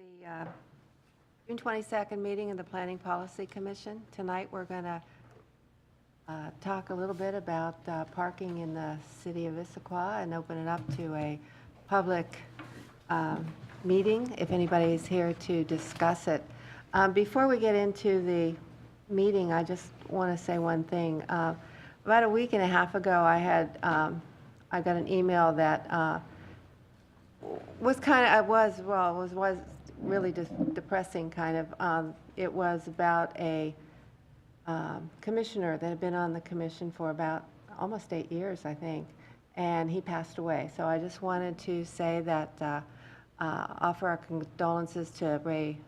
the June 22nd meeting of the Planning Policy Commission. Tonight, we're going to talk a little bit about parking in the city of Issaquah and open it up to a public meeting, if anybody is here to discuss it. Before we get into the meeting, I just want to say one thing. About a week and a half ago, I got an email that was really just depressing, kind of. It was about a commissioner that had been on the commission for about almost 8 years, I think, and he passed away. So I just wanted to say that, offer our condolences to Ray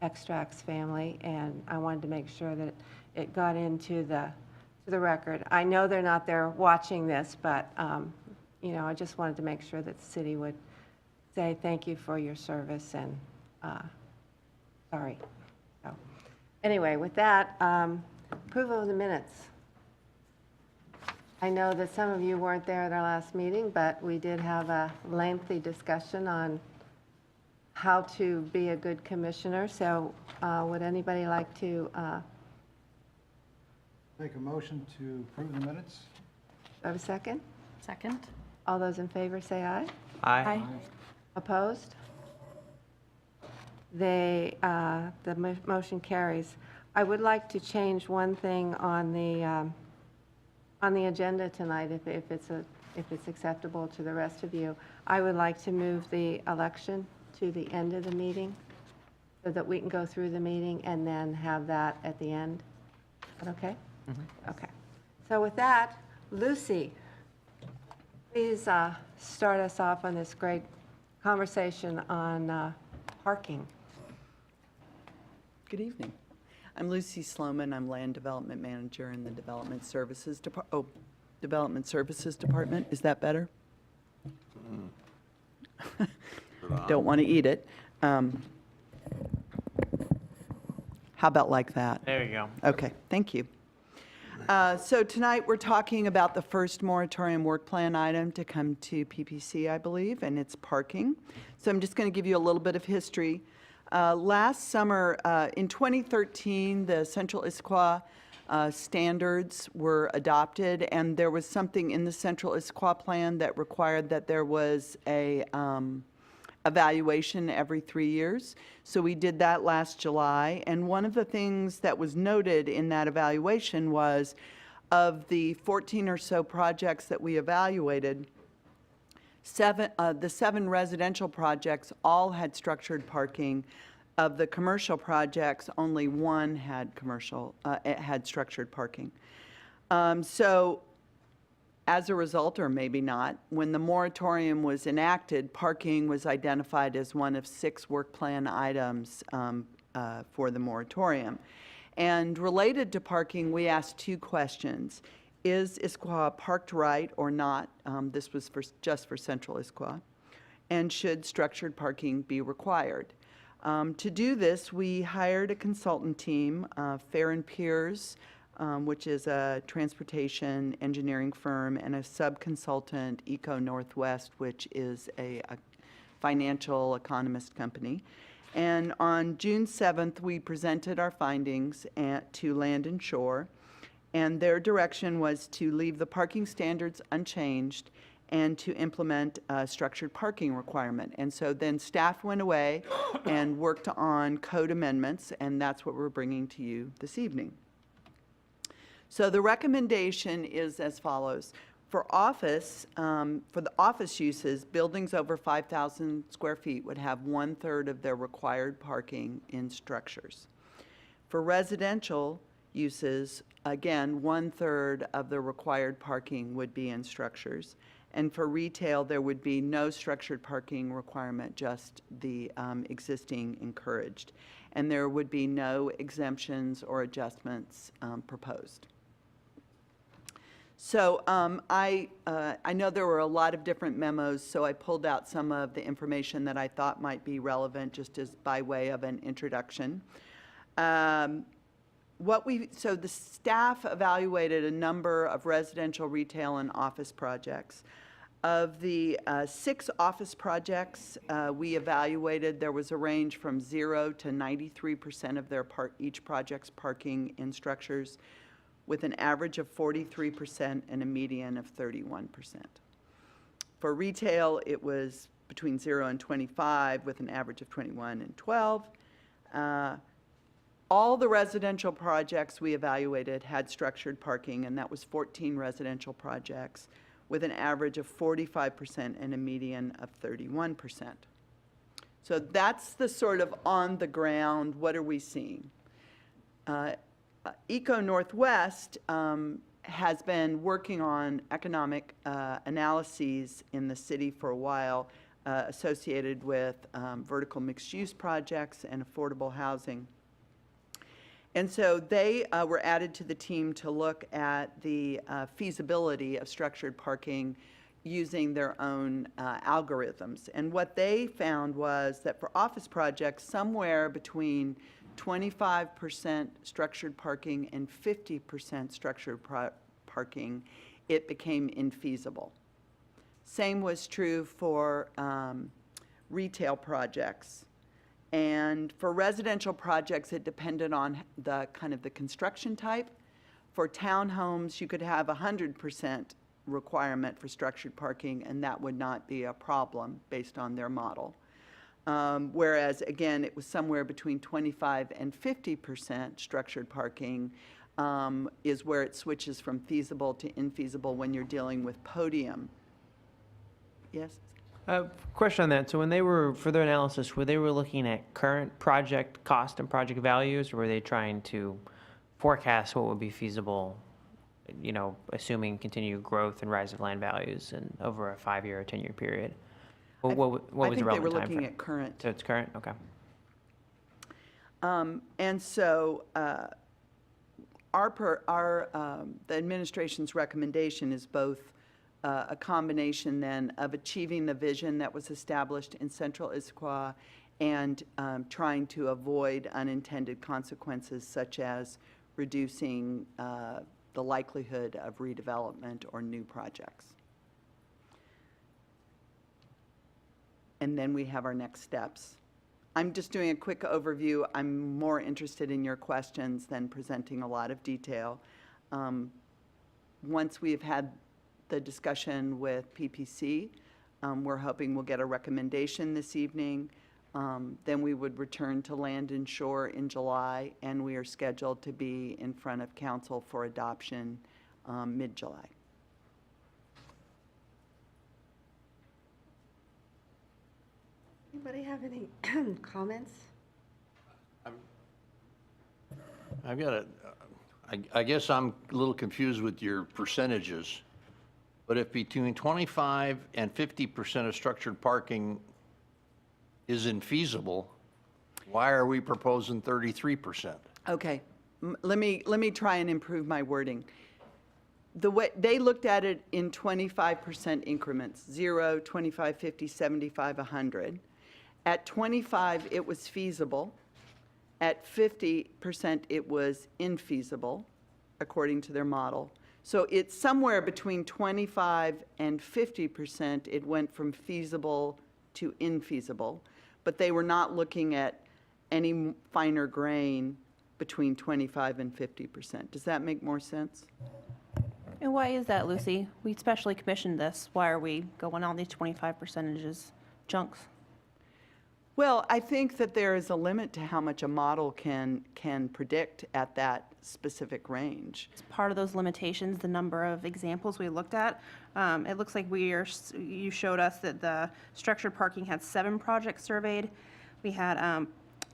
Extract's family, and I wanted to make sure that it got into the record. I know they're not there watching this, but I just wanted to make sure that the city would say thank you for your service and sorry. So, anyway, with that, approval of the minutes. I know that some of you weren't there at our last meeting, but we did have a lengthy discussion on how to be a good commissioner. So would anybody like to Make a motion to approve the minutes? have a second? Second. All those in favor say aye. Aye. Opposed? The motion carries. I would like to change one thing on the agenda tonight, if it's acceptable to the rest of you. I would like to move the election to the end of the meeting so that we can go through the meeting and then have that at the end. Is that okay? Mm-hmm. Okay. So with that, Lucy, please start us off on this great conversation on parking. Good evening. I'm Lucy Sloman. I'm Land Development Manager in the Development Services Department. Is that better? Don't want to eat it. How about like that? There you go. Okay, thank you. So tonight we're talking about the first moratorium work plan item to come to PPC, I believe, and it's parking. So I'm just going to give you a little bit of history. Last summer, in 2013, the Central Issaquah standards were adopted, and there was something in the Central Issaquah plan that required that there was a evaluation every 3 years. So we did that last July, and one of the things that was noted in that evaluation was of the 14 or so projects that we evaluated, the 7 residential projects all had structured parking. Of the commercial projects, only 1 had structured parking. So as a result, or maybe not, when the moratorium was enacted, parking was identified as one of 6 work plan items for the moratorium. And related to parking, we asked 2 questions. Is Issaquah parked right or not? This was just for Central Issaquah. And should structured parking be required? To do this, we hired a consultant team, Fair & Peers, which is a transportation engineering firm, and a sub-consultant, Eco Northwest, which is a financial economist company. And on June 7th, we presented our findings to Land and Shore, and their direction was to leave the parking standards unchanged and to implement a structured parking requirement. And so then staff went away and worked on code amendments, and that's what we're bringing to you this evening. So the recommendation is as follows. For the office uses, buildings over 5,000 square feet would have 1/3 of their required parking in structures. For residential uses, again, 1/3 of the required parking would be in structures. And for retail, there would be no structured parking requirement, just the existing encouraged. And there would be no exemptions or adjustments proposed. So I know there were a lot of different memos, so I pulled out some of the information that I thought might be relevant just as by way of an introduction. So the staff evaluated a number of residential, retail, and office projects. Of the 6 office projects we evaluated, there was a range from 0 to 93% of each project's parking in structures, with an average of 43% and a median of 31%. For retail, it was between 0 and 25, with an average of 21 and 12. All the residential projects we evaluated had structured parking, and that was 14 residential projects, with an average of 45% and a median of 31%. So that's the sort of on the ground, what are we seeing? Eco Northwest has been working on economic analyses in the city for a while, associated with vertical mixed-use projects and affordable housing. And so they were added to the team to look at the feasibility of structured parking using their own algorithms. And what they found was that for office projects, somewhere between 25% structured parking and 50% structured parking, it became infeasible. Same was true for retail projects. And for residential projects, it depended on the kind of the construction type. For townhomes, you could have 100% requirement for structured parking, and that would not be a problem based on their model. Whereas, again, it was somewhere between 25 and 50% structured parking is where it switches from feasible to infeasible when you're dealing with podium. Yes? Question on that. So when they were, for their analysis, were they looking at current project cost and project values, or were they trying to forecast what would be feasible, you know, assuming continued growth and rise of land values and over a 5-year or 10-year period? What was the relevant time frame? I think they were looking at current. So it's current? Okay. And so the administration's recommendation is both a combination then of achieving the vision that was established in Central Issaquah and trying to avoid unintended consequences such as reducing the likelihood of redevelopment or new projects. And then we have our next steps. I'm just doing a quick overview. I'm more interested in your questions than presenting a lot of detail. Once we've had the discussion with PPC, we're hoping we'll get a recommendation this evening. Then we would return to Land and Shore in July, and we are scheduled to be in front of council for adoption mid-July. Anybody have any comments? I've got a, I guess I'm a little confused with your percentages, but if between 25 and 50% of structured parking is infeasible, why are we proposing 33%? Okay, let me try and improve my wording. The way they looked at it in 25% increments, 0, 25, 50, 75, 100. At 25, it was feasible. At 50%, it was infeasible, according to their model. So it's somewhere between 25 and 50%, it went from feasible to infeasible. But they were not looking at any finer grain between 25 and 50%. Does that make more sense? And why is that, Lucy? We specially commissioned this. Why are we going on these 25% chunks? Well, I think that there is a limit to how much a model can predict at that specific range. It's part of those limitations, the number of examples we looked at. It looks like you showed us that the structured parking had 7 projects surveyed. We had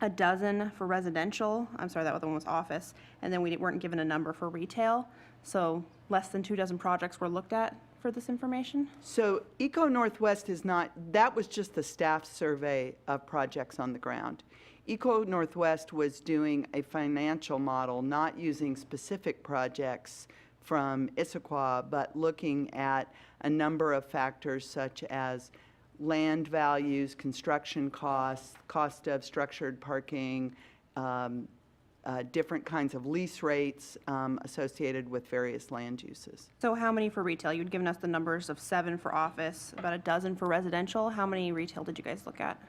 a dozen for residential. I'm sorry, that other one was office. And then we weren't given a number for retail. So less than 24 projects were looked at for this information. So Eco Northwest is not, that was just the staff survey of projects on the ground. Eco Northwest was doing a financial model, not using specific projects from Issaquah, but looking at a number of factors such as land values, construction costs, cost of structured parking, different kinds of lease rates associated with various land uses. So how many for retail? You'd given us the numbers of 7 for office, about a dozen for residential. How many retail did you guys look at?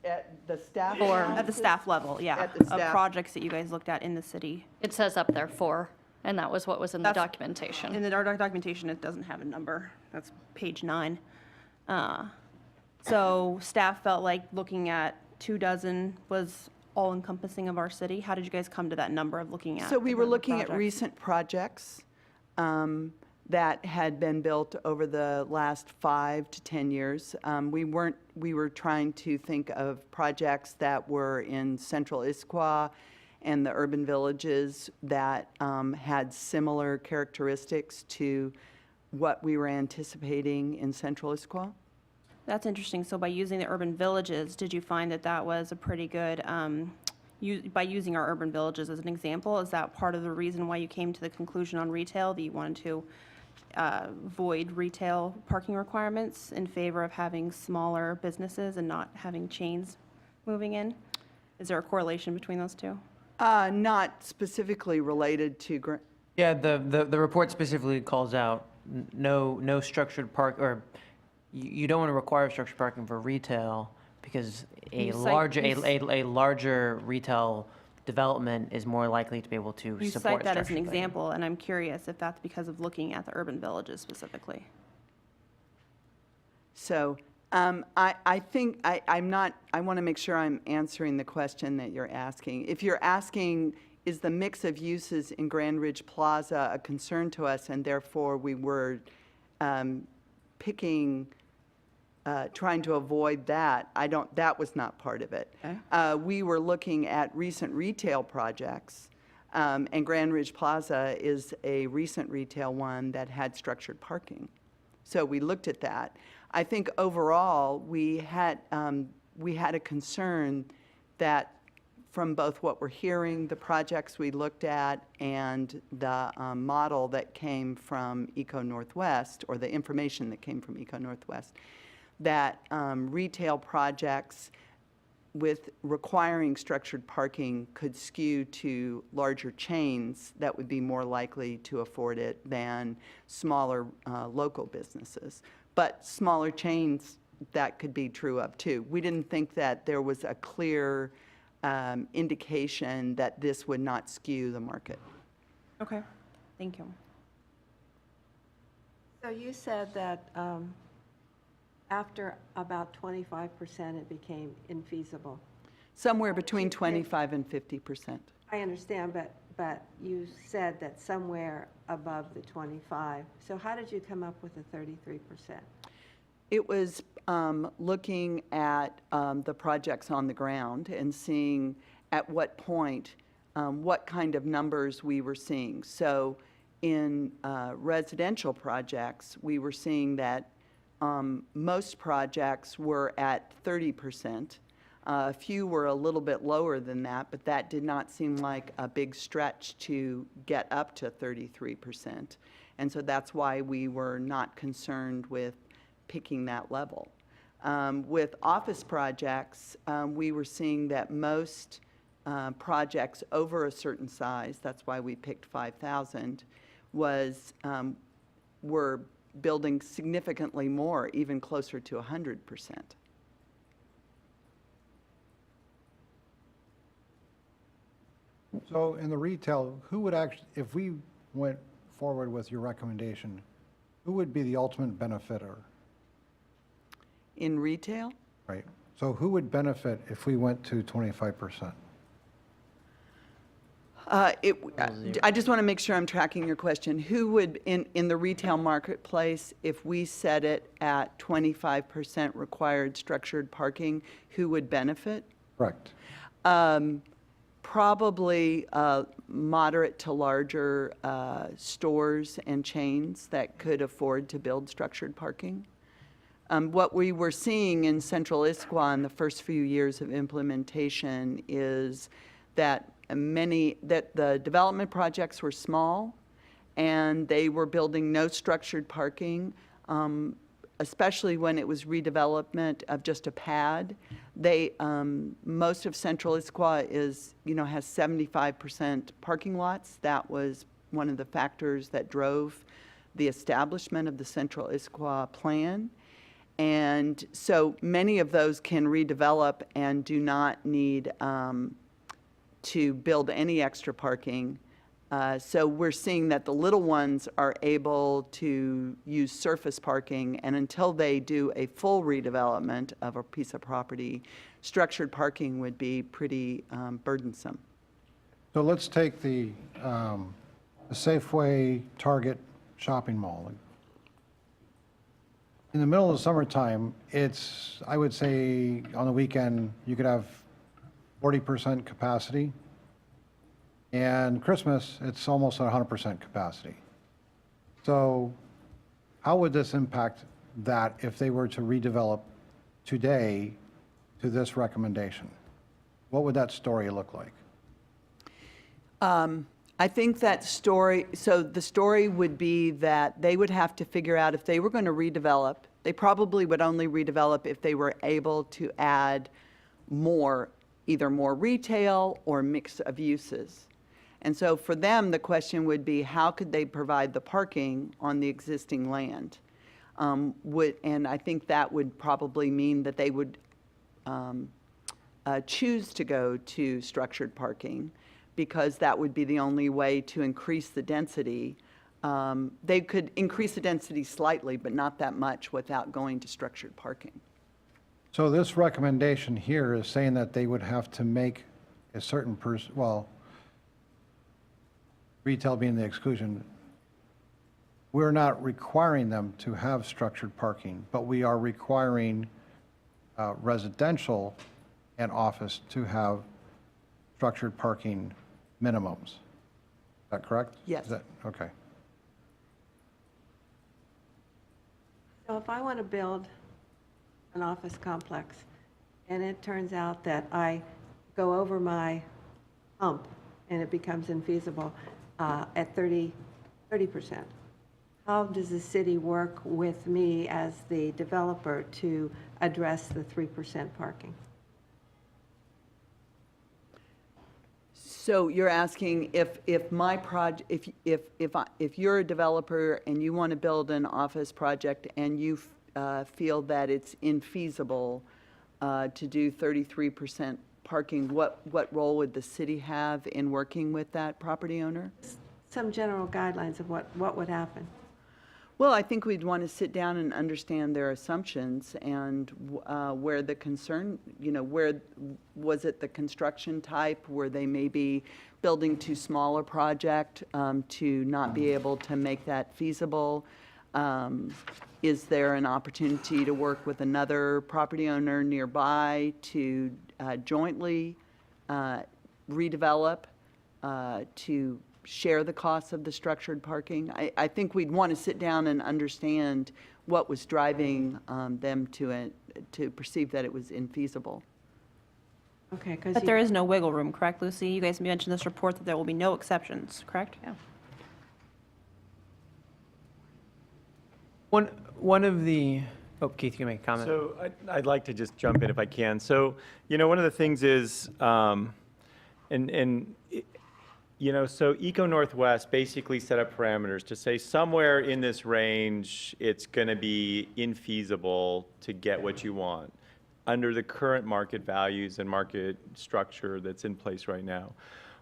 At the staff? At the staff level, yeah. At the Of staff. projects that you guys looked at in the city. It says up there 4, and that was what was in the That's- documentation. In the documentation, it doesn't have a number. That's page 9. So staff felt like looking at 2 dozen was all-encompassing of our city. How did you guys come to that number of looking at? So we the were number of looking at projects? recent projects that had been built over the last 5 to 10 years. We were trying to think of projects that were in central Issaquah and the urban villages that had similar characteristics to what we were anticipating in central Issaquah. That's interesting. So by using the urban villages, did you find that that was a pretty good, by using our urban villages as an example, is that part of the reason why you came to the conclusion on retail, that you wanted to void retail parking requirements in favor of having smaller businesses and not having chains moving in? Is there a correlation between those two? Not specifically related to, Yeah, the report specifically calls out no structured park, or you don't want to require structured parking for retail because a You cite- a larger retail development is more likely to be able to You support cite that as an structured parking. example, and I'm curious if that's because of looking at the urban villages specifically. so I think I'm not, I want to make sure I'm answering the question that you're asking. If you're asking, is the mix of uses in Grand Ridge Plaza a concern to us, and therefore we were trying to avoid that, that was not part of it. We were looking at recent retail projects, and Grand Ridge Plaza is a recent retail one that had structured parking. So we looked at that. I think overall, we had a concern that from both what we're hearing, the projects we looked at, and the model that came from Eco Northwest, or the information that came from Eco Northwest, that retail projects with requiring structured parking could skew to larger chains that would be more likely to afford it than smaller local businesses. But smaller chains, that could be true of too. We didn't think that there was a clear indication that this would not skew the market. Okay, thank you. So you said that after about 25%, it became infeasible. Somewhere between you pick- 25 and 50%. I understand, but you said that somewhere above the 25. So how did you come up with the 33%? It was looking at the projects on the ground and seeing at what point, what kind of numbers we were seeing. So in residential projects, we were seeing that most projects were at 30%. A few were a little bit lower than that, but that did not seem like a big stretch to get up to 33%. And so that's why we were not concerned with picking that level. With office projects, we were seeing that most projects over a certain size, that's why we picked 5,000, were building significantly more, even closer to 100%. So in the retail, who would actually, if we went forward with your recommendation, who would be the ultimate benefiter, In retail? right? So who would benefit if we went to 25%? I just want to make sure I'm tracking your question. Who would, in the retail marketplace, if we set it at 25% required structured parking, who would benefit? Correct. Probably moderate to larger stores and chains that could afford to build structured parking. What we were seeing in Central Issaquah in the first few years of implementation is that the development projects were small and they were building no structured parking. especially when it was redevelopment of just a pad. Most of Central Issaquah is, has 75% parking lots. That was one of the factors that drove the establishment of the Central Issaquah plan. And so many of those can redevelop and do not need to build any extra parking. So we're seeing that the little ones are able to use surface parking, and until they do a full redevelopment of a piece of property, structured parking would be pretty burdensome. So let's take the Safeway Target shopping mall. In the middle of the summertime, I would say on the weekend, you could have 40% capacity. And Christmas, it's almost at 100% capacity. So how would this impact that if they were to redevelop today to this recommendation? What would that story look like? I think that story, so the story would be that they would have to figure out if they were going to redevelop, they probably would only redevelop if they were able to add more, either more retail or mix of uses. And so for them, the question would be, how could they provide the parking on the existing land? And I think that would probably mean that they would choose to go to structured parking, because that would be the only way to increase the density. They could increase the density slightly, but not that much without going to structured parking. So this recommendation here is saying that they would have to make a certain retail being the exclusion, we're not requiring them to have structured parking, but we are requiring residential and office to have structured parking minimums. Is that correct? Yes. Okay. So if I want to build an office complex, and it turns out that I go over my hump and it becomes infeasible at 30%, how does the city work with me as the developer to address the 3% parking? So you're asking if my project, if you're a developer and you want to build an office project and you feel that it's infeasible to do 33% parking, what role would the city have in working with that property owner? Some general guidelines of what would happen. Well, I think we'd want to sit down and understand their assumptions and where the concern, where was it the construction type? Were they maybe building too small a project to not be able to make that feasible? Is there an opportunity to work with another property owner nearby to jointly redevelop, to share the costs of the structured parking? I think we'd want to sit down and understand what was driving them to perceive that it was infeasible. Okay, because But there is no wiggle room, correct, Lucy? You guys mentioned in this report that there will be no exceptions, correct? Yeah. One of the, oh, Keith, you can make a comment. So I'd like to just jump in if I can. So, one of the things is, so Eco Northwest basically set up parameters to say somewhere in this range, it's going to be infeasible to get what you want under the current market values and market structure that's in place right now.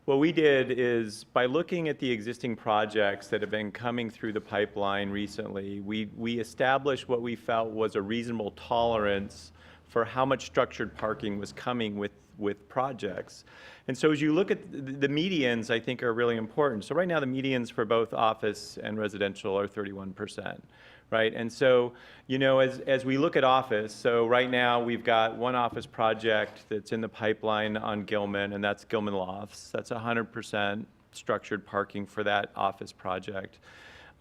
What we did is, by looking at the existing projects that have been coming through the pipeline recently, we established what we felt was a reasonable tolerance for how much structured parking was coming with projects. And so as you look at the medians, I think are really important. So right now the medians for both office and residential are 31%, right? And so, as we look at office, so right now we've got one office project that's in the pipeline on Gilman, and that's Gilman Lofts. That's 100% structured parking for that office project.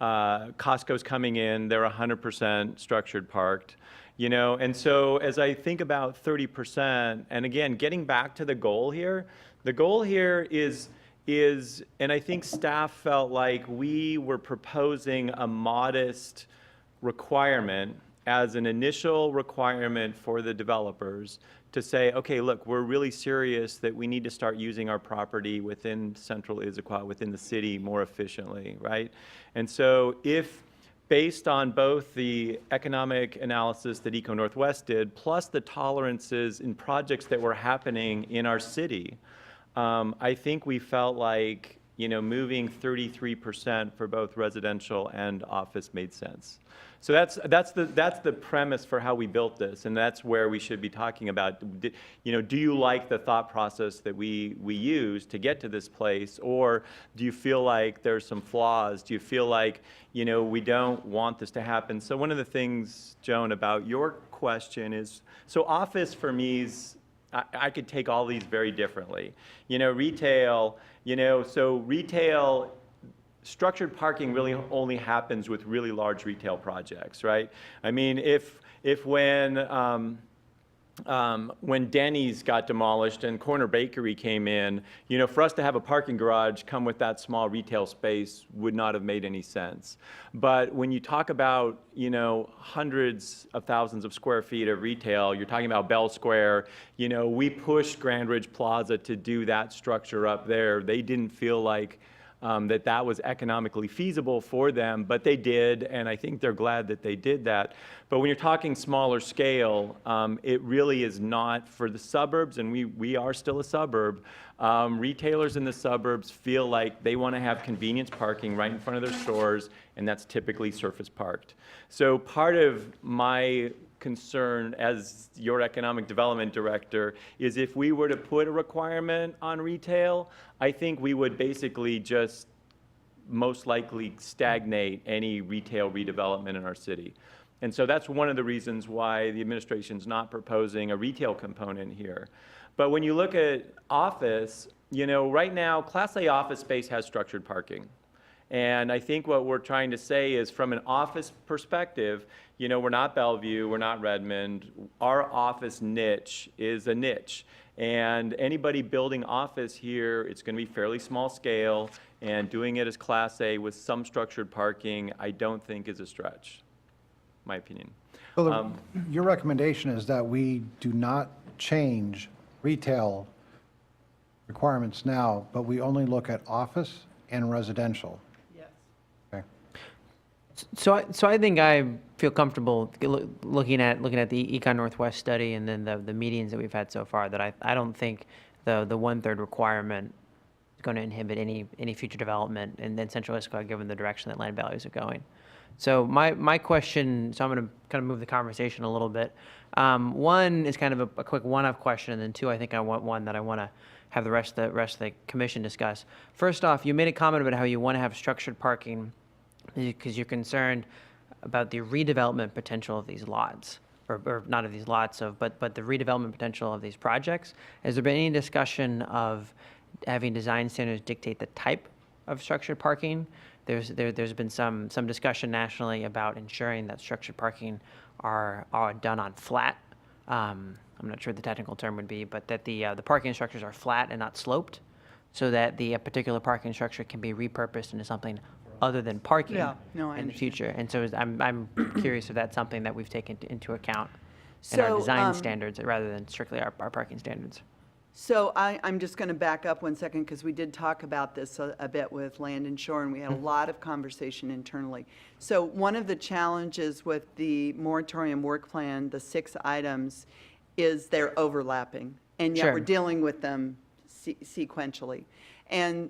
Costco's coming in, they're 100% structured parked. And so as I think about 30%, and again, getting back to the goal here, the goal here is, and I think staff felt like we were proposing a modest requirement as an initial requirement for the developers to say, okay, look, we're really serious that we need to start using our property within central Issaquah, within the city more efficiently, right? And so if, based on both the economic analysis that Eco Northwest did, plus the tolerances in projects that were happening in our city, I think we felt like, moving 33% for both residential and office made sense. So that's the premise for how we built this, and that's where we should be talking about, do you like the thought process that we use to get to this place, or do you feel like there's some flaws? Do you feel like, we don't want this to happen? So one of the things, Joan, about your question is, so office for me is, I could take all these very differently. Retail, so retail, structured parking really only happens with really large retail projects, right? I mean, if when Denny's got demolished and Corner Bakery came in, for us to have a parking garage come with that small retail space would not have made any sense. But when you talk about, hundreds of thousands of square feet of retail, you're talking about Bell Square, we pushed Grand Ridge Plaza to do that structure up there. They didn't feel like that was economically feasible for them, but they did, and I think they're glad that they did that. But when you're talking smaller scale, it really is not for the suburbs, and we are still a suburb. Retailers in the suburbs feel like they want to have convenience parking right in front of their stores, and that's typically surface parked. So part of my concern as your economic development director is if we were to put a requirement on retail, I think we would basically just most likely stagnate any retail redevelopment in our city. And so that's one of the reasons why the administration's not proposing a retail component here. But when you look at office, right now, Class A office space has structured parking. And I think what we're trying to say is from an office perspective, we're not Bellevue, we're not Redmond. Our office niche is a niche. And anybody building office here, it's going to be fairly small scale, and doing it as Class A with some structured parking, I don't think is a stretch, my opinion. So your recommendation is that we do not change retail requirements now, but we only look at office and residential. So I think I feel comfortable looking at the Econ Northwest study and then the meetings that we've had so far, that I don't think the 1/3 requirement is going to inhibit any future development in Central Issaquah, given the direction that land values are going. So my question, so I'm going to kind of move the conversation a little bit. One is kind of a quick one-off question, and then two, I think I want one that I want to have the rest of the commission discuss. First off, you made a comment about how you want to have structured parking because you're concerned about the redevelopment potential of these lots, or not of these lots, but the redevelopment potential of these projects. Has there been any discussion of having design standards dictate the type of structured parking? There's been some discussion nationally about ensuring that structured parking are done on flat. I'm not sure what the technical term would be, but that the parking structures are flat and not sloped, so that the particular parking structure can be repurposed into something other than parking Yeah, no, I in the understand. future. And so I'm curious if that's something that we've taken into account in So, our design standards rather than strictly our parking standards. So I'm just going to back up 1 second because we did talk about this a bit with Land and Shore, and we had a lot of conversation internally. So one of the challenges with the moratorium work plan, the 6 items, is they're overlapping, and yet Sure. we're dealing with them sequentially. And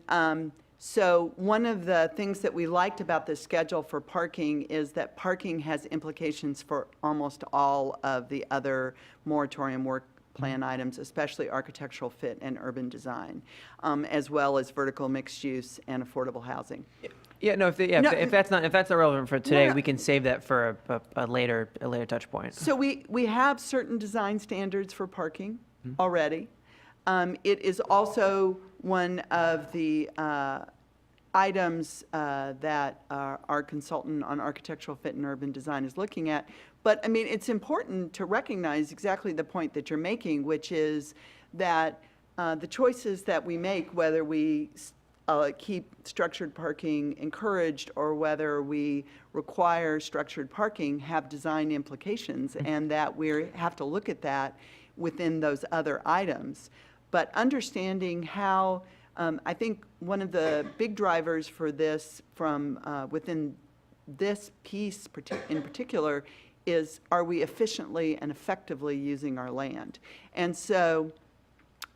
so one of the things that we liked about the schedule for parking is that parking has implications for almost all of the other moratorium work plan items, especially architectural fit and urban design, as well as vertical mixed use and affordable housing. Yeah, no, No, if that's not relevant for today, no. we can save that for a later touch point. So we have certain design standards for parking already. It is also one of the items that our consultant on architectural fit and urban design is looking at. But, I mean, it's important to recognize exactly the point that you're making, which is that the choices that we make, whether we keep structured parking encouraged or whether we require structured parking have design implications, and that we have to look at that within those other items. But understanding how, I think one of the big drivers for this from within this piece in particular is, are we efficiently and effectively using our land? And so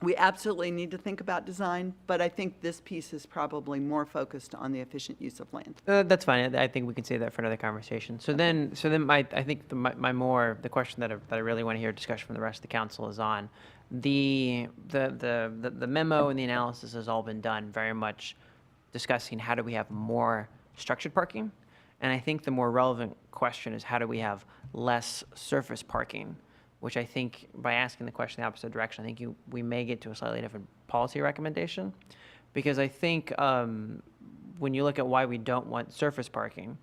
we absolutely need to think about design, but I think this piece is probably more focused on the efficient use of land. That's fine. I think we can save that for another conversation. So then I think the question that I really want to hear discussion from the rest of the council is on the memo and the analysis has all been done very much discussing how do we have more structured parking. And I think the more relevant question is how do we have less surface parking, which I think by asking the question the opposite direction, I think we may get to a slightly different policy recommendation. Because I think when you look at why we don't want surface parking,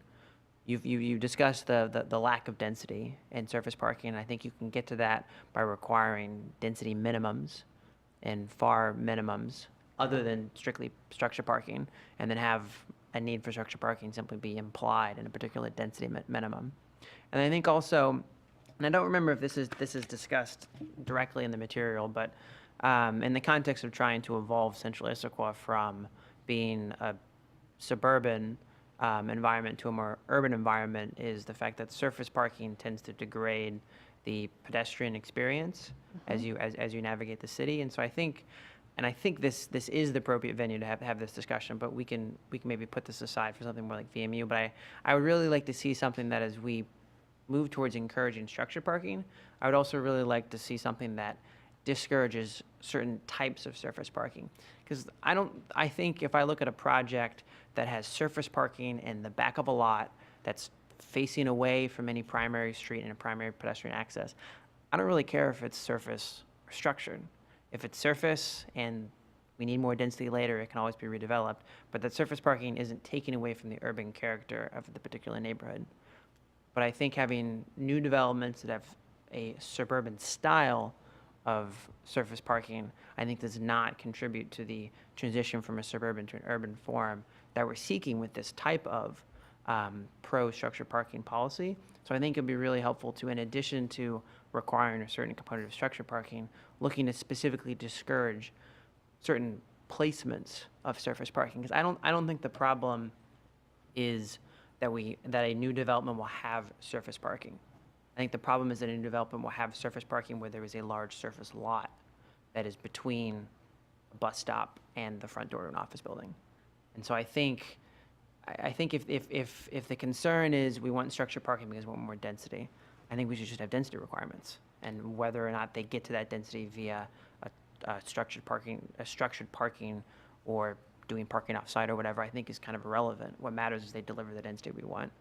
you discussed the lack of density in surface parking, and I think you can get to that by requiring density minimums and FAR minimums other than strictly structure parking, and then have a need for structure parking simply be implied in a particular density minimum. And I think also, and I don't remember if this is discussed directly in the material, but in the context of trying to evolve Central Issaquah from being a suburban environment to a more urban environment, is the fact that surface parking tends to degrade the pedestrian experience as you navigate the city. And so I think this is the appropriate venue to have this discussion, but we can maybe put this aside for something more like VMU. But I would really like to see something that, as we move towards encouraging structured parking, I would also really like to see something that discourages certain types of surface parking. Because I think if I look at a project that has surface parking in the back of a lot that's facing away from any primary street and a primary pedestrian access, I don't really care if it's surface or structured. If it's surface and we need more density later, it can always be redeveloped. But that surface parking isn't taking away from the urban character of the particular neighborhood. But I think having new developments that have a suburban style of surface parking, I think does not contribute to the transition from a suburban to an urban form that we're seeking with this type of pro-structured parking policy. So I think it'd be really helpful to, in addition to requiring a certain component of structured parking, looking to specifically discourage certain placements of surface parking. Because I don't think the problem is that a new development will have surface parking. I think the problem is that a new development will have surface parking where there is a large surface lot that is between a bus stop and the front door of an office building. And so I think if the concern is we want structured parking because we want more density, I think we should just have density requirements. And whether or not they get to that density via a structured parking or doing parking off-site or whatever, I think is kind of irrelevant. What matters is they deliver the density we want.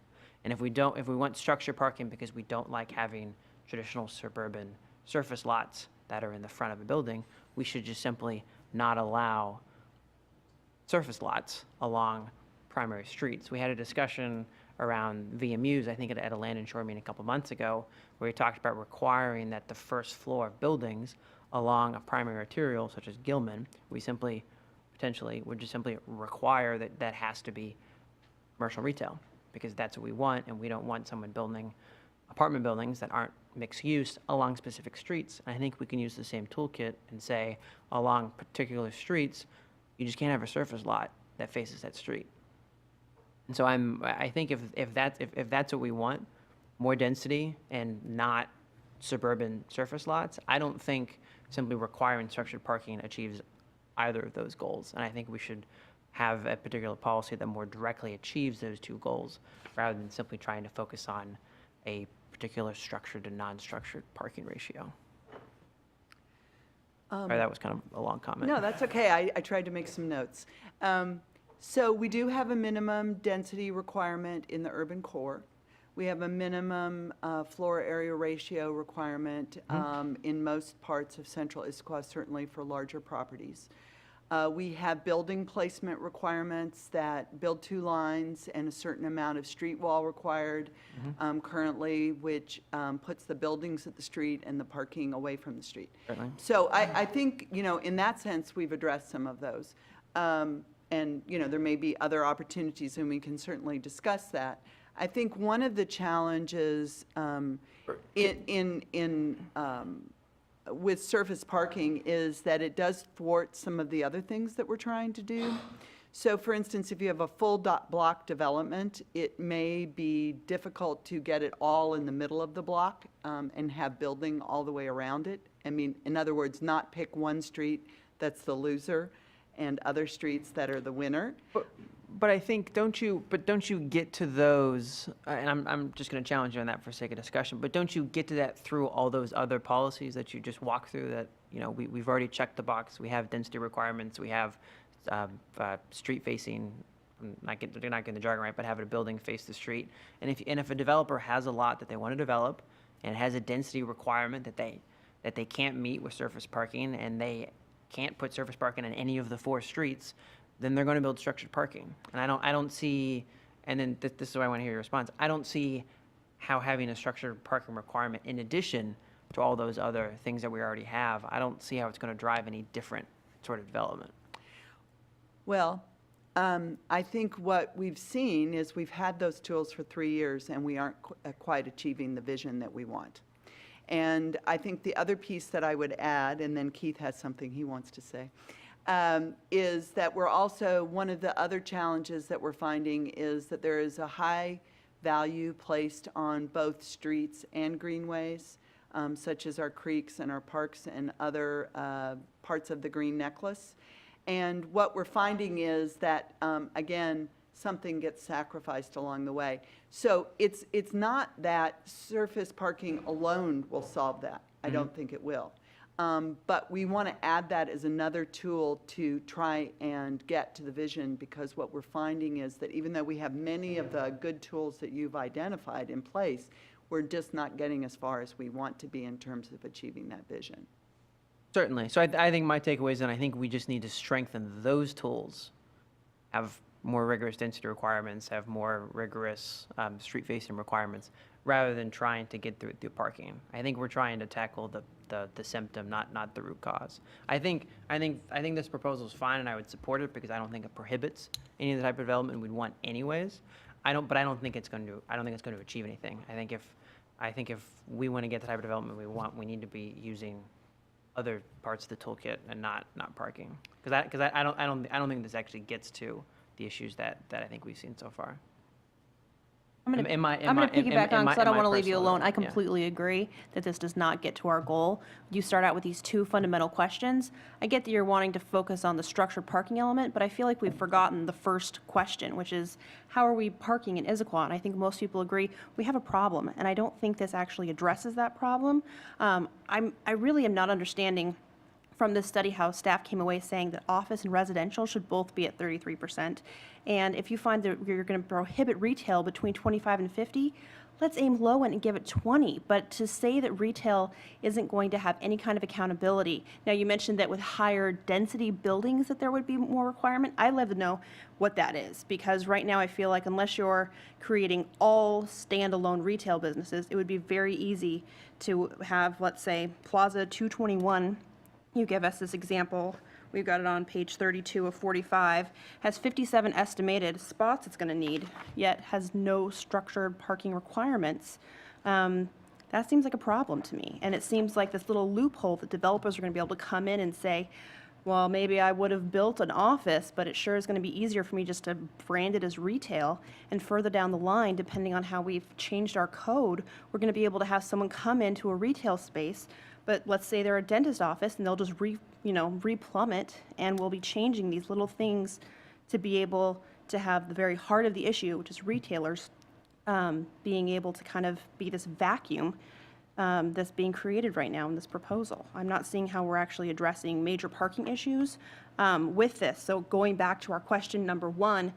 And if we want structured parking because we don't like having traditional suburban surface lots that are in the front of a building, we should just simply not allow surface lots along primary streets. We had a discussion around VMUs, I think at a land and shore meeting a couple months ago, where we talked about requiring that the first floor of buildings along a primary arterial, such as Gilman, we simply potentially would just simply require that has to be commercial retail, because that's what we want, and we don't want someone building apartment buildings that aren't mixed use along specific streets. And I think we can use the same toolkit and say along particular streets, you just can't have a surface lot that faces that street. And so I think if that's what we want, more density and not suburban surface lots, I don't think simply requiring structured parking achieves either of those goals. And I think we should have a particular policy that more directly achieves those two goals, rather than simply trying to focus on a particular structured and non-structured parking ratio. Sorry, that was kind of a long comment. No, that's okay. I tried to make some notes. So we do have a minimum density requirement in the urban core. We have a minimum floor area ratio requirement in most parts of Central Issaquah, certainly for larger properties. We have building placement requirements that build 2 lines and a certain amount of street wall required currently, which puts the buildings at the street and the parking away from the street. Certainly. So I think, in that sense, we've addressed some of those. and, you know, there may be other opportunities, and we can certainly discuss that. I think one of the challenges with surface parking is that it does thwart some of the other things that we're trying to do. So for instance, if you have a full block development, it may be difficult to get it all in the middle of the block and have building all the way around it. I mean, in other words, not pick one street that's the loser and other streets that are the winner. But I think, don't you get to those, and I'm just going to challenge you on that for sake of discussion, but don't you get to that through all those other policies that you just walked through that, you know, we've already checked the box, we have density requirements, we have street facing, they're not getting the jargon right, but having a building face the street. And if a developer has a lot that they want to develop and has a density requirement that they can't meet with surface parking, and they can't put surface parking on any of the 4 streets, then they're going to build structured parking. And I don't see, and then this is why I want to hear your response, I don't see how having a structured parking requirement in addition to all those other things that we already have, I don't see how it's going to drive any different sort of development. Well, I think what we've seen is we've had those tools for 3 years, and we aren't quite achieving the vision that we want. And I think the other piece that I would add, and then Keith has something he wants to say, is that we're also, one of the other challenges that we're finding is that there is a high value placed on both streets and greenways, such as our creeks and our parks and other parts of the green necklace. And what we're finding is that, again, something gets sacrificed along the way. So it's not that surface parking alone will solve that. I don't think it will. But we want to add that as another tool to try and get to the vision, because what we're finding is that even though we have many of the good tools that you've identified in place, we're just not getting as far as we want to be in terms of achieving that vision. Certainly. So I think my takeaway is that I think we just need to strengthen those tools, have more rigorous density requirements, have more rigorous street-facing requirements, rather than trying to get through parking. I think we're trying to tackle the symptom, not the root cause. I think this proposal is fine, and I would support it because I don't think it prohibits any of the type of development we'd want anyways. I don't think it's going to achieve anything. I think if we want to get the type of development we want, we need to be using other parts of the toolkit and not parking. Because I don't think this actually gets to the issues that I think we've seen so far. I'm going to piggyback on, because I don't want to leave you alone. I completely agree that this does not get to our goal. You start out with these 2 fundamental questions. I get that you're wanting to focus on the structured parking element, but I feel like we've forgotten the first question, which is, how are we parking in Issaquah? And I think most people agree we have a problem, and I don't think this actually addresses that problem. I really am not understanding from this study how staff came away saying that office and residential should both be at 33%. And if you find that you're going to prohibit retail between 25 and 50, let's aim low and give it 20. But to say that retail isn't going to have any kind of accountability. Now, you mentioned that with higher density buildings that there would be more requirement. I'd love to know what that is, because right now I feel like unless you're creating all standalone retail businesses, it would be very easy to have, let's say, Plaza 221. You give us this example, we've got it on page 32 of 45, has 57 estimated spots it's going to need, yet has no structured parking requirements. That seems like a problem to me. And it seems like this little loophole that developers are going to be able to come in and say, well, maybe I would have built an office, but it sure is going to be easier for me just to brand it as retail. And further down the line, depending on how we've changed our code, we're going to be able to have someone come into a retail space, but let's say they're a dentist office and they'll just replumb it, and we'll be changing these little things to be able to have the very heart of the issue, which is retailers being able to kind of be this vacuum that's being created right now in this proposal. I'm not seeing how we're actually addressing major parking issues with this. So going back to our question number 1,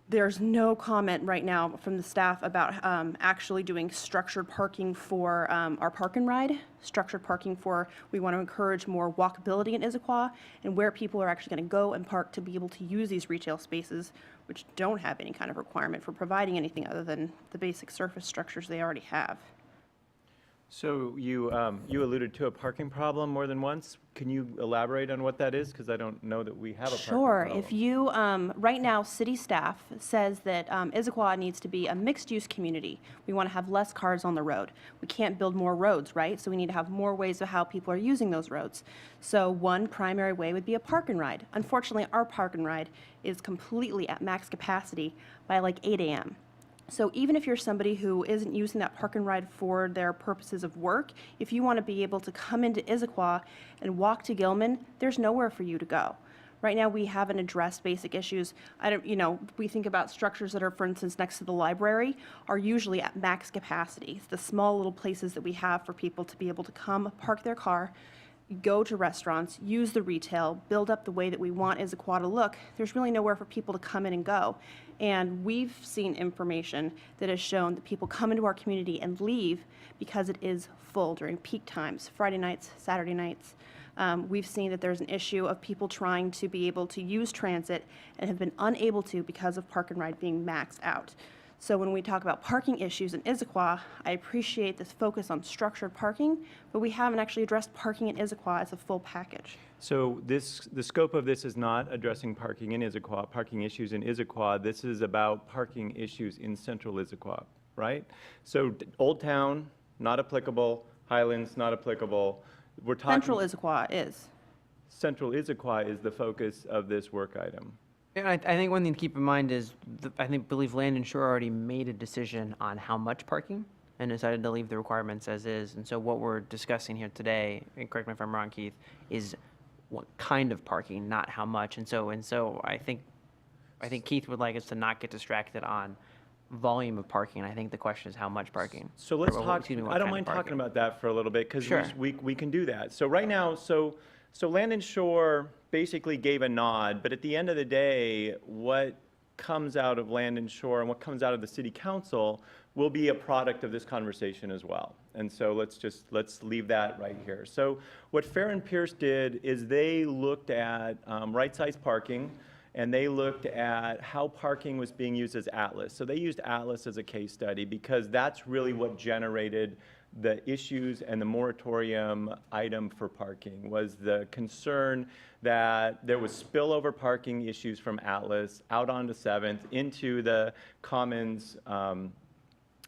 there's no comment right now from the staff about actually doing structured parking for our park and ride, structured parking for, we want to encourage more walkability in Issaquah, and where people are actually going to go and park to be able to use these retail spaces, which don't have any kind of requirement for providing anything other than the basic surface structures they already have. So you alluded to a parking problem more than once. Can you elaborate on what that is? Because I don't know that we have a parking Sure. problem. If you, right now, city staff says that Issaquah needs to be a mixed-use community. We want to have less cars on the road. We can't build more roads, right? So we need to have more ways of how people are using those roads. So one primary way would be a park and ride. Unfortunately, our park and ride is completely at max capacity by like 8 a.m. So even if you're somebody who isn't using that park and ride for their purposes of work, if you want to be able to come into Issaquah and walk to Gilman, there's nowhere for you to go. Right now, we haven't addressed basic issues. We think about structures that are, for instance, next to the library are usually at max capacity. It's the small little places that we have for people to be able to come, park their car, go to restaurants, use the retail, build up the way that we want Issaquah to look. There's really nowhere for people to come in and go. And we've seen information that has shown that people come into our community and leave because it is full during peak times, Friday nights, Saturday nights. We've seen that there's an issue of people trying to be able to use transit and have been unable to because of park and ride being maxed out. So when we talk about parking issues in Issaquah, I appreciate this focus on structured parking, but we haven't actually addressed parking in Issaquah as a full package. So the scope of this is not addressing parking in Issaquah, parking issues in Issaquah. This is about parking issues in central Issaquah, right? So Old Town, not applicable. Highlands, not applicable. We're talking. Central Issaquah is. Central Issaquah is the focus of this work item. And I think one thing to keep in mind is, believe Land and Shore already made a decision on how much parking and decided to leave the requirements as is. And so what we're discussing here today, and correct me if I'm wrong, Keith, is what kind of parking, not how much. And so I think Keith would like us to not get distracted on volume of parking. I think the question is how much parking. So let's Or, talk, excuse me, what I don't kind mind of talking parking. about that for a little bit, because Sure. we can do that. So right now, so Land and Shore basically gave a nod, but at the end of the day, what comes out of Land and Shore and what comes out of the city council will be a product of this conversation as well. And so let's leave that right here. So what Fair and Pierce did is they looked at right-sized parking, and they looked at how parking was being used as Atlas. So they used Atlas as a case study because that's really what generated the issues and the moratorium item for parking, was the concern that there was spillover parking issues from Atlas out onto 7th into the Commons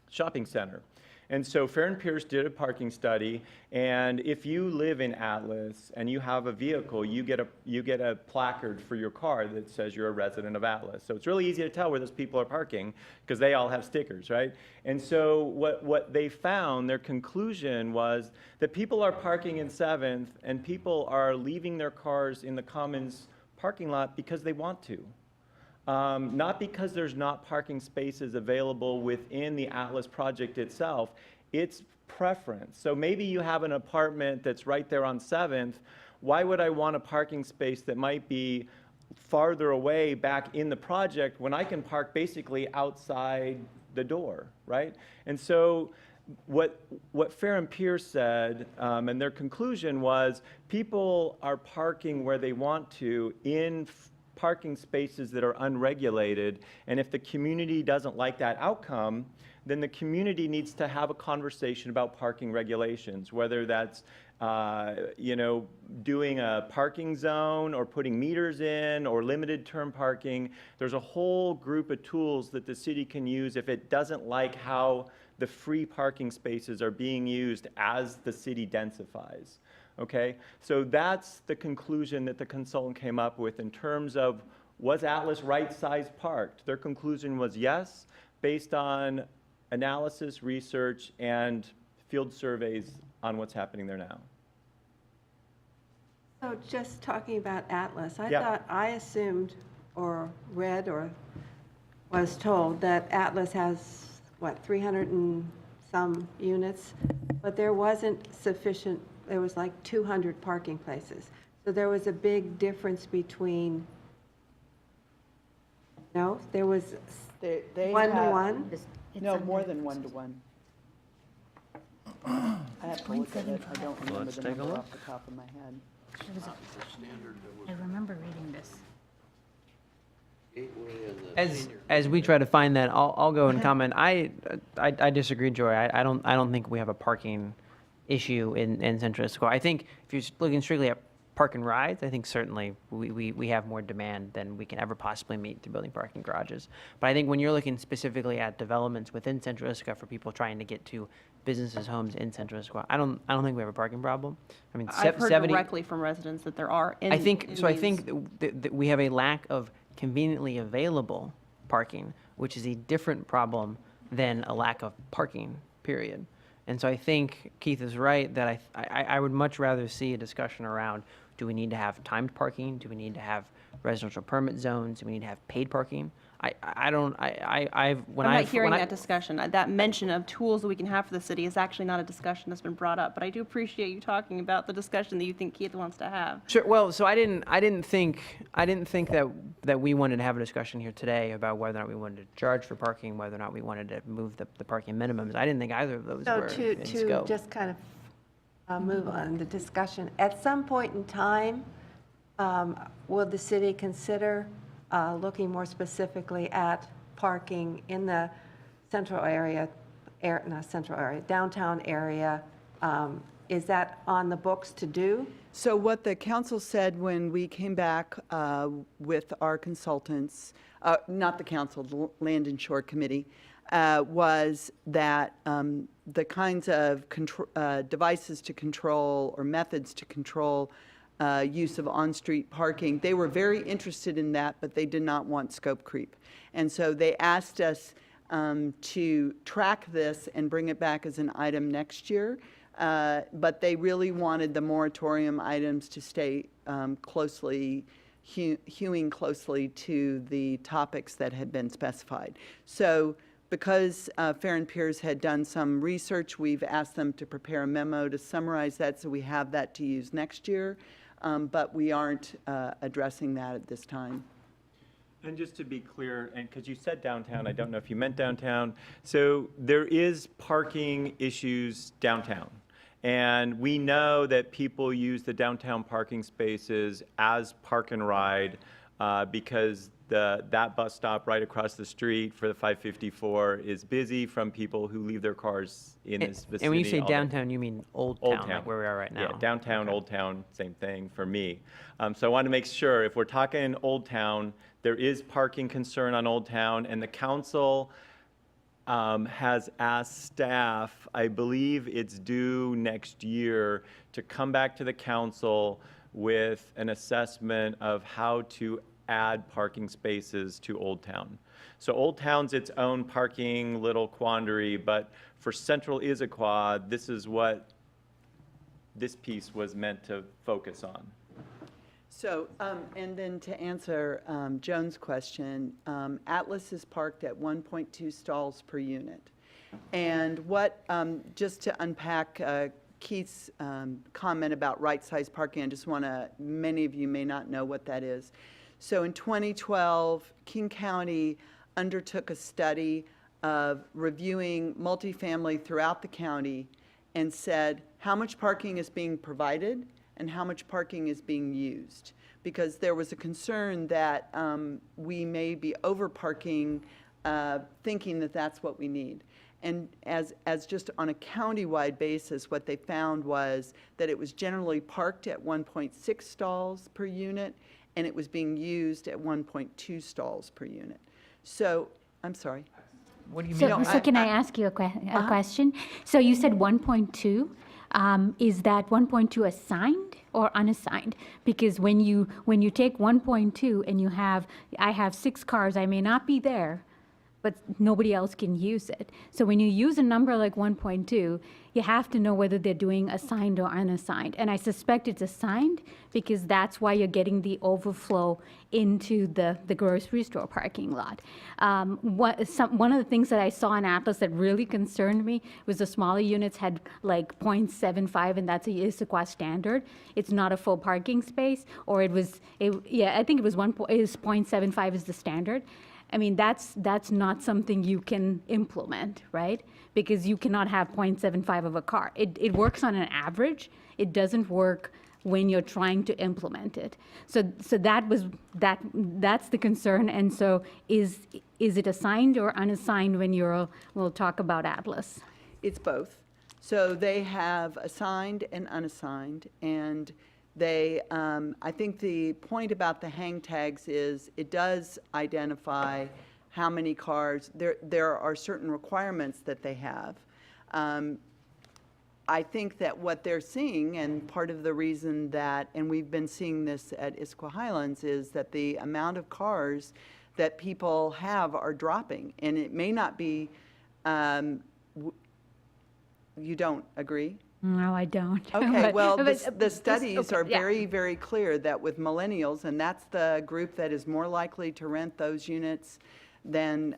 shopping center. And so Fair and Pierce did a parking study, and if you live in Atlas and you have a vehicle, you get a placard for your car that says you're a resident of Atlas. So it's really easy to tell where those people are parking because they all have stickers, right? And so what they found, their conclusion was that people are parking in 7th and people are leaving their cars in the Commons parking lot because they want to. Not because there's not parking spaces available within the Atlas project itself, it's preference. So maybe you have an apartment that's right there on 7th. Why would I want a parking space that might be farther away back in the project when I can park basically outside the door, right? And so what Fair and Pierce said, and their conclusion was, people are parking where they want to in parking spaces that are unregulated, and if the community doesn't like that outcome, then the community needs to have a conversation about parking regulations, whether that's doing a parking zone or putting meters in or limited term parking. There's a whole group of tools that the city can use if it doesn't like how the free parking spaces are being used as the city densifies. Okay, so that's the conclusion that the consultant came up with in terms of, was Atlas right-sized parked? Their conclusion was yes, based on analysis, research, and field surveys on what's happening there now. So just talking about Atlas, Yeah. I assumed or read or was told that Atlas has, 300 and some units, but there wasn't sufficient. There was like 200 parking places. So there was a big difference between, no, there was They 1-to-1? No, more than 1-to-1. I have to look at it. I don't remember the number off the top of my head. I remember reading this. As we try to find that, I'll go and comment. I disagree, Joy. I don't think we have a parking issue in Central Issaquah. I think if you're looking strictly at park and rides, I think certainly we have more demand than we can ever possibly meet through building parking garages. But I think when you're looking specifically at developments within Central Issaquah for people trying to get to businesses, homes in Central Issaquah, I don't think we have a parking problem. I mean, I've heard 70 directly from residents that there are in I think in so. I these- think that we have a lack of conveniently available parking, which is a different problem than a lack of parking, period. And so I think Keith is right that I would much rather see a discussion around, do we need to have timed parking? Do we need to have residential permit zones? Do we need to have paid parking? I'm not hearing that discussion. That mention of tools that we can have for the city is actually not a discussion that's been brought up. But I do appreciate you talking about the discussion that you think Keith wants to have. Sure. Well, so I didn't think that we wanted to have a discussion here today about whether or not we wanted to charge for parking, whether or not we wanted to move the parking minimums. I didn't think either of those So were to in scope. just kind of move on the discussion, at some point in time, will the city consider looking more specifically at parking in the central area, not central area, downtown area? Is that on the books to do? So what the council said when we came back with our consultants, not the council, the Land and Shore Committee, was that the kinds of devices to control or methods to control use of on-street parking, they were very interested in that, but they did not want scope creep. And so they asked us to track this and bring it back as an item next year. But they really wanted the moratorium items to stay closely, hewing closely to the topics that had been specified. So because Fair and Peers had done some research, we've asked them to prepare a memo to summarize that so we have that to use next year. But we aren't addressing that at this time. And just to be clear, and because you said downtown, I don't know if you meant downtown. So there is parking issues downtown. And we know that people use the downtown parking spaces as park and ride because that bus stop right across the street for the 554 is busy from people who leave their cars in this vicinity. And when you say all day. downtown, you mean Old Town, like where we are right now? Yeah, downtown, Old Town, same thing for me. So I want to make sure, if we're talking Old Town, there is parking concern on Old Town, and the council has asked staff, I believe it's due next year, to come back to the council with an assessment of how to add parking spaces to Old Town. So Old Town's its own parking little quandary, but for Central Issaquah, this is what this piece was meant to focus on. So, and then to answer Joan's question, Atlas is parked at 1.2 stalls per unit. And what, just to unpack Keith's comment about right-size parking, I just want to, many of you may not know what that is. So in 2012, King County undertook a study of reviewing multifamily throughout the county and said how much parking is being provided and how much parking is being used. Because there was a concern that we may be over-parking, thinking that that's what we need. And as just on a county-wide basis, what they found was that it was generally parked at 1.6 stalls per unit, and it was being used at 1.2 stalls per unit. So, I'm sorry. What do you mean? So, No, so can I ask you a question? So you said 1.2. Is that 1.2 assigned or unassigned? Because when you take 1.2 and I have 6 cars, I may not be there, but nobody else can use it. So when you use a number like 1.2, you have to know whether they're doing assigned or unassigned. And I suspect it's assigned because that's why you're getting the overflow into the grocery store parking lot. One of the things that I saw in Atlas that really concerned me was the smaller units had like 0.75, and that's a Issaquah standard. It's not a full parking space, or I think it was 0.75 is the standard. I mean, that's not something you can implement, right? Because you cannot have 0.75 of a car. It works on an average. It doesn't work when you're trying to implement it. So that's the concern. And so is it assigned or unassigned when we'll talk about Atlas? It's both. So they have assigned and unassigned, and they, I think the point about the hang tags is it does identify how many cars, there are certain requirements that they have. I think that what they're seeing, and part of the reason that, and we've been seeing this at Issaquah Highlands, is that the amount of cars that people have are dropping. And it may not be, you don't agree? No, I don't. Okay, well, But the studies are yeah. very, very clear that with millennials, and that's the group that is more likely to rent those units than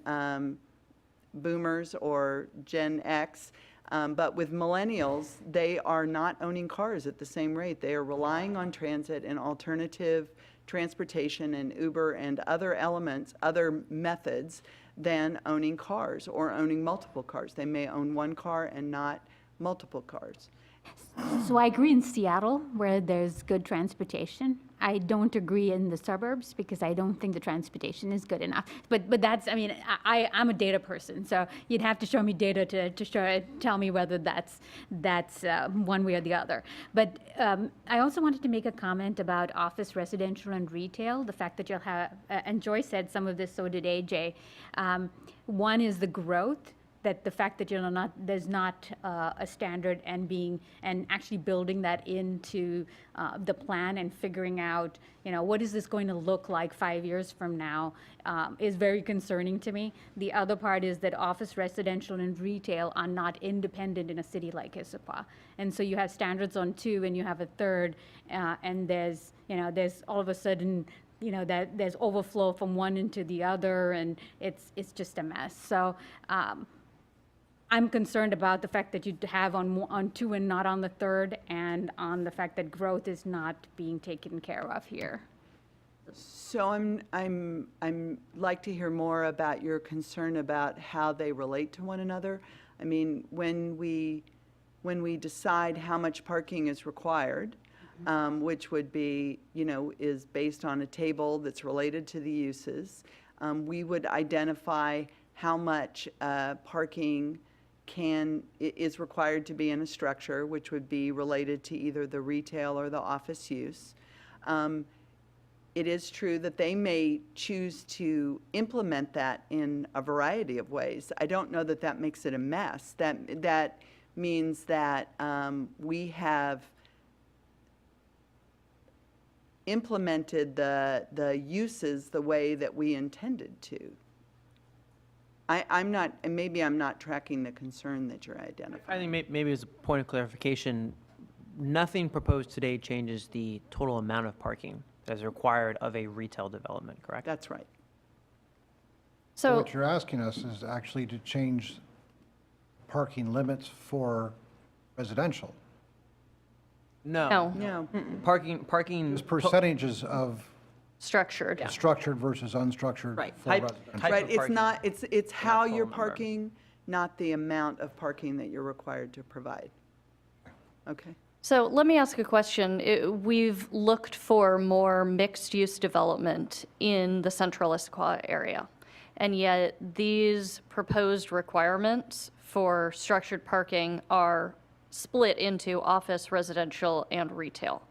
boomers or Gen X. But with millennials, they are not owning cars at the same rate. They are relying on transit and alternative transportation and Uber and other elements, other methods than owning cars or owning multiple cars. They may own one car and not multiple cars. So I agree in Seattle, where there's good transportation. I don't agree in the suburbs because I don't think the transportation is good enough. But that's, I mean, I'm a data person, so you'd have to show me data to tell me whether that's one way or the other. But I also wanted to make a comment about office, residential, and retail. The fact that you'll have, and Joy said some of this, so did AJ. One is the growth. That the fact that there's not a standard and actually building that into the plan and figuring out, what is this going to look like 5 years from now is very concerning to me. The other part is that office, residential, and retail are not independent in a city like Issaquah. And so you have standards on two and you have a third, and there's all of a sudden, that there's overflow from one into the other, and it's just a mess. So I'm concerned about the fact that you have on two and not on the third, and on the fact that growth is not being taken care of here. So I'm like to hear more about your concern about how they relate to one another. I mean, when we decide how much parking is required, which would be, is based on a table that's related to the uses, we would identify how much parking is required to be in a structure, which would be related to either the retail or the office use. It is true that they may choose to implement that in a variety of ways. I don't know that that makes it a mess. That means that we have implemented the uses the way that we intended to. I'm not, and maybe I'm not tracking the concern that you're identifying. I think maybe as a point of clarification, nothing proposed today changes the total amount of parking that is required of a retail development, correct? That's right. So, What you're asking us is actually to change parking limits for residential. No. No. Parking. There's percentages of structured. structured versus unstructured Right. for Type- residential. type Right, of it's parking. not, it's how total you're number. parking, not the amount of parking that you're required to provide. Okay. So let me ask a question. We've looked for more mixed-use development in the central Issaquah area, and yet these proposed requirements for structured parking are split into office, residential, and retail.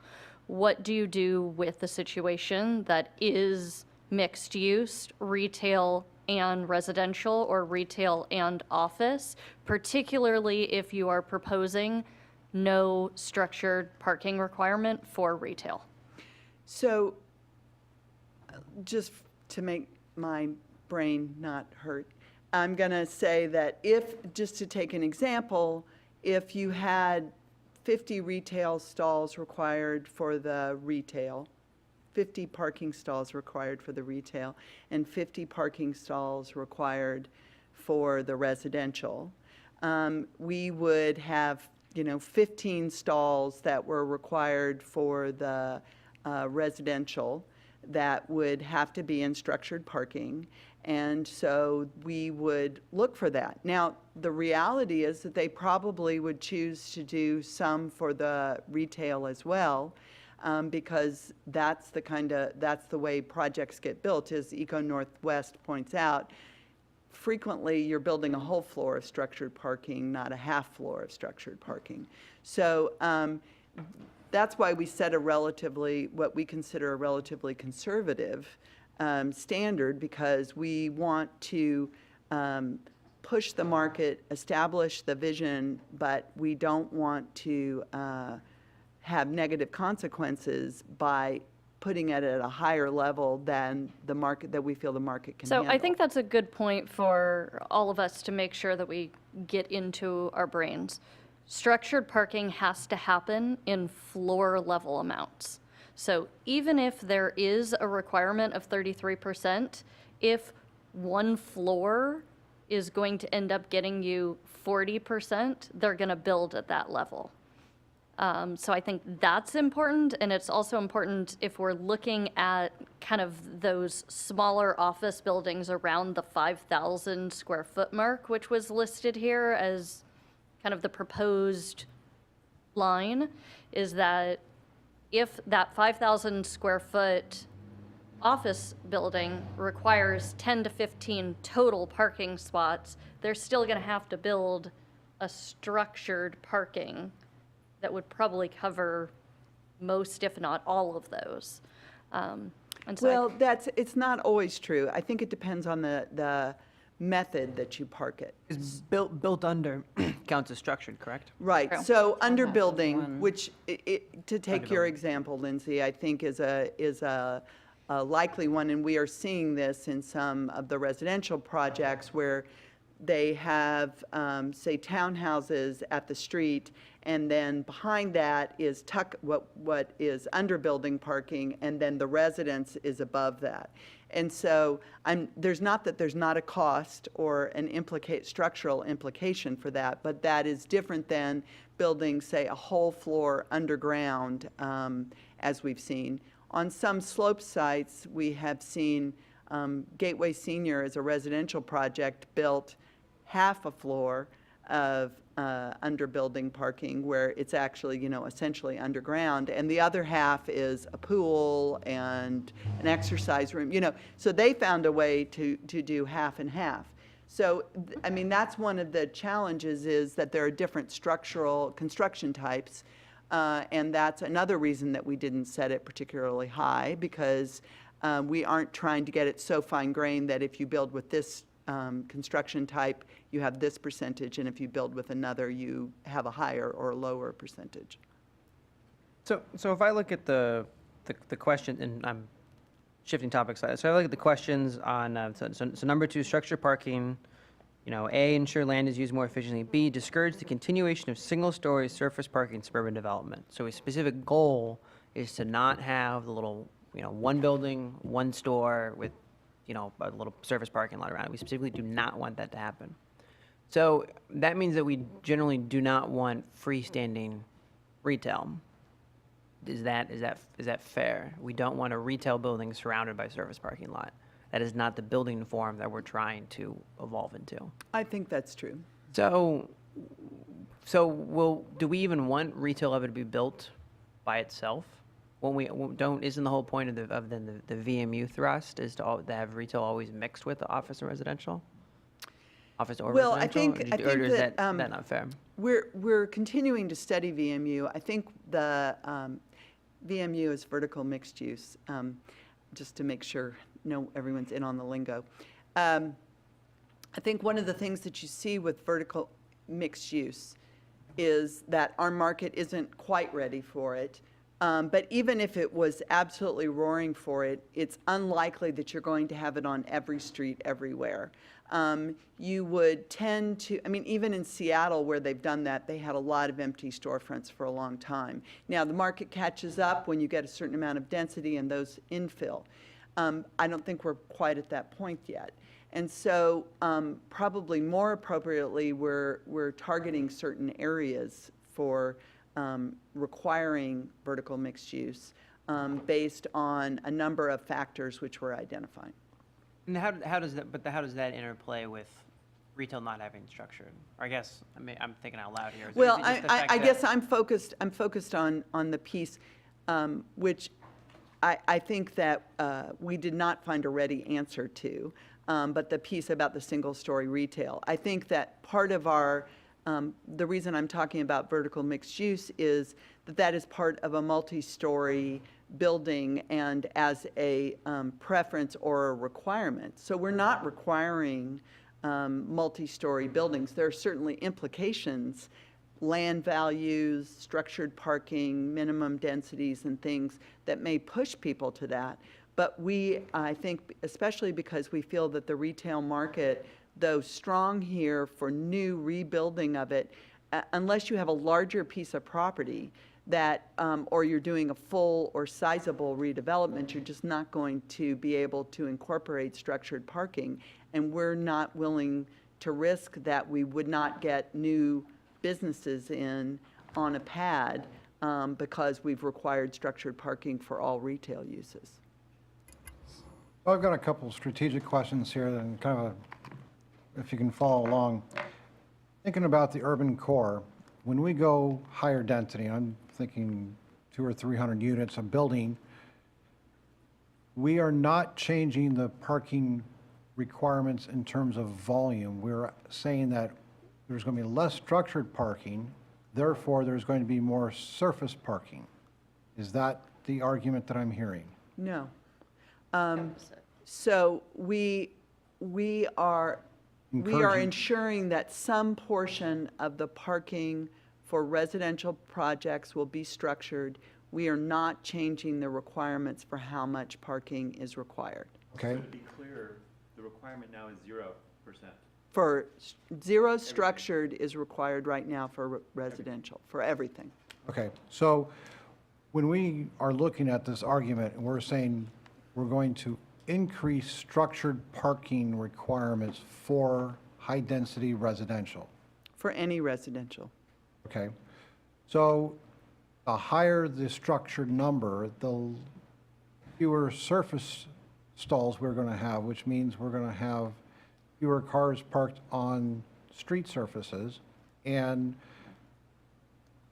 What do you do with the situation that is mixed-use, retail and residential, or retail and office, particularly if you are proposing no structured parking requirement for retail? So, just to make my brain not hurt, I'm going to say that just to take an example, if you had 50 retail stalls required for the retail, 50 parking stalls required for the retail, and 50 parking stalls required for the residential, we would have 15 stalls that were required for the residential that would have to be in structured parking. And so we would look for that. Now, the reality is that they probably would choose to do some for the retail as well, because that's the way projects get built. As Eco Northwest points out, frequently you're building a whole floor of structured parking, not a half floor of structured parking. So that's why we set what we consider a relatively conservative standard, because we want to push the market, establish the vision, but we don't want to have negative consequences by putting it at a higher level than the market, that we feel the market can So handle. I think that's a good point for all of us to make sure that we get into our brains. Structured parking has to happen in floor level amounts. So even if there is a requirement of 33%, if one floor is going to end up getting you 40%, they're going to build at that level. So I think that's important, and it's also important if we're looking at kind of those smaller office buildings around the 5,000 square foot mark, which was listed here as kind of the proposed line, is that if that 5,000 square foot office building requires 10 to 15 total parking spots, they're still going to have to build a structured parking that would probably cover most, if not all of those. And so Well, it's not always true. I think it depends on the method that you park it. Is built under counts as structured, correct? Right, True. so underbuilding, which, to take your example, Lindsay, I think is a likely one, and we are seeing this in some of the residential projects where they have, say, townhouses at the street, and then behind that is what is underbuilding parking, and then the residence is above that. And so there's not a cost or an structural implication for that, but that is different than building, say, a whole floor underground, as we've seen. On some slope sites, we have seen Gateway Senior as a residential project built half a floor of underbuilding parking, where it's actually, essentially underground, and the other half is a pool and an exercise room, So they found a way to do half and half. So, I mean, that's one of the challenges, is that there are different structural construction types, and that's another reason that we didn't set it particularly high, because we aren't trying to get it so fine-grained that if you build with this construction type, you have this percentage, and if you build with another, you have a higher or lower percentage. So if I look at the question, and I'm shifting topics, so if I look at the questions on, so number 2, structured parking, A, ensure land is used more efficiently. B, discourage the continuation of single-story surface parking in suburban development. So a specific goal is to not have the little, one building, one store with, a little surface parking lot around it. We specifically do not want that to happen. So that means that we generally do not want freestanding retail. Is that fair? We don't want a retail building surrounded by surface parking lot. That is not the building form that we're trying to evolve into. I think that's true. So do we even want retail ever to be built by itself? When we don't, isn't the whole point of the VMU thrust is to have retail always mixed with the office and residential? Office or Well, residential? I think Or is that, that not fair? We're continuing to study VMU. I think the VMU is vertical mixed use, just to make sure everyone's in on the lingo. I think one of the things that you see with vertical mixed use is that our market isn't quite ready for it. But even if it was absolutely roaring for it, it's unlikely that you're going to have it on every street everywhere. You would tend to, even in Seattle where they've done that, they had a lot of empty storefronts for a long time. Now, the market catches up when you get a certain amount of density and those infill. I don't think we're quite at that point yet. And so probably more appropriately, we're targeting certain areas for requiring vertical mixed use based on a number of factors which we're identifying. And how does that interplay with retail not having structured? Or I guess, I'm thinking out loud here. Well, Is it just the fact I that- guess I'm focused on the piece which I think that we did not find a ready answer to. but the piece about the single-story retail. I think that part of our, the reason I'm talking about vertical mixed use is that that is part of a multi-story building and as a preference or a requirement. So we're not requiring multi-story buildings. There are certainly implications, land values, structured parking, minimum densities and things that may push people to that. But we, I think, especially because we feel that the retail market, though strong here for new rebuilding of it, unless you have a larger piece of property that, or you're doing a full or sizable redevelopment, you're just not going to be able to incorporate structured parking. And we're not willing to risk that we would not get new businesses in on a pad because we've required structured parking for all retail uses. I've got a couple strategic questions here and kind of, if you can follow along. Thinking about the urban core, when we go higher density, I'm thinking 200 or 300 units a building, we are not changing the parking requirements in terms of volume. We're saying that there's going to be less structured parking, therefore there's going to be more surface parking. Is that the argument that I'm hearing? No. So we are ensuring that some portion of the parking for residential projects will be structured. We are not changing the requirements for how much parking is required. Okay. To be clear, the requirement now is 0%. For zero structured is required right now for residential, for everything. Okay, so when we are looking at this argument and we're saying we're going to increase structured parking requirements for high-density residential, For any residential. okay? So the higher the structured number, the fewer surface stalls we're going to have, which means we're going to have fewer cars parked on street surfaces and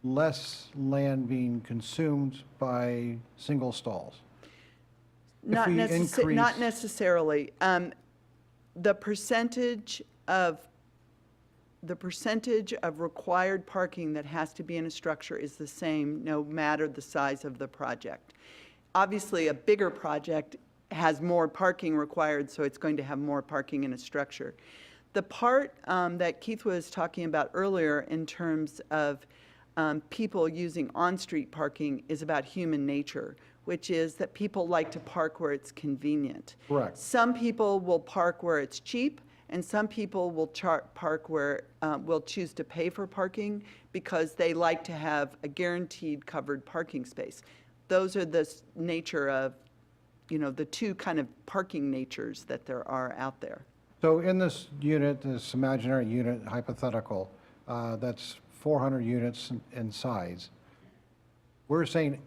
less land being consumed by single stalls. Not we not increase- necessarily. The percentage of required parking that has to be in a structure is the same no matter the size of the project. Obviously, a bigger project has more parking required, so it's going to have more parking in a structure. The part that Keith was talking about earlier in terms of people using on-street parking is about human nature, which is that people like to park where it's convenient. Correct. Some people will park where it's cheap, and some people will park where, will choose to pay for parking because they like to have a guaranteed covered parking space. Those are the nature of, you know, the two kind of parking natures that there are out there. So in this unit, this imaginary unit, hypothetical, that's 400 units in size, we're saying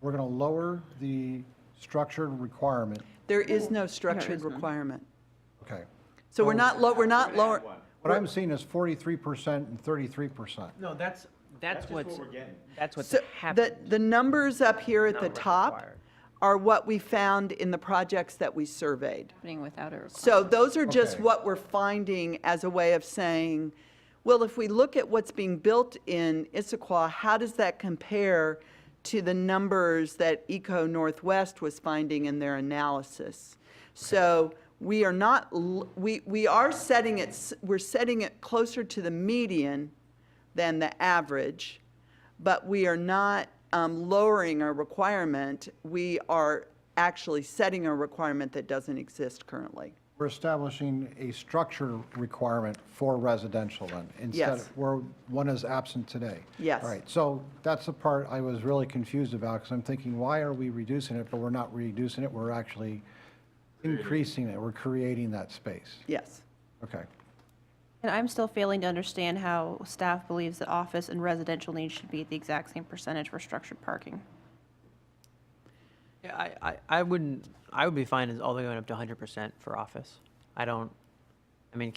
we're going to lower the structured requirement. There is no structured requirement. Okay. So we're not lower. What I'm seeing is 43% and 33%. No, that's what's, that's what's So happened. the numbers up here at the Not what's top required. are what we found in the projects that we surveyed. Happening without a requirement. So those are just Okay. what we're finding as a way of saying, well, if we look at what's being built in Issaquah, how does that compare to the numbers that Eco Northwest was finding in their analysis? So we are not, we are setting it, we're setting it closer to the median than the average, but we are not lowering our requirement. We are actually setting a requirement that doesn't exist currently. We're establishing a structure requirement for residential then, instead Yes. of where one is absent today. Yes. All right, so that's the part I was really confused about, because I'm thinking, why are we reducing it, but we're not reducing it, we're actually increasing it, we're creating that space. Yes. Okay. And I'm still failing to understand how staff believes that office and residential needs should be at the exact same percentage for structured parking. Yeah, I would be fine as all the way going up to 100% for office. I mean,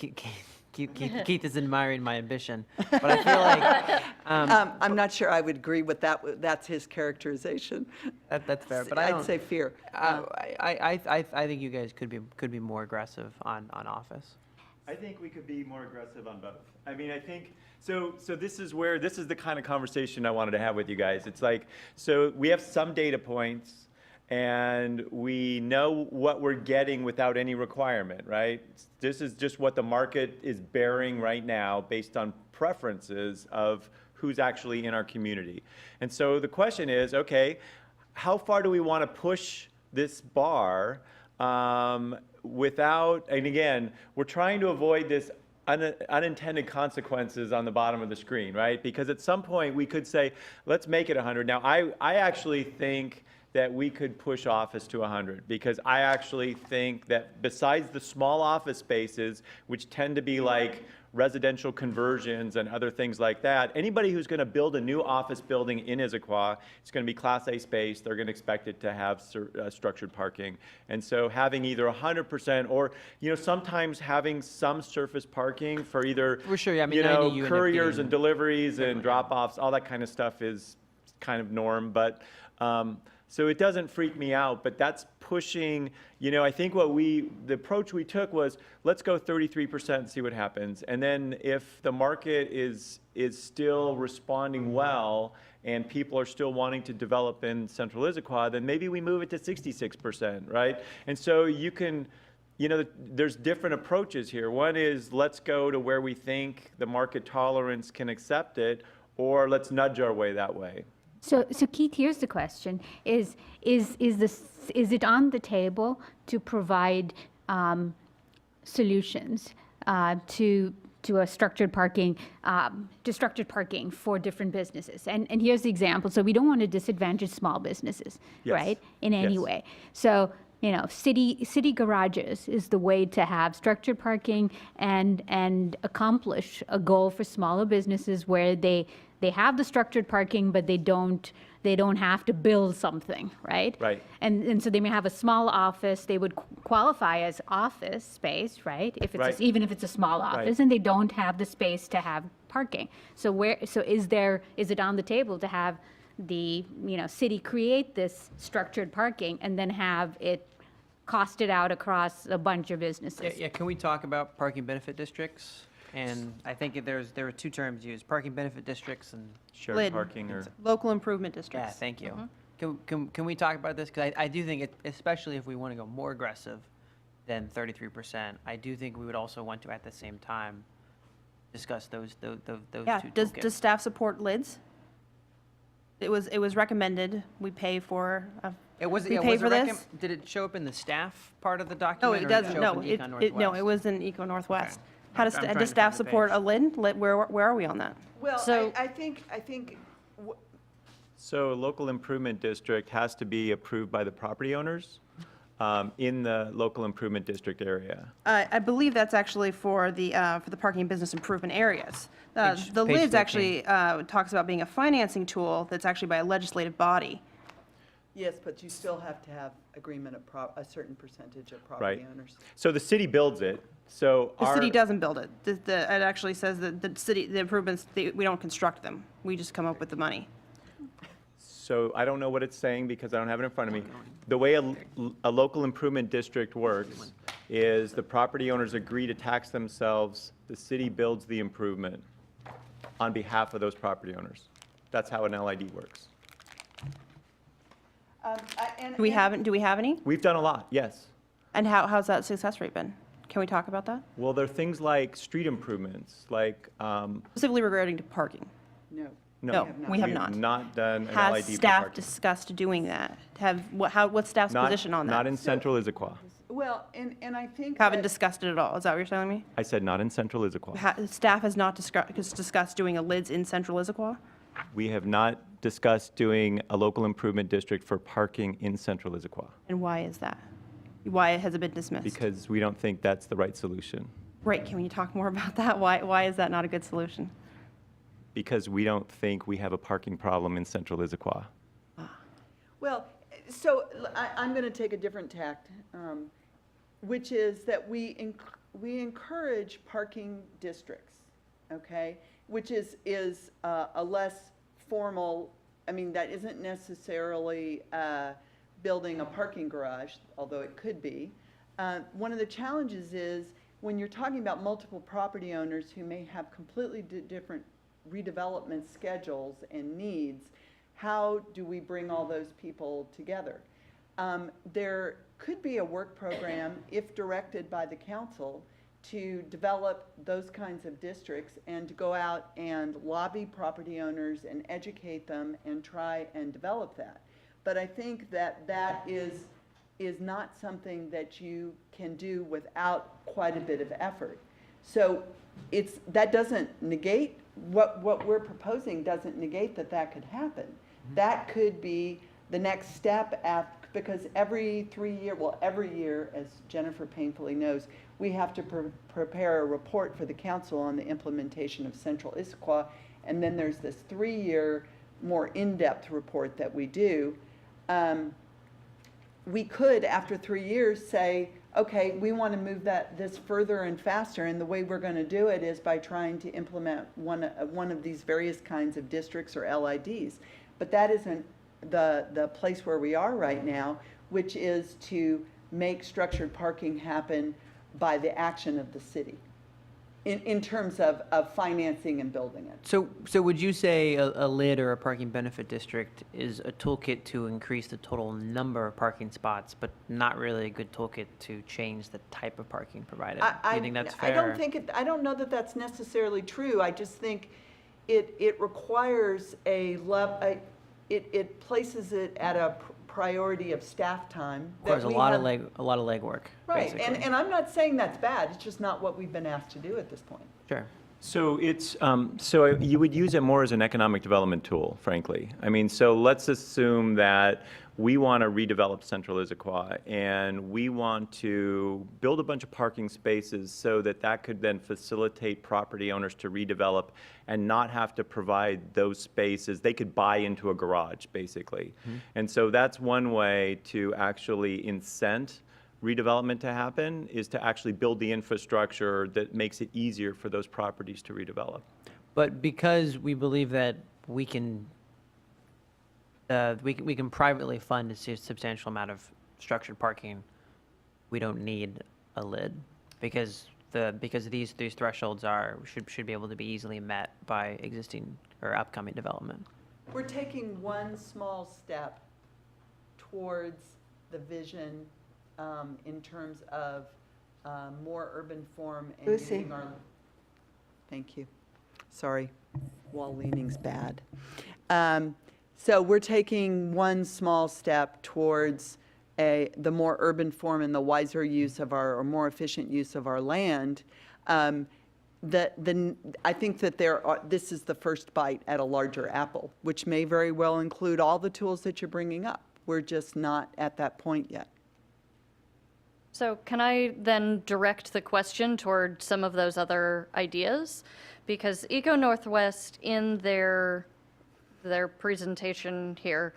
Keith is admiring my ambition, but I feel like I'm not sure I would agree with that. That's his characterization. that's fair. But I I'd don't, say fear. I think you guys could be more aggressive on office. I think we could be more aggressive on both. I mean, I think, so this is the kind of conversation I wanted to have with you guys. It's like, so we have some data points and we know what we're getting without any requirement, right? This is just what the market is bearing right now based on preferences of who's actually in our community. And so the question is, okay, how far do we want to push this bar without, and again, we're trying to avoid this unintended consequences on the bottom of the screen, right? Because at some point we could say, let's make it 100. Now, I actually think that we could push office to 100 because I actually think that besides the small office spaces, which tend to be like residential conversions and other things like that, anybody who's going to build a new office building in Issaquah, it's going to be Class A space. They're going to expect it to have structured parking. And so having either 100% or, sometimes having some surface parking for either, For sure, yeah, I mean, 90 you end up couriers getting and deliveries and drop-offs, all that kind of stuff is kind of norm. But so it doesn't freak me out, but that's pushing, I think the approach we took was, let's go 33% and see what happens. And then if the market is still responding well and people are still wanting to develop in Central Issaquah, then maybe we move it to 66%, right? And so you can, there's different approaches here. One is let's go to where we think the market tolerance can accept it, or let's nudge our way that way. So Keith, here's the question: Is it on the table to provide solutions to structured parking for different businesses? And here's the example. So we don't want to disadvantage small businesses, Yes. right? In any Yes. way. So city garages is the way to have structured parking and accomplish a goal for smaller businesses where they have the structured parking, but they don't have to build something, right? Right. And so they may have a small office, they would qualify as office space, right? If it's Right. even if it's a small office, and they don't have the space to have parking. So is it on the table to have the city create this structured parking and then have it costed out across a bunch of businesses? Yeah, can we talk about parking benefit districts? And I think there were two terms used, parking benefit districts and, Shared Lid. parking or. Local improvement yeah, districts. thank you. Can we talk about this? Because I do think, especially if we want to go more aggressive than 33%, I do think we would also want to, at the same time, discuss those Yeah, two does toolkits. staff support lids? It was recommended, we pay for, It was, we yeah, pay was for it this? Did it show up in the staff part of the No, document? it or doesn't, show no, up in it, Econ it, no, Northwest? it was in Eco Northwest. Okay. How does, I'm trying to does staff find the support page. a lid? Where are we on that? Well, So- I think So a local improvement district has to be approved by the property owners in the local improvement district area. I believe that's actually for the parking and business improvement areas. The Page lids 13. actually talks about being a financing tool that's actually by a legislative body. yes, but you still have to have agreement of a certain percentage of property Right. owners. So the city builds it, so The our. city doesn't build it. It actually says that the improvements, we don't construct them. We just come up with the money. So I don't know what it's saying because I don't have it in front of me. The way a local improvement district works is the property owners agree to tax themselves, the city builds the improvement on behalf of those property owners. That's how an LID works. Do we have any? We've done a lot, yes. And how's that success rate been? Can we talk about that? Well, there are things like street improvements, like, Specifically regarding to parking. No. No, we have we've not. not done an Has LID for staff parking. discussed doing that? What's staff's Not- position on that? Not in central Issaquah. Well, and I think Haven't that- discussed it at all. Is that what you're telling me? I said not in central Issaquah. Staff has not discussed doing a lids in central Issaquah? We have not discussed doing a local improvement district for parking in central Issaquah And why is that? Why has it been dismissed? because we don't think that's the right solution. Right, can you talk more about that? Why is that not a good solution? Because we don't think we have a parking problem in central Issaquah. Well, so I'm going to take a different tact, which is that we encourage parking districts, okay? Which is a less formal, I mean, that isn't necessarily building a parking garage, although it could be. One of the challenges is when you're talking about multiple property owners who may have completely different redevelopment schedules and needs, how do we bring all those people together? There could be a work program, if directed by the council, to develop those kinds of districts and to go out and lobby property owners and educate them and try and develop that. But I think that that is not something that you can do without quite a bit of effort. So that doesn't negate, what we're proposing doesn't negate that could happen. That could be the next step because every year, as Jennifer painfully knows, we have to prepare a report for the council on the implementation of Central Issaquah, and then there's this 3-year, more in-depth report that we do. We could, after 3 years, say, okay, we want to move this further and faster, and the way we're going to do it is by trying to implement one of these various kinds of districts or LIDs. But that isn't the place where we are right now, which is to make structured parking happen by the action of the city in terms of financing and building it. So would you say a LID or a parking benefit district is a toolkit to increase the total number of parking spots, but not really a good toolkit to change the type of parking provided? Do you think that's fair? I don't know that that's necessarily true. I just think it requires it places it at a priority of staff time. There's a lot of legwork. Right, basically. and I'm not saying that's bad, it's just not what we've been asked to do at this point. Sure. So it's, so you would use it more as an economic development tool, frankly. I mean, so let's assume that we want to redevelop Central Issaquah and we want to build a bunch of parking spaces so that could then facilitate property owners to redevelop and not have to provide those spaces. They could buy into a garage, basically. Mm-hmm. And so that's one way to actually incent redevelopment to happen, is to actually build the infrastructure that makes it easier for those properties to redevelop. But because we believe that we can privately fund a substantial amount of structured parking, we don't need a LID because these thresholds should be able to be easily met by existing or upcoming development. We're taking one small step towards the vision in terms of more urban form and Lucy. using our. Thank you. Sorry, wall leaning's bad. So we're taking one small step towards the more urban form and the wiser use of or more efficient use of our land. I think that this is the first bite at a larger apple, which may very well include all the tools that you're bringing up. We're just not at that point yet. So can I then direct the question toward some of those other ideas? Because Eco Northwest, in their presentation here,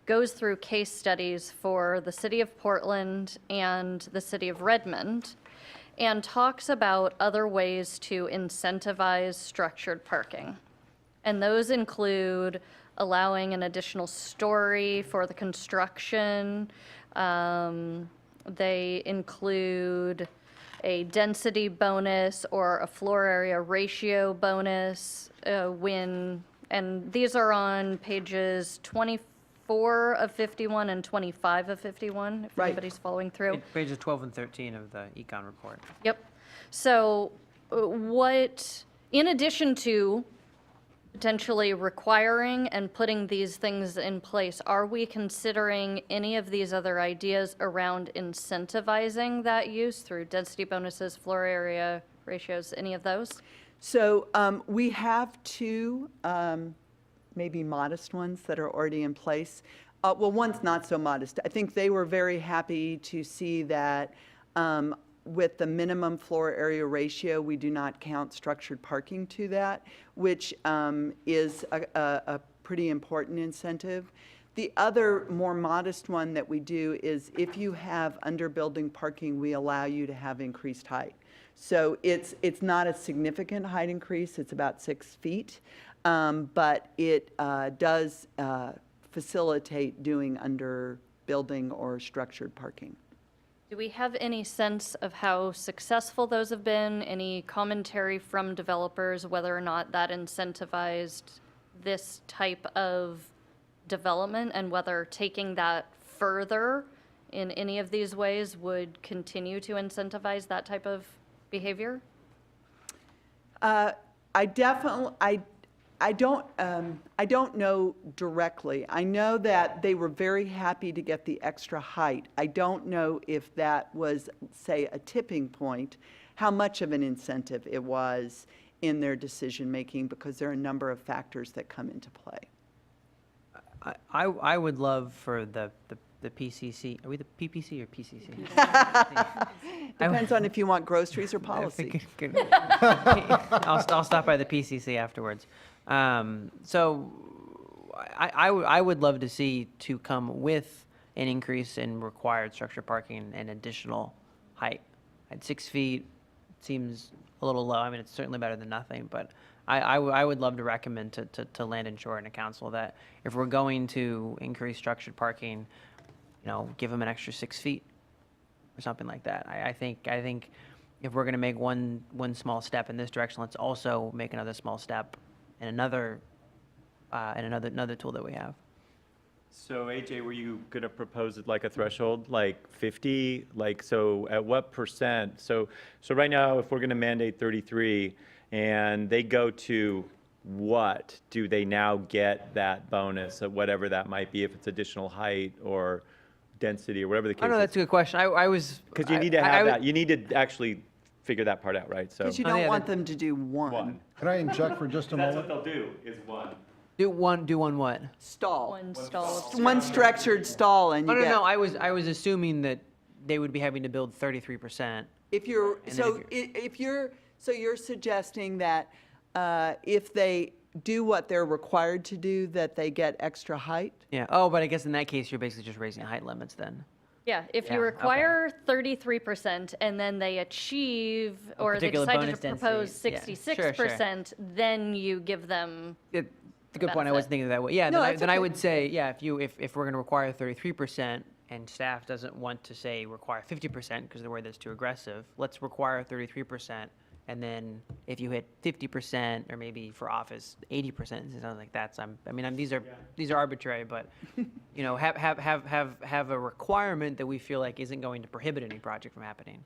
goes through case studies for the city of Portland and the city of Redmond and talks about other ways to incentivize structured parking. And those include allowing an additional story for the construction. They include a density bonus or a floor area ratio bonus and these are on pages 24 of 51 and 25 of 51, if Right. anybody's following through. Pages 12 and 13 of the econ report. Yep. So in addition to potentially requiring and putting these things in place, are we considering any of these other ideas around incentivizing that use through density bonuses, floor area ratios, any of those? So we have two maybe modest ones that are already in place. Well, one's not so modest. I think they were very happy to see that with the minimum floor area ratio, we do not count structured parking to that, which is a pretty important incentive. The other more modest one that we do is if you have under building parking, we allow you to have increased height. So it's not a significant height increase, it's about 6 feet, but it does facilitate doing under building or structured parking. Do we have any sense of how successful those have been? Any commentary from developers, whether or not that incentivized this type of development, and whether taking that further in any of these ways would continue to incentivize that type of behavior? I don't know directly. I know that they were very happy to get the extra height. I don't know if that was, say, a tipping point, how much of an incentive it was in their decision-making, because there are a number of factors that come into play. I would love for the PCC, are we the PPC or PCC? Depends on if you want groceries or policy. I'll stop by the PCC afterwards. So I would love to see to come with an increase in required structured parking and additional height. At 6 feet seems a little low. I mean, it's certainly better than nothing, but I would love to recommend to Land and Shore and to council that if we're going to increase structured parking, give them an extra 6 feet or something like that. I think if we're going to make one small step in this direction, let's also make another small step in another tool that we have. So AJ, were you going to propose it like a threshold, like 50? Like, so at what percent? So right now, if we're going to mandate 33 and they go to what, do they now get that bonus of whatever that might be, if it's additional height or density or whatever the case I know is? that's a good question. I was. Because you need to have that. You need to actually figure that part out, right? So Because you Oh, don't yeah, want them to do one. Can I inject for just a that's moment? what they'll do, is one. Do one what? Stall. One stall. One structured stall and Oh, you no, get. no, I was assuming that they would be having to build 33%. If you're, And then so if you're, so you're suggesting that if they do what they're required to do, that they get extra height? Yeah. Oh, but I guess in that case, you're basically just raising height limits then. Yeah, if Yeah, you okay. require 33% and then they achieve, or they particular decided bonus to propose density. Yeah, sure, 66%, then you give them, It's a good point. I wasn't thinking of that way. Yeah, No, then, that's then I okay. would say, yeah, if we're going to require 33% and staff doesn't want to say require 50% because they're worried that's too aggressive, let's require 33%. And then if you hit 50%, or maybe for office 80%, it sounds like that's. These are arbitrary, but have a requirement that we feel like isn't going to prohibit any project from happening.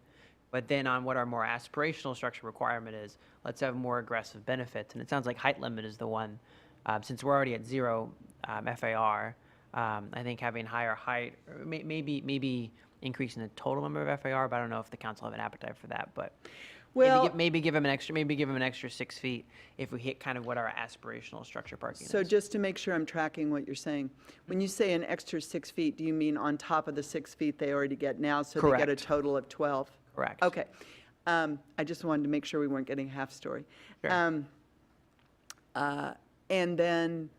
But then on what our more aspirational structure requirement is, let's have more aggressive benefits. And it sounds like height limit is the one. Since we're already at 0 FAR, I think having higher height, or maybe increasing the total number of FAR, but I don't know if the council have an appetite for that. But Well, maybe give them an extra 6 feet if we hit kind of what our aspirational structure parking so is. just to make sure I'm tracking what you're saying, when you say an extra 6 feet, do you mean on top of the 6 feet they already get now? So they get a Correct. total of 12? Correct. Okay. I just wanted to make sure we weren't getting half story. Sure. And then,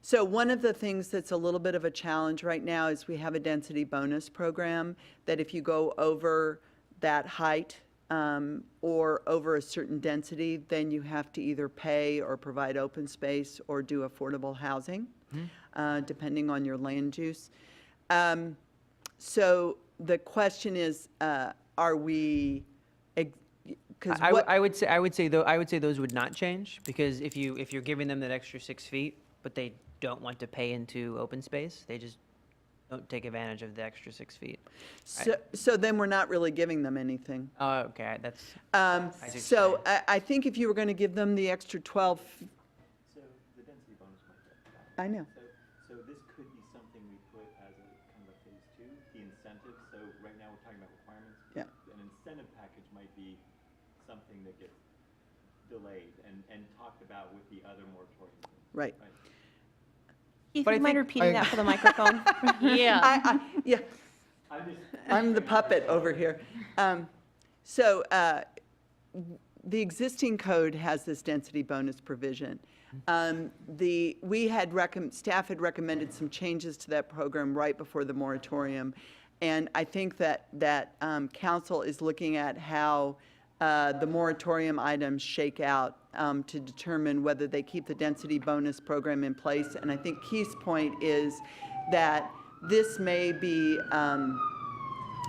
so one of the things that's a little bit of a challenge right now is we have a density bonus program that if you go over that height or over a certain density, then you have to either pay or provide open space or do affordable housing, depending on your land use. So the question is, are we? Because I would say those would not change, because if you're giving them that extra 6 feet, but they don't want to pay into open space, they just don't take advantage of the extra 6 feet. So then we're not really giving them anything. Oh, okay, that's. see what you're So I think if you were going to give them the extra 12, So the density bonus might get. I know. So this could be something we put as a kind of a phase 2, the incentive. So right now we're talking about requirements. Yeah. An incentive package might be something that gets delayed and talked about with the other moratoriums. Right. Keith, But I would you mind think- repeating that for the microphone? yeah. Yeah, I'm the puppet over here. So the existing code has this density bonus provision. Staff had recommended some changes to that program right before the moratorium. And I think that council is looking at how the moratorium items shake out to determine whether they keep the density bonus program in place. And I think Keith's point is that this may be,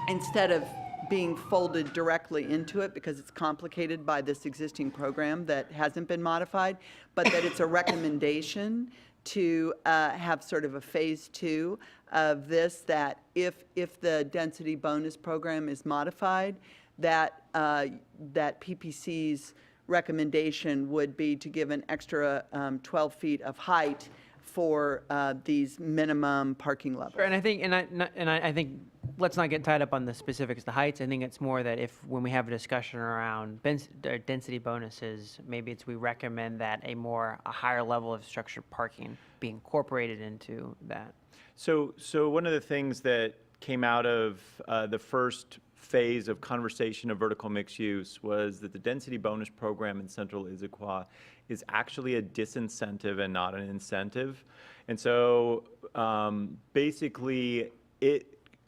instead of being folded directly into it because it's complicated by this existing program that hasn't been modified, but that it's a recommendation to have sort of a phase 2 of this, that if the density bonus program is modified, that PPC's recommendation would be to give an extra 12 feet of height for these minimum parking levels. Sure, and I think, let's not get tied up on the specifics, the heights. I think it's more that when we have a discussion around density bonuses, maybe we recommend that a higher level of structured parking be incorporated into that. So one of the things that came out of the first phase of conversation of vertical mixed use was that the density bonus program in central Issaquah is actually a disincentive and not an incentive. And so basically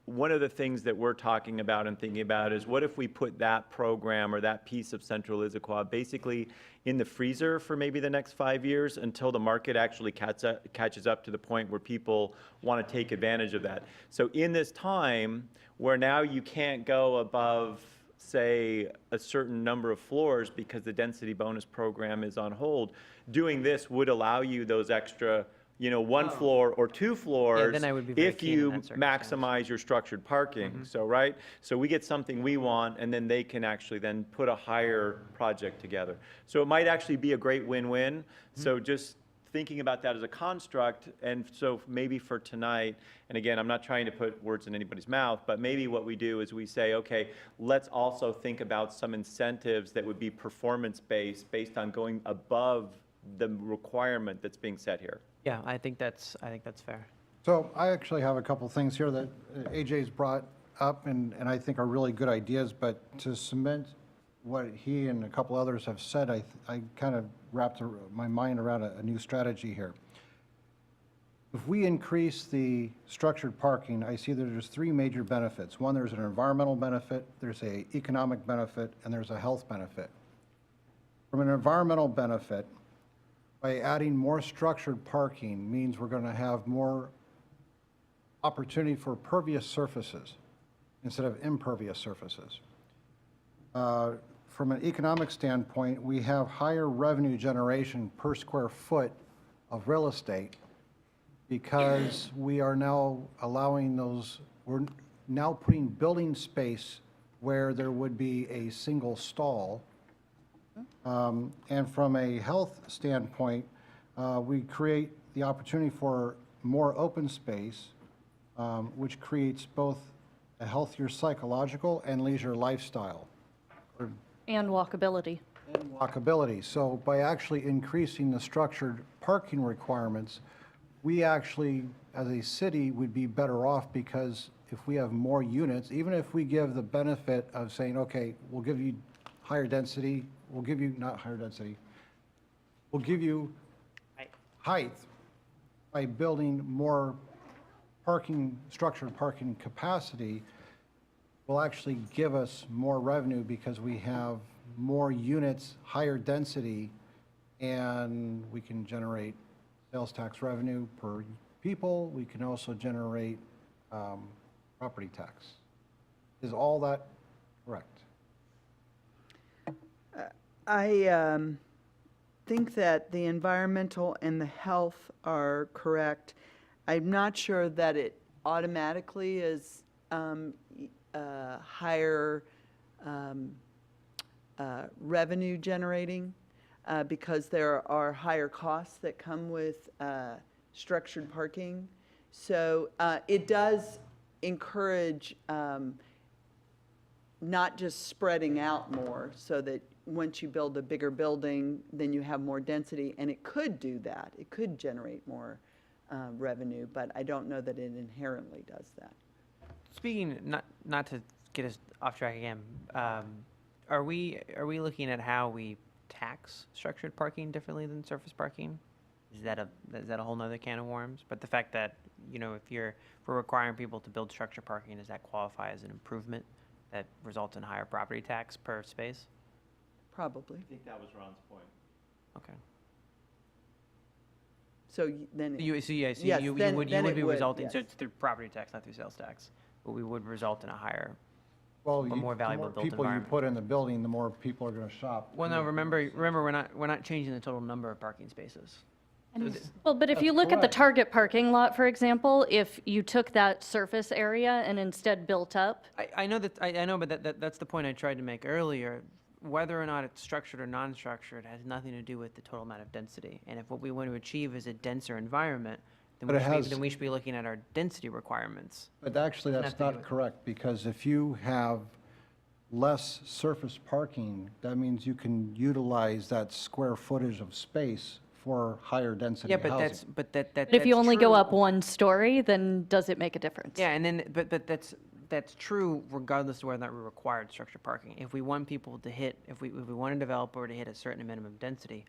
one of the things that we're talking about and thinking about is what if we put that program or that piece of central Issaquah basically in the freezer for maybe the next 5 years until the market actually catches up to the point where people want to take advantage of that. So in this time where now you can't go above, say, a certain number of floors because the density bonus program is on hold, doing this would allow you those extra, one floor or 2 floors then I would be very if keen in you that circumstance. maximize your structured parking. So, right? So we get something we want, and then they can actually then put a higher project together. So it might actually be a great win-win. So just thinking about that as a construct, and so maybe for tonight, and again, I'm not trying to put words in anybody's mouth, but maybe what we do is we say, okay, let's also think about some incentives that would be performance-based, based on going above the requirement that's being set here. Yeah, I think that's fair. So I actually have a couple things here that AJ's brought up and I think are really good ideas, but to cement what he and a couple others have said, I kind of wrapped my mind around a new strategy here. If we increase the structured parking, I see that there's 3 major benefits. One, there's an environmental benefit, there's an economic benefit, and there's a health benefit. From an environmental benefit, by adding more structured parking means we're going to have more opportunity for pervious surfaces instead of impervious surfaces. From an economic standpoint, we have higher revenue generation per square foot of real estate because we are now we're now putting building space where there would be a single stall. And from a health standpoint, we create the opportunity for more open space, which creates both a healthier psychological and leisure lifestyle. And walkability. And walkability. So by actually increasing the structured parking requirements, we actually, as a city, would be better off because if we have more units, even if we give the benefit of saying, okay, we'll give you higher density, we'll give you, not higher density, we'll give you height by building more parking, structured parking capacity, will actually give us more revenue because we have more units, higher density, and we can generate sales tax revenue per people. We can also generate property tax. Is all that correct? I think that the environmental and the health are correct. I'm not sure that it automatically is higher revenue generating because there are higher costs that come with structured parking. So it does encourage not just spreading out more so that once you build a bigger building, then you have more density, and it could do that. It could generate more revenue, but I don't know that it inherently does that. Speaking, not to get us off track again, are we looking at how we tax structured parking differently than surface parking? is that a whole nother can of worms? But the fact that, you know, if we're requiring people to build structure parking, does that qualify as an improvement that results in higher property tax per space? Probably. I think that was Ron's point. Okay. So then, So Yes, you then would it be would, resulting, so yes. it's through property tax, not through sales tax, but we would result in a higher, Well, a more valuable the more built people you environment. put in the building, the more people are going to shop. Well, no, remember, we're not changing the total number of parking spaces. Well, but if you look at the correct. Target parking lot, for example, if you took that surface area and instead built up, I know that, I know, but that's the point I tried to make earlier. Whether or not it's structured or non-structured has nothing to do with the total amount of density. And if what we want to achieve is a denser environment, then But we should be looking at our density requirements. But actually, Doesn't that's have to do not with- correct, because if you have less surface parking, that means you can utilize that square footage of space for higher density Yeah, housing. but but if you that's only go true. up one story, then does it make a difference? Yeah, and then, but that's true regardless of whether or not we required structured parking. If we want people to hit, if we want a developer to hit a certain minimum density,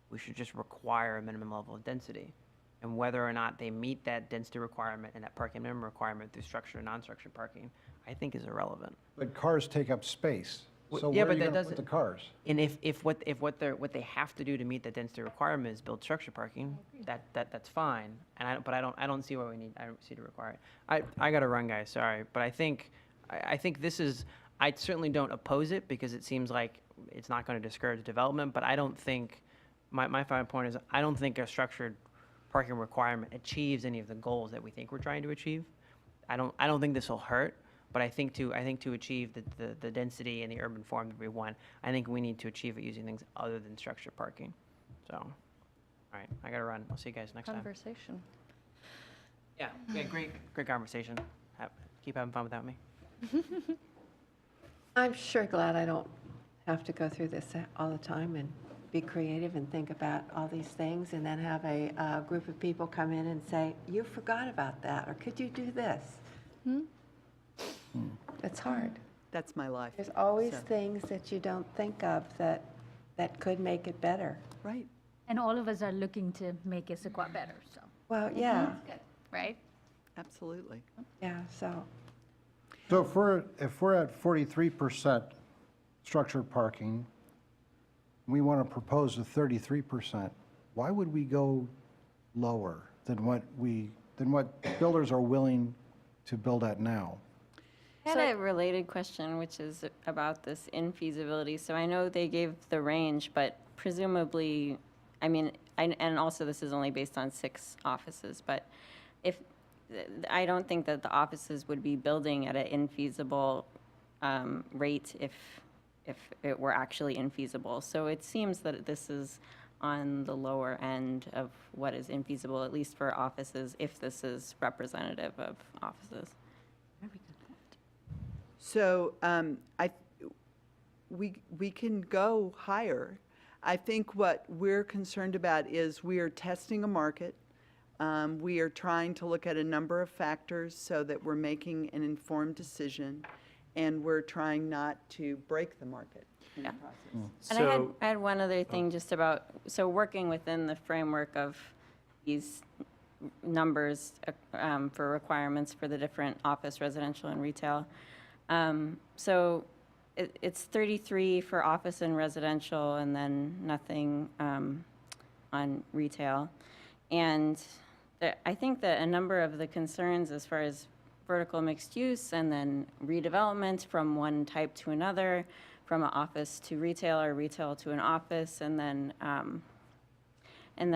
we should just require a minimum level of density. And whether or not they meet that density requirement and that parking minimum requirement through structured or non-structured parking, I think is irrelevant. But cars take up space, Well, so yeah, where are but you that going to put the doesn't- cars? And if what they have to do to meet that density requirement is build structure parking, that's fine. And I don't see why I don't see to require it. I gotta run, guys, sorry. But I think this is, I certainly don't oppose it because it seems like it's not gonna discourage development, but I don't think, my final point is, I don't think a structured parking requirement achieves any of the goals that we think we're trying to achieve. I don't think this will hurt. But I think to achieve the density and the urban form that we want, I think we need to achieve it using things other than structured parking. So, all right, I gotta run. I'll see you guys next time. Conversation. Yeah, great conversation. Keep having fun without me. I'm sure glad I don't have to go through this all the time and be creative and think about all these things and then have a group of people come in and say, you forgot about that, or could you do this? It's hard. that's my life. There's always So- things that you don't think of that could make it better. Right. And all of us are looking to make Issaquah better, so, Well, yeah, right? Absolutely. yeah, so, So if we're at 43% structured parking, we want to propose a 33%, why would we go lower than what builders are willing to build at now? I had a related question, which is about this infeasibility. So I know they gave the range, but presumably, I mean, and also this is only based on 6 offices, but if, I don't think that the offices would be building at an infeasible rate if it were actually infeasible. So it seems that this is on the lower end of what is infeasible, at least for offices, if this is representative of offices. So we can go higher. I think what we're concerned about is we are testing a market. We are trying to look at a number of factors so that we're making an informed decision, and we're trying not to break the market in the Yeah. process. And So, I had one other thing just about, so working within the framework of these numbers for requirements for the different office, residential, and retail. So it's 33 for office and residential, and then nothing on retail. And I think that a number of the concerns as far as vertical mixed use and then redevelopment from one type to another, from an office to retail or retail to an office, and then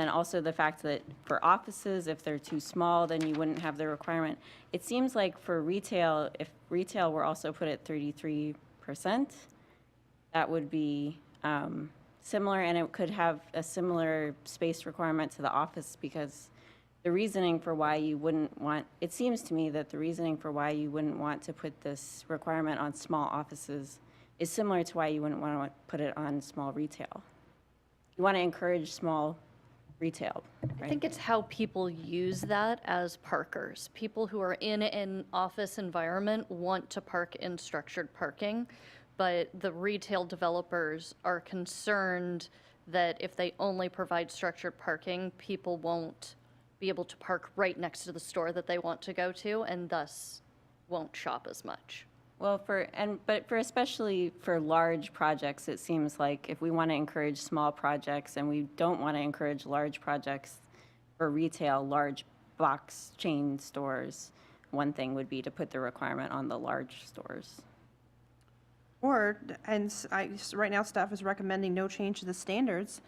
also the fact that for offices, if they're too small, then you wouldn't have the requirement. It seems like for retail, if retail were also put at 33%, that would be similar, and it could have a similar space requirement to the office, because the reasoning for why you wouldn't want, it seems to me that the reasoning for why you wouldn't want to put this requirement on small offices is similar to why you wouldn't want to put it on small retail. You want to encourage small retail, I right? think it's how people use that as parkers. People who are in an office environment want to park in structured parking, but the retail developers are concerned that if they only provide structured parking, people won't be able to park right next to the store that they want to go to, and thus won't shop as much. Well, but for especially for large projects, it seems like if we want to encourage small projects and we don't want to encourage large projects for retail, large box chain stores, one thing would be to put the requirement on the large stores. Or, right now staff is recommending no change to the standards.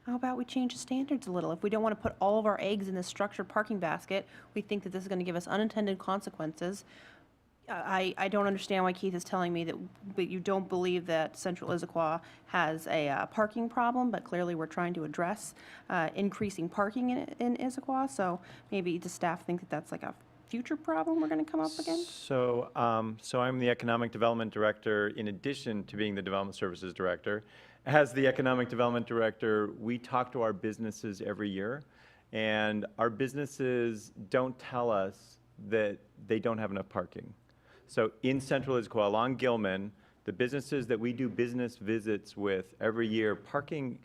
How about we change the standards a little? If we don't want to put all of our eggs in this structured parking basket, we think that this is going to give us unintended consequences. I don't understand why Keith is telling me that, but you don't believe that Central Issaquah has a parking problem, but clearly we're trying to address increasing parking in Issaquah. So maybe does staff think that that's like a future problem we're going to come up against? So, so I'm the Economic Development Director in addition to being the Development Services Director. As the Economic Development Director, we talk to our businesses every year, and our businesses don't tell us that they don't have enough parking. So in Central Issaquah, along Gilman, the businesses that we do business visits with every year, parking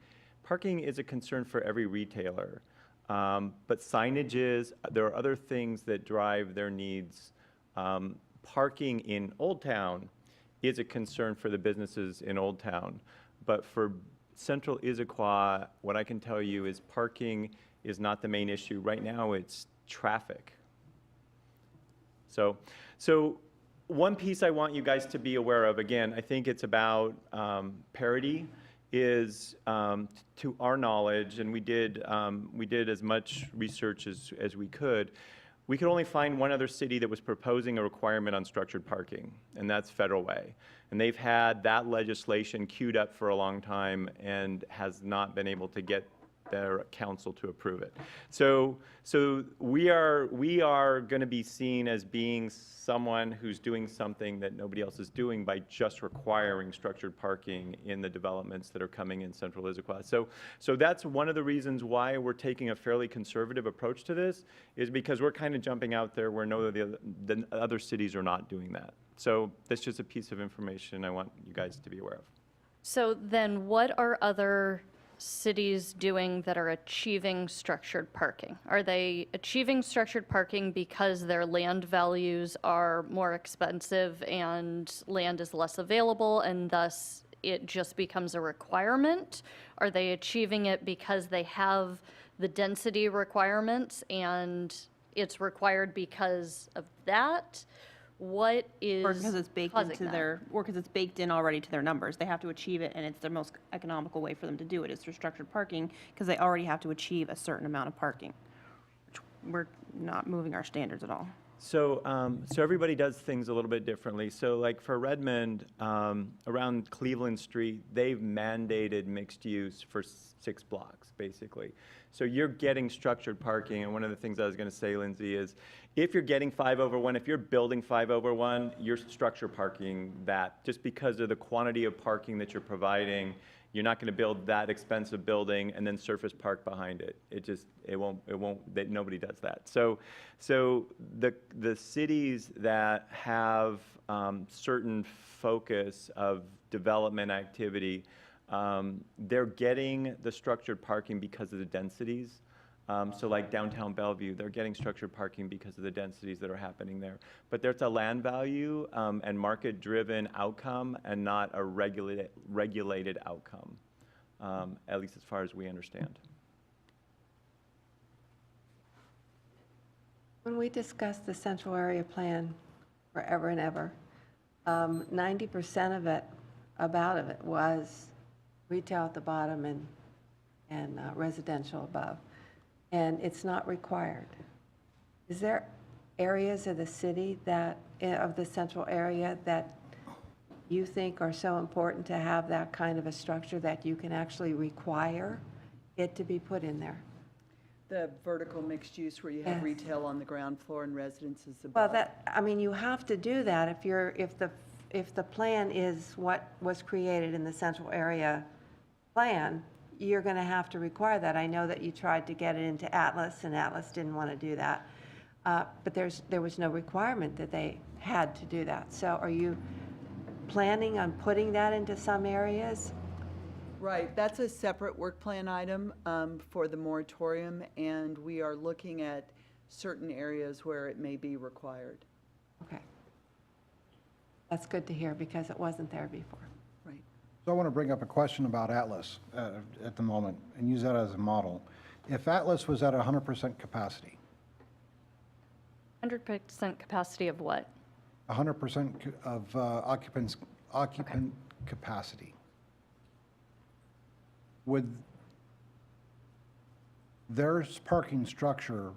is a concern for every retailer. But signage is, there are other things that drive their needs. Parking in Old Town is a concern for the businesses in Old Town. But for Central Issaquah, what I can tell you is parking is not the main issue. Right now, it's traffic. So one piece I want you guys to be aware of, again, I think it's about parity, is to our knowledge, and we did as much research as we could only find one other city that was proposing a requirement on structured parking, and that's Federal Way. And they've had that legislation queued up for a long time and has not been able to get their council to approve it. So we are going to be seen as being someone who's doing something that nobody else is doing by just requiring structured parking in the developments that are coming in Central Issaquah. So that's one of the reasons why we're taking a fairly conservative approach to this, is because we're kind of jumping out there where no the other cities are not doing that. So that's just a piece of information I want you guys to be aware of. So then what are other cities doing that are achieving structured parking? Are they achieving structured parking because their land values are more expensive and land is less available and thus it just becomes a requirement? Are they achieving it because they have the density requirements and it's required because of that? What is Or because it's baked causing into that? or because it's baked in already to their numbers. They have to achieve it, and it's the most economical way for them to do it is through structured parking, because they already have to achieve a certain amount of parking. Which we're not moving our standards at all. So, so everybody does things a little bit differently. So like for Redmond, around Cleveland Street, they've mandated mixed use for 6 blocks, basically. So you're getting structured parking, and one of the things I was going to say, Lindsay, is if you're getting 5/1, if you're building 5/1, you're structure parking that just because of the quantity of parking that you're providing. You're not going to build that expensive building and then surface park behind it. It won't, nobody does that. So the cities that have certain focus of development activity, they're getting the structured parking because of the densities. So like downtown Bellevue, they're getting structured parking because of the densities that are happening there. But there's a land value and market-driven outcome and not a regulated outcome, at least as far as we understand. When we discussed the central area plan forever and ever, 90% of it, was retail at the bottom and residential above. And it's not required. Is there areas of the city of the central area that you think are so important to have that kind of a structure that you can actually require it to be put in there? The vertical mixed use where you have Yes. retail on the ground floor and residences above. Well, you have to do that if the plan is what was created in the central area plan. You're going to have to require that. I know that you tried to get it into Atlas, and Atlas didn't want to do that. But there was no requirement that they had to do that. So are you planning on putting that into some areas? Right, that's a separate work plan item for the moratorium, and we are looking at certain areas where it may be required. Okay. That's good to hear because it wasn't there before. Right. So I want to bring up a question about Atlas at the moment and use that as a model. If Atlas was at 100% capacity, 100% capacity of what? 100% of occupant capacity, would their parking structure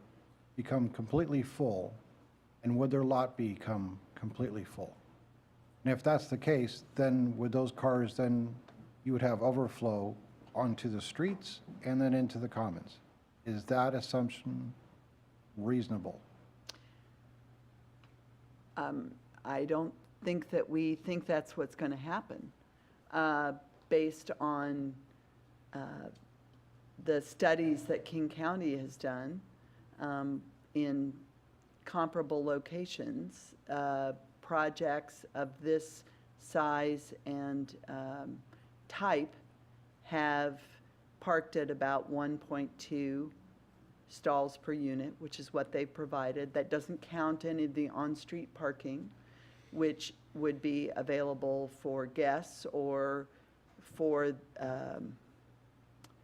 become completely full, and would their lot become completely full? And if that's the case, then would those cars, then you would have overflow onto the streets and then into the commons? Is that assumption reasonable? I don't think that we think that's what's going to happen, based on the studies that King County has done in comparable locations. Projects of this size and type have parked at about 1.2 stalls per unit, which is what they've provided. That doesn't count any of the on-street parking, which would be available for guests or for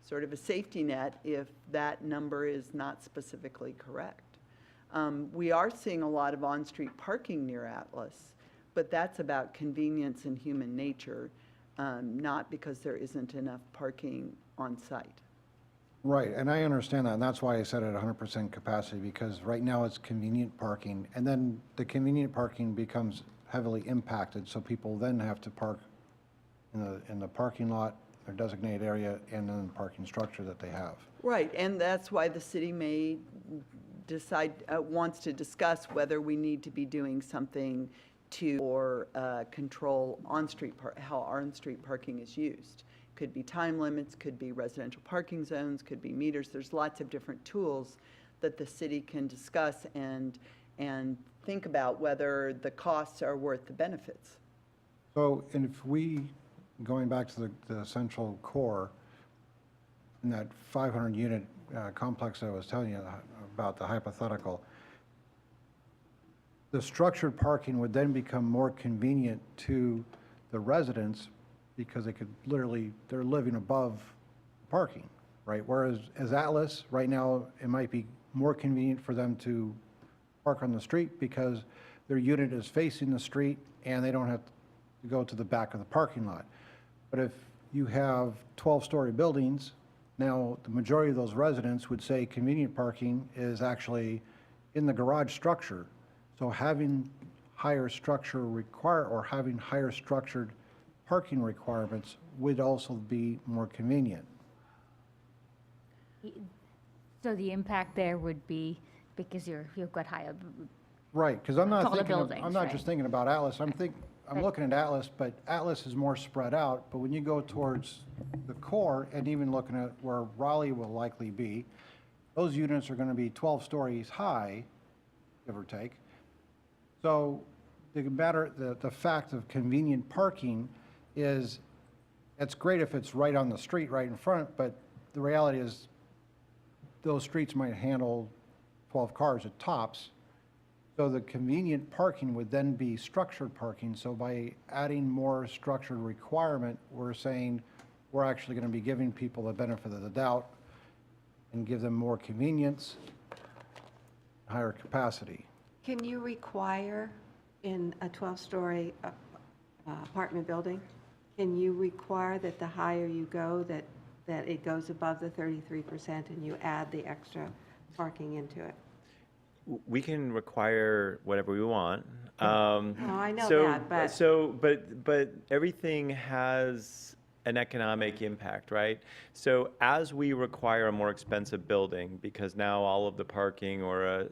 sort of a safety net if that number is not specifically correct. We are seeing a lot of on-street parking near Atlas, but that's about convenience and human nature, not because there isn't enough parking on site. Right, and I understand that, and that's why I said at 100% capacity, because right now it's convenient parking, and then the convenient parking becomes heavily impacted, so people then have to park in the parking lot, their designated area, and then the parking structure that they have. Right, and that's why the city may decide, wants to discuss whether we need to be doing something to or control on-street how on-street parking is used. Could be time limits, could be residential parking zones, could be meters. There's lots of different tools that the city can discuss and think about whether the costs are worth the benefits. So, and if we, going back to the central core, in that 500-unit complex that I was telling you about, the hypothetical, the structured parking would then become more convenient to the residents because they could literally, they're living above parking, right? Whereas as Atlas, right now, it might be more convenient for them to park on the street because their unit is facing the street and they don't have to go to the back of the parking lot. But if you have 12-story buildings, now the majority of those residents would say convenient parking is actually in the garage structure. So having higher structure having higher structured parking requirements would also be more convenient. So the impact there would be because you've got higher, Right, because I'm not Taller thinking, buildings, I'm not right. just thinking about Atlas, I'm looking at Atlas, but Atlas is more spread out, but when you go towards the core and even looking at where Raleigh will likely be, those units are going to be 12 stories high, give or take. So the fact of convenient parking is, it's great if it's right on the street, right in front, but the reality is those streets might handle 12 cars at tops. So the convenient parking would then be structured parking. So by adding more structured requirement, we're saying we're actually going to be giving people the benefit of the doubt and give them more convenience, higher capacity. Can you require in a 12-story apartment building, can you require that the higher you go, that it goes above the 33% and you add the extra parking into it? We can require whatever we want. No, I know that, but. But everything has an economic impact, right? So as we require a more expensive building, because now all of the parking or a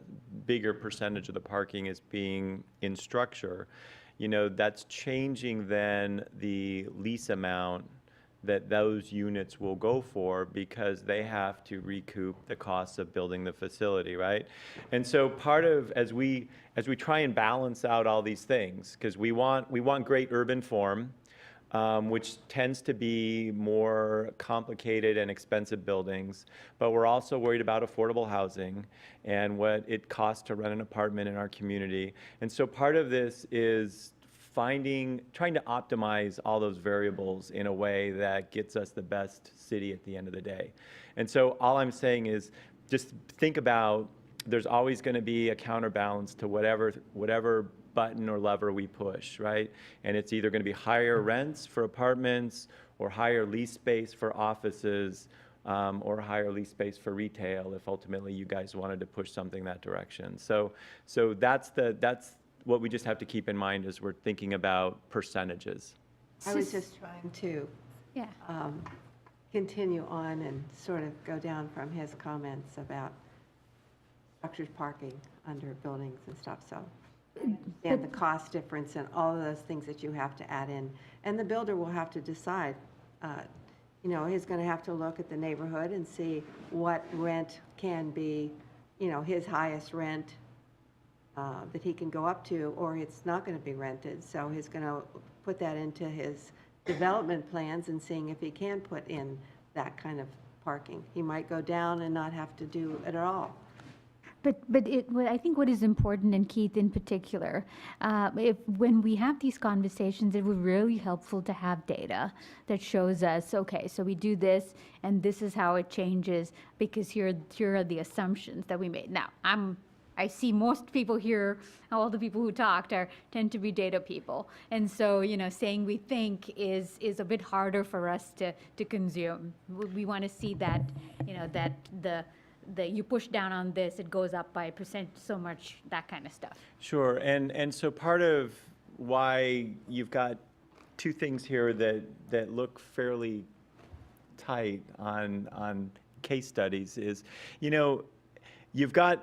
bigger percentage of the parking is being in structure, that's changing then the lease amount that those units will go for because they have to recoup the costs of building the facility, right? And so part of, as we try and balance out all these things, because we want great urban form, which tends to be more complicated and expensive buildings. But we're also worried about affordable housing and what it costs to rent an apartment in our community. And so part of this is trying to optimize all those variables in a way that gets us the best city at the end of the day. And so all I'm saying is just think about there's always going to be a counterbalance to whatever button or lever we push, right? And it's either going to be higher rents for apartments or higher lease space for offices or higher lease space for retail if ultimately you guys wanted to push something that direction. So that's what we just have to keep in mind as we're thinking about percentages. I was just trying to Yeah. continue on and sort of go down from his comments about structured parking under buildings and stuff, so I understand the cost difference and all of those things that you have to add in. And the builder will have to decide, he's going to have to look at the neighborhood and see what rent can be, his highest rent that he can go up to, or it's not going to be rented. So he's going to put that into his development plans and seeing if he can put in that kind of parking. He might go down and not have to do it at all. But I think what is important, and Keith in particular, when we have these conversations, it would be really helpful to have data that shows us, okay, so we do this, and this is how it changes, because here are the assumptions that we made. Now, I see most people here, all the people who talked tend to be data people. And so, saying we think is a bit harder for us to consume. We want to see that, that you push down on this, it goes up by % so much, that kind of stuff. Sure, and so part of why you've got two things here that look fairly tight on case studies is, you've got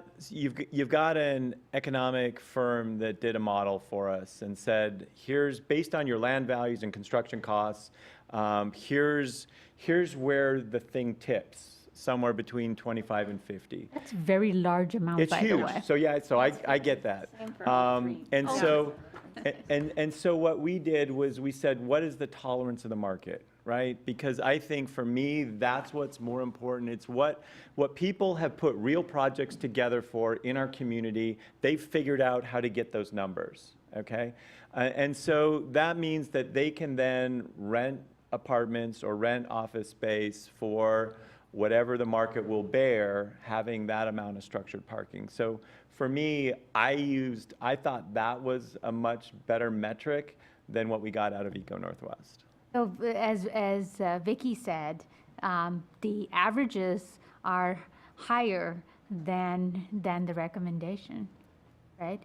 an economic firm that did a model for us and said, here's, based on your land values and construction costs, here's where the thing tips, somewhere between 25 and 50. That's a very large amount, It's by the huge. way. So yeah, so I get that. Same for all three. And so, and so what we did was we said, what is the tolerance of the market, right? Because I think for me, that's what's more important. It's what people have put real projects together for in our community. They've figured out how to get those numbers, okay? And so that means that they can then rent apartments or rent office space for whatever the market will bear, having that amount of structured parking. So for me, I thought that was a much better metric than what we got out of Eco Northwest. So as Vicky said, the averages are higher than the recommendation, right?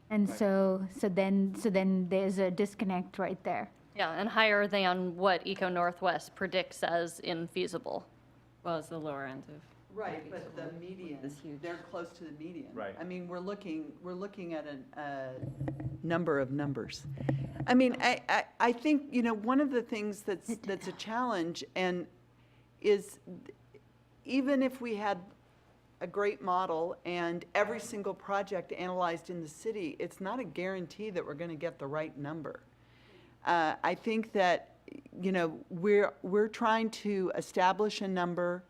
And so then there's a disconnect right there. Yeah, and higher than what Eco Northwest predicts as infeasible. Well, it's the lower end of. Right, but the median, Is huge. they're close to the median. Right. I mean, we're looking at a number of numbers. I mean, I think, one of the things that's a challenge and is even if we had a great model and every single project analyzed in the city, it's not a guarantee that we're going to get the right number. I think that we're trying to establish a number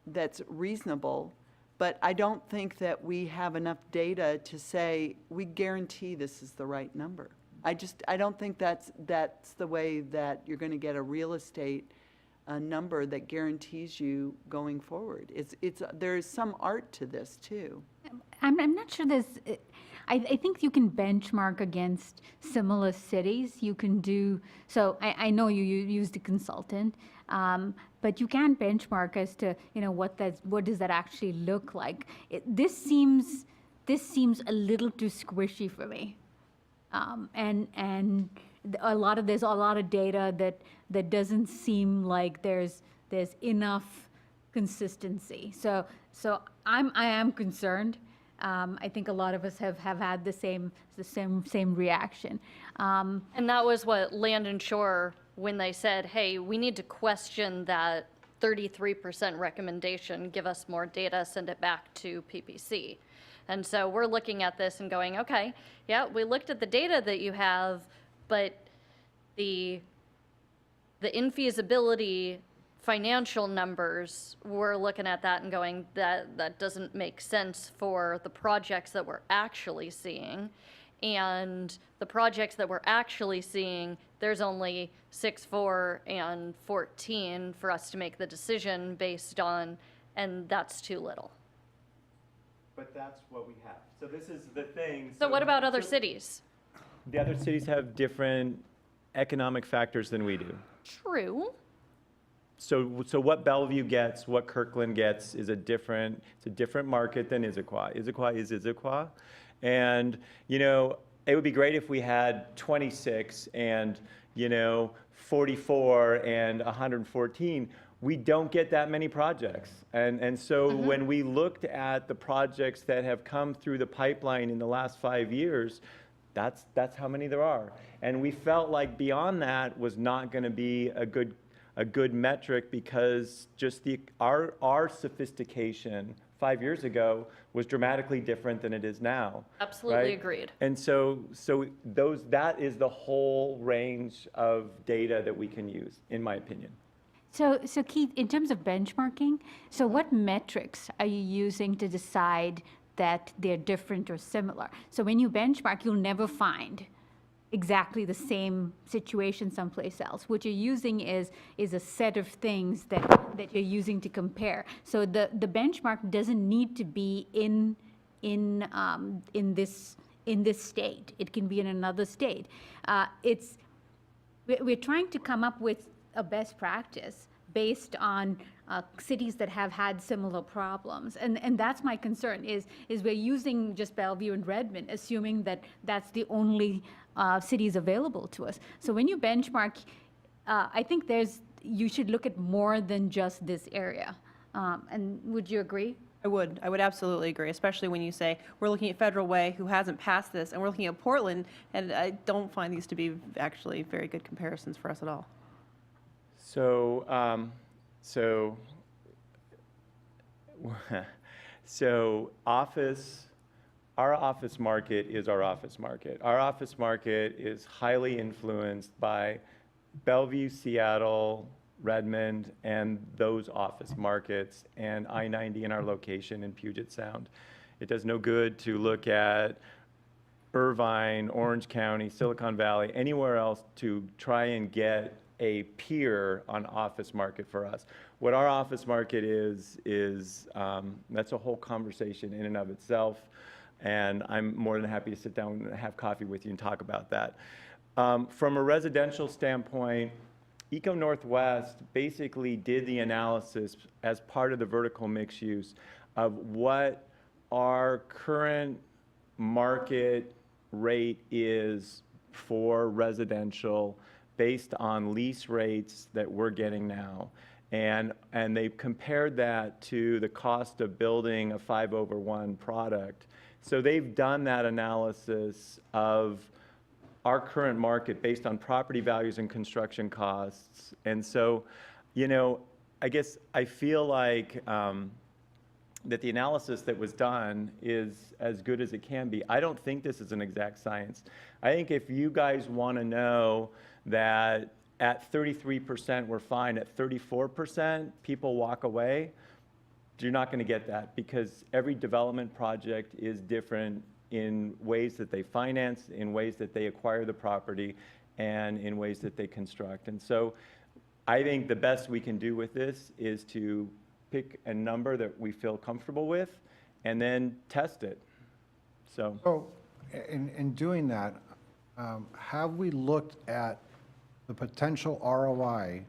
that's reasonable, but I don't think that we have enough data to say we guarantee this is the right number. I don't think that's the way that you're going to get a real estate number that guarantees you going forward. There's some art to this too. I'm not sure there's. I think you can benchmark against similar cities. You can do so. I know you used a consultant, but you can benchmark as to what does that actually look like. This seems a little too squishy for me, and there's a lot of data that doesn't seem like there's enough consistency. So I am concerned. I think a lot of us have had the same reaction. And that was what Land and Shore, when they said, hey, we need to question that 33% recommendation, give us more data, send it back to PPC. And so we're looking at this and going, okay, yeah, we looked at the data that you have, but the infeasibility financial numbers, we're looking at that and going, that doesn't make sense for the projects that we're actually seeing. And the projects that we're actually seeing, there's only 6, 4, and 14 for us to make the decision based on, and that's too little. But that's what we have. So this is the thing. So what about other cities? The other cities have different economic factors than we do. True. So what Bellevue gets, what Kirkland gets is it's a different market than Issaquah. Issaquah is Issaquah. And, it would be great if we had 26 and, 44 and 114. We don't get that many projects. And so when we looked at the projects that have come through the pipeline in the last 5 years, that's how many there are. And we felt like beyond that was not going to be a good metric, because just our sophistication 5 years ago was dramatically different than it is now. Absolutely right? agreed. And so that is the whole range of data that we can use, in my opinion. So Keith, in terms of benchmarking, so what metrics are you using to decide that they're different or similar? So when you benchmark, you'll never find exactly the same situation someplace else. What you're using is a set of things that you're using to compare. So the benchmark doesn't need to be in this state. It can be in another state. We're trying to come up with a best practice based on cities that have had similar problems. And that's my concern, is we're using just Bellevue and Redmond, assuming that that's the only cities available to us. So when you benchmark, I think you should look at more than just this area. And would you agree? I would absolutely agree, especially when you say, we're looking at Federal Way, who hasn't passed this, and we're looking at Portland, and I don't find these to be actually very good comparisons for us at all. So our office market is our office market. Our office market is highly influenced by Bellevue, Seattle, Redmond, and those office markets, and I-90 and our location in Puget Sound. It does no good to look at Irvine, Orange County, Silicon Valley, anywhere else to try and get a peer on office market for us. What our office market is that's a whole conversation in and of itself, and I'm more than happy to sit down and have coffee with you and talk about that. From a residential standpoint, Eco Northwest basically did the analysis as part of the vertical mix use of what our current market rate is for residential based on lease rates that we're getting now. And they compared that to the cost of building a 5/1 product. So they've done that analysis of our current market based on property values and construction costs. And so, I guess I feel like that the analysis that was done is as good as it can be. I don't think this is an exact science. I think if you guys want to know that at 33% we're fine, at 34% people walk away, you're not going to get that, because every development project is different in ways that they finance, in ways that they acquire the property, and in ways that they construct. And so I think the best we can do with this is to pick a number that we feel comfortable with and then test it. So in doing that, have we looked at the potential ROI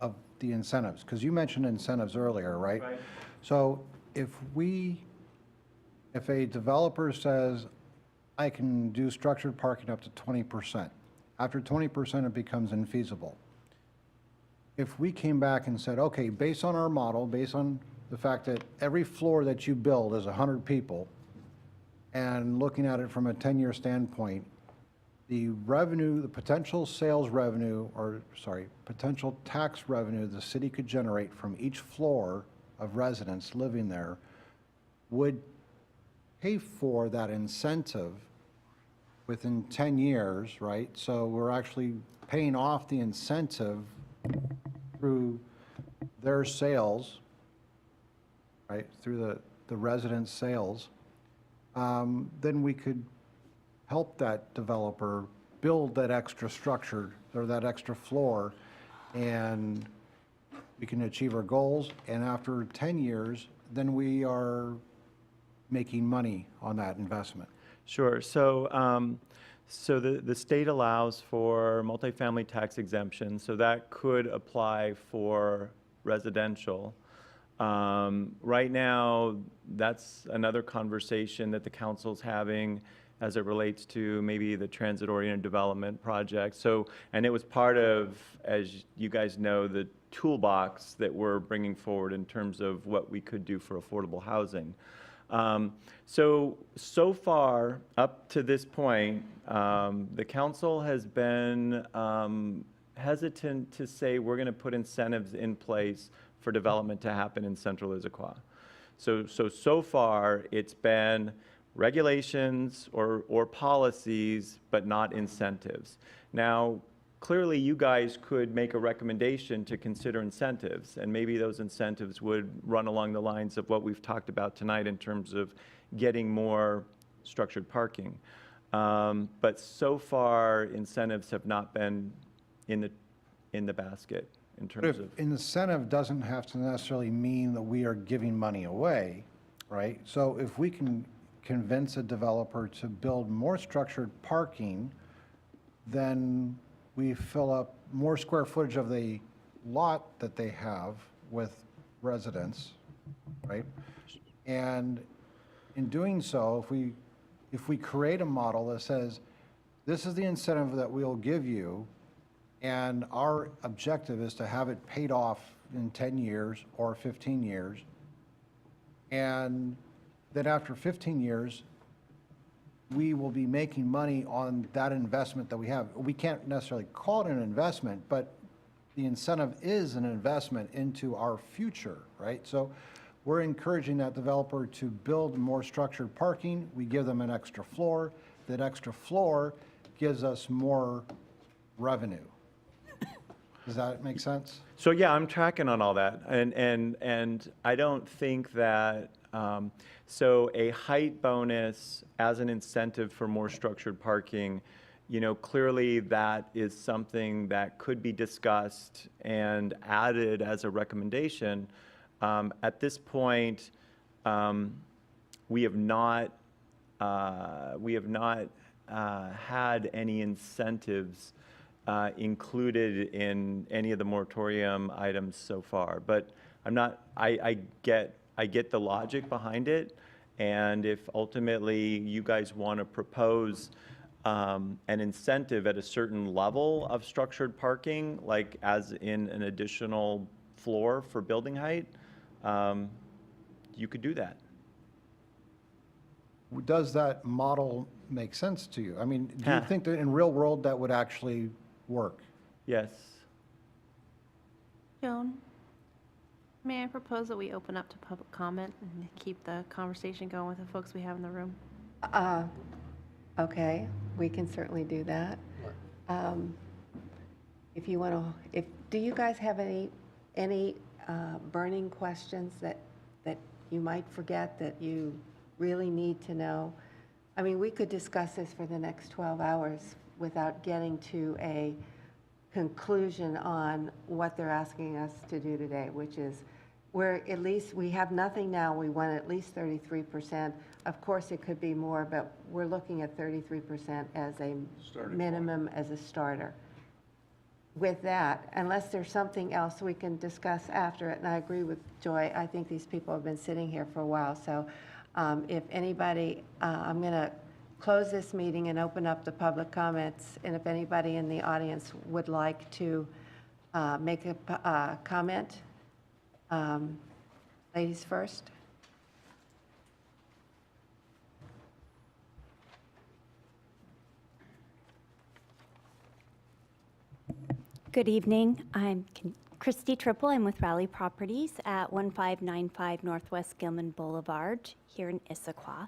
of the incentives? Because you mentioned incentives earlier, right? Right. So if a developer says, I can do structured parking up to 20%, after 20% it becomes infeasible. If we came back and said, okay, based on our model, based on the fact that every floor that you build is 100 people, and looking at it from a 10-year standpoint, the revenue, the potential sales revenue, potential tax revenue the city could generate from each floor of residents living there would pay for that incentive within 10 years, right? So we're actually paying off the incentive through their sales, right, through the residents' sales, then we could help that developer build that extra structure or that extra floor, and we can achieve our goals. And after 10 years, then we are making money on that investment. Sure. So, the state allows for multifamily tax exemption, so that could apply for residential. Right now, that's another conversation that the council's having as it relates to maybe the transit-oriented development project. So, and it was part of, as you guys know, the toolbox that we're bringing forward in terms of what we could do for affordable housing. So far, up to this point, the council has been hesitant to say we're going to put incentives in place for development to happen in central Issaquah. So far, it's been regulations or policies, but not incentives. Now, clearly, you guys could make a recommendation to consider incentives, and maybe those incentives would run along the lines of what we've talked about tonight in terms of getting more structured parking. But so far, incentives have not been in the basket in But terms if of. incentive doesn't have to necessarily mean that we are giving money away, right? So if we can convince a developer to build more structured parking, then we fill up more square footage of the lot that they have with residents, right? And in doing so, if we create a model that says, this is the incentive that we'll give you, and our objective is to have it paid off in 10 years or 15 years, and then after 15 years, we will be making money on that investment that we have. We can't necessarily call it an investment, but the incentive is an investment into our future, right? So we're encouraging that developer to build more structured parking. We give them an extra floor. That extra floor gives us more revenue. Does that make sense? So yeah, I'm tracking on all that, and I don't think that, so a height bonus as an incentive for more structured parking, clearly that is something that could be discussed and added as a recommendation. At this point, we have not had any incentives included in any of the moratorium items so far, but I get the logic behind it, and if ultimately you guys want to propose an incentive at a certain level of structured parking, like as in an additional floor for building height, you could do that. Does that model make sense to you? I mean, do you think that in real world that would actually work? Yes. Joan, may I propose that we open up to public comment and keep the conversation going with the folks we have in the room? Okay, we can certainly do that. If you want to, do you guys have any burning questions that you might forget that you really need to know? I mean, we could discuss this for the next 12 hours without getting to a conclusion on what they're asking us to do today, which is we have nothing now. We want at least 33%. Of course, it could be more, but we're looking at 33% as a minimum, as a starter. With that, unless there's something else we can discuss after it, and I agree with Joy, I think these people have been sitting here for a while, so if anybody, I'm going to close this meeting and open up the public comments, and if anybody in the audience would like to make a comment, ladies first. Good evening. I'm Christy Triple. I'm with Raleigh Properties at 1595 Northwest Gilman Boulevard here in Issaquah.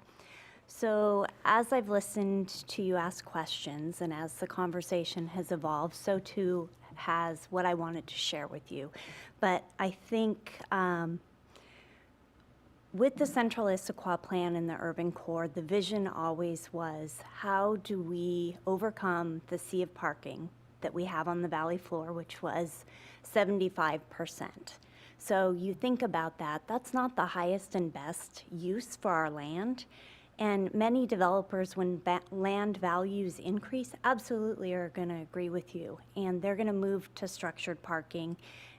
So as I've listened to you ask questions and as the conversation has evolved, so too has what I wanted to share with you. But I think with the Central Issaquah plan and the urban core, the vision always was, how do we overcome the sea of parking that we have on the valley floor, which was 75%. So you think about that, that's not the highest and best use for our land. And many developers, when land values increase, absolutely are going to agree with you. And they're going to move to structured parking,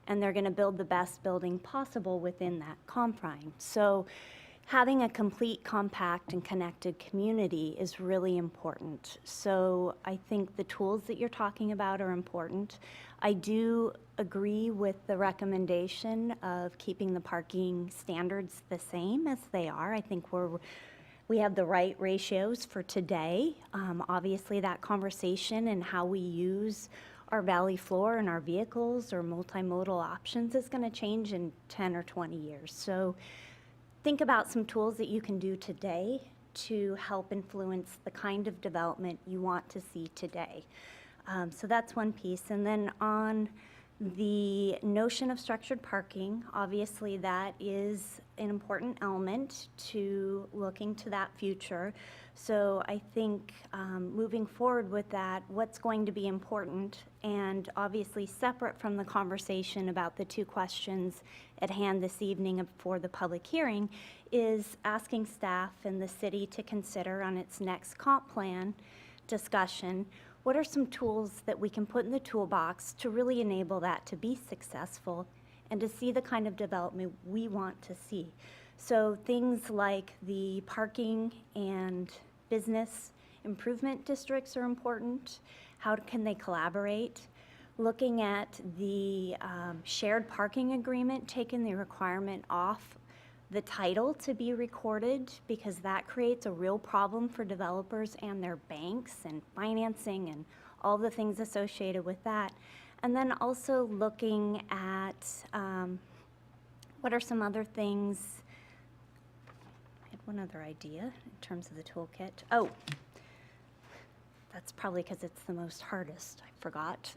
and they're going to build the best building possible within that confine. So having a complete, compact, and connected community is really important. So I think the tools that you're talking about are important. I do agree with the recommendation of keeping the parking standards the same as they are. I think we have the right ratios for today. Obviously, that conversation and how we use our valley floor and our vehicles or multimodal options is going to change in 10 or 20 years. So think about some tools that you can do today to help influence the kind of development you want to see today. So that's one piece. And then on the notion of structured parking, obviously that is an important element to looking to that future. So I think moving forward with that, what's going to be important, and obviously separate from the conversation about the two questions at hand this evening for the public hearing, is asking staff and the city to consider on its next comp plan discussion, what are some tools that we can put in the toolbox to really enable that to be successful and to see the kind of development we want to see. So things like the parking and business improvement districts are important. How can they collaborate? Looking at the shared parking agreement, taking the requirement off the title to be recorded, because that creates a real problem for developers and their banks and financing and all the things associated with that. And then also looking at what are some other things. I had one other idea in terms of the toolkit. Oh, that's probably because it's the most hardest. I forgot.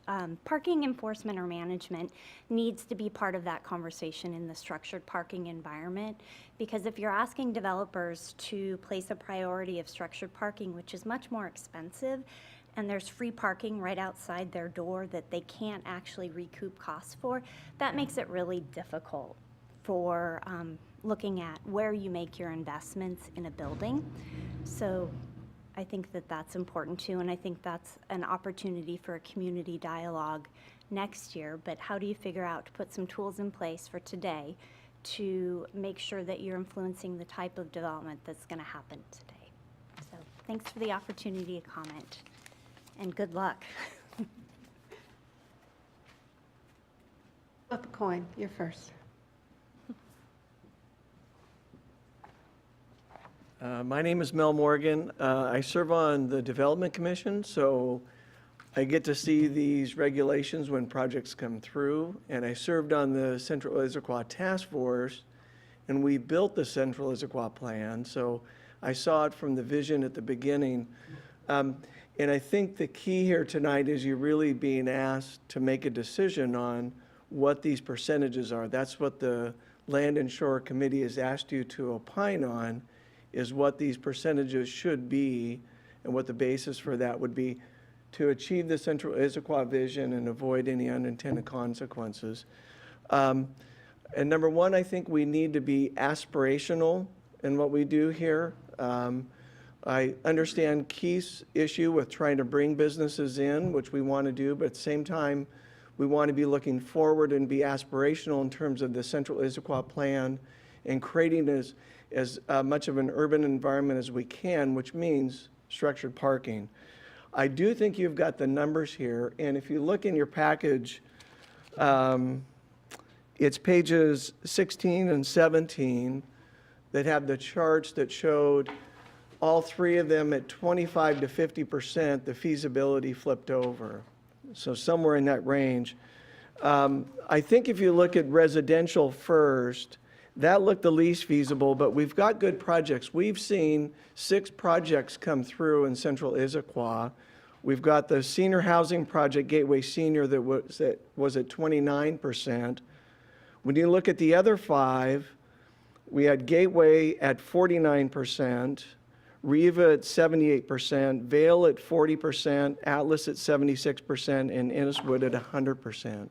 Parking enforcement or management needs to be part of that conversation in the structured parking environment, because if you're asking developers to place a priority of structured parking, which is much more expensive, and there's free parking right outside their door that they can't actually recoup costs for, that makes it really difficult for looking at where you make your investments in a building. So I think that that's important too, and I think that's an opportunity for a community dialogue next year. But how do you figure out to put some tools in place for today to make sure that you're influencing the type of development that's going to happen today? So thanks for the opportunity to comment, and good luck. Flip a coin, you're first. My name is Mel Morgan. I serve on the Development Commission, so I get to see these regulations when projects come through. And I served on the Central Issaquah Task Force, and we built the Central Issaquah Plan. So I saw it from the vision at the beginning. And I think the key here tonight is you're really being asked to make a decision on what these percentages are. That's what the Land and Shore Committee has asked you to opine on, is what these percentages should be and what the basis for that would be to achieve the Central Issaquah vision and avoid any unintended consequences. And number one, I think we need to be aspirational in what we do here. I understand Keith's issue with trying to bring businesses in, which we want to do, but at the same time, we want to be looking forward and be aspirational in terms of the Central Issaquah plan and creating as much of an urban environment as we can, which means structured parking. I do think you've got the numbers here, and if you look in your package, it's pages 16 and 17 that have the charts that showed all three of them at 25 to 50%, the feasibility flipped over. So somewhere in that range. I think if you look at residential first, That looked the least feasible, but we've got good projects. We've seen 6 projects come through in central Issaquah. We've got the senior housing project, Gateway Senior, that was at 29%. When you look at the other 5, we had Gateway at 49%, Riva at 78%, Vale at 40%, Atlas at 76%, and Inniswood at 100%.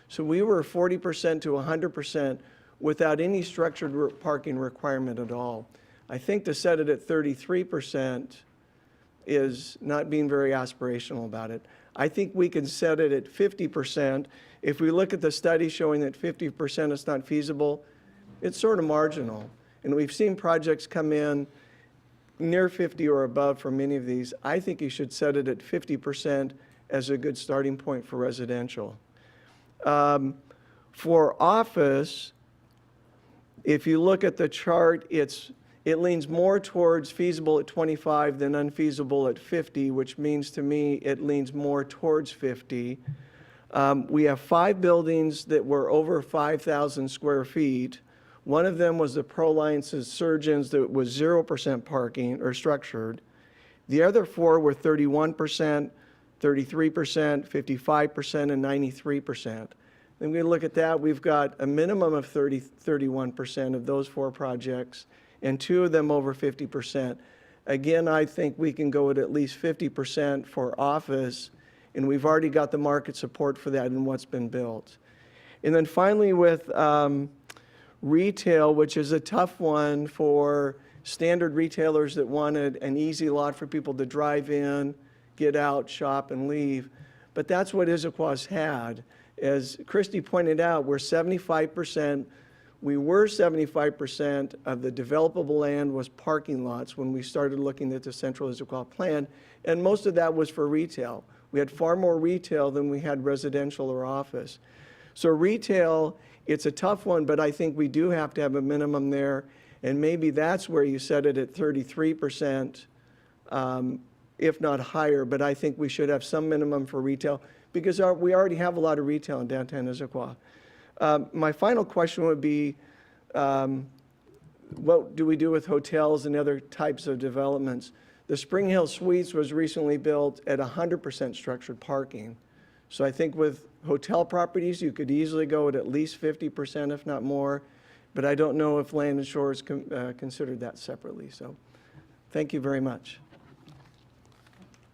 So we were 40% to 100% without any structured parking requirement at all. I think to set it at 33% is not being very aspirational about it. I think we can set it at 50%. If we look at the study showing that 50% is not feasible, it's sort of marginal. And we've seen projects come in near 50 or above for many of these. I think you should set it at 50% as a good starting point for residential. For office, if you look at the chart, it leans more towards feasible at 25 than unfeasible at 50, which means to me it leans more towards 50. We have 5 buildings that were over 5,000 square feet. One of them was the Proliance's Surgeons that was 0% parking or structured. The other 4 were 31%, 33%, 55%, and 93%. Then we look at that, we've got a minimum of 31% of those 4 projects, and 2 of them over 50%. Again, I think we can go at least 50% for office, and we've already got the market support for that in what's been built. And then finally with retail, which is a tough one for standard retailers that wanted an easy lot for people to drive in, get out, shop, and leave. But that's what Issaquah's had. As Christy pointed out, we were 75% of the developable land was parking lots when we started looking at the Central Issaquah plan, and most of that was for retail. We had far more retail than we had residential or office. So retail, it's a tough one, but I think we do have to have a minimum there, and maybe that's where you set it at 33%, if not higher, but I think we should have some minimum for retail, because we already have a lot of retail in downtown Issaquah. My final question would be, what do we do with hotels and other types of developments? The Spring Hill Suites was recently built at 100% structured parking. So I think with hotel properties, you could easily go at least 50%, if not more, but I don't know if Land and Shores considered that separately. So thank you very much.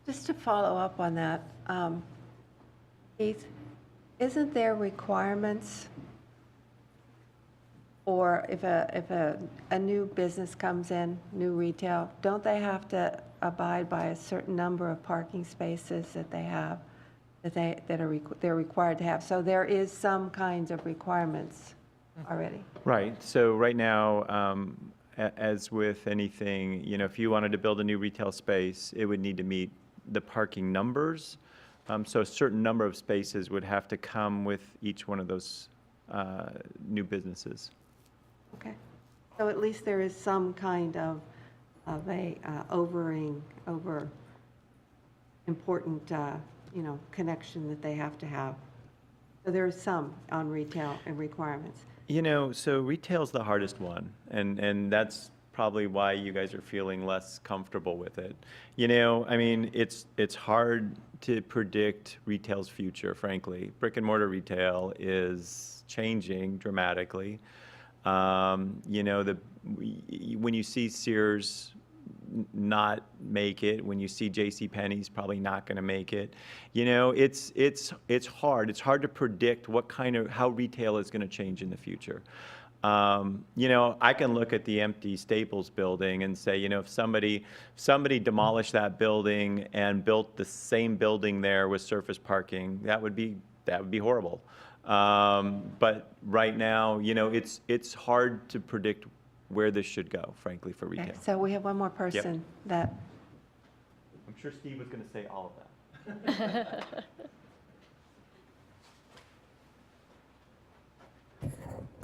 Just to follow up on that, Keith, isn't there requirements, or if a new business comes in, new retail, don't they have to abide by a certain number of parking spaces that they have, they're required to have? So there is some kinds of requirements already. Right. So right now, as with anything, if you wanted to build a new retail space, it would need to meet the parking numbers. So a certain number of spaces would have to come with each one of those new businesses. Okay. So at least there is some kind of a over important, connection that they have to have. So there is some on retail and requirements. So retail's the hardest one, and that's probably why you guys are feeling less comfortable with it. It's hard to predict retail's future, frankly. Brick and mortar retail is changing dramatically. When you see Sears not make it, when you see JCPenney's probably not going to make it, it's hard. It's hard to predict how retail is going to change in the future. I can look at the empty Staples building and say, if somebody demolished that building and built the same building there with surface parking, that would be horrible. But right now, it's hard to predict where this should go, frankly, for retail. Okay, so we have one more person that. I'm sure Steve was going to say all of that.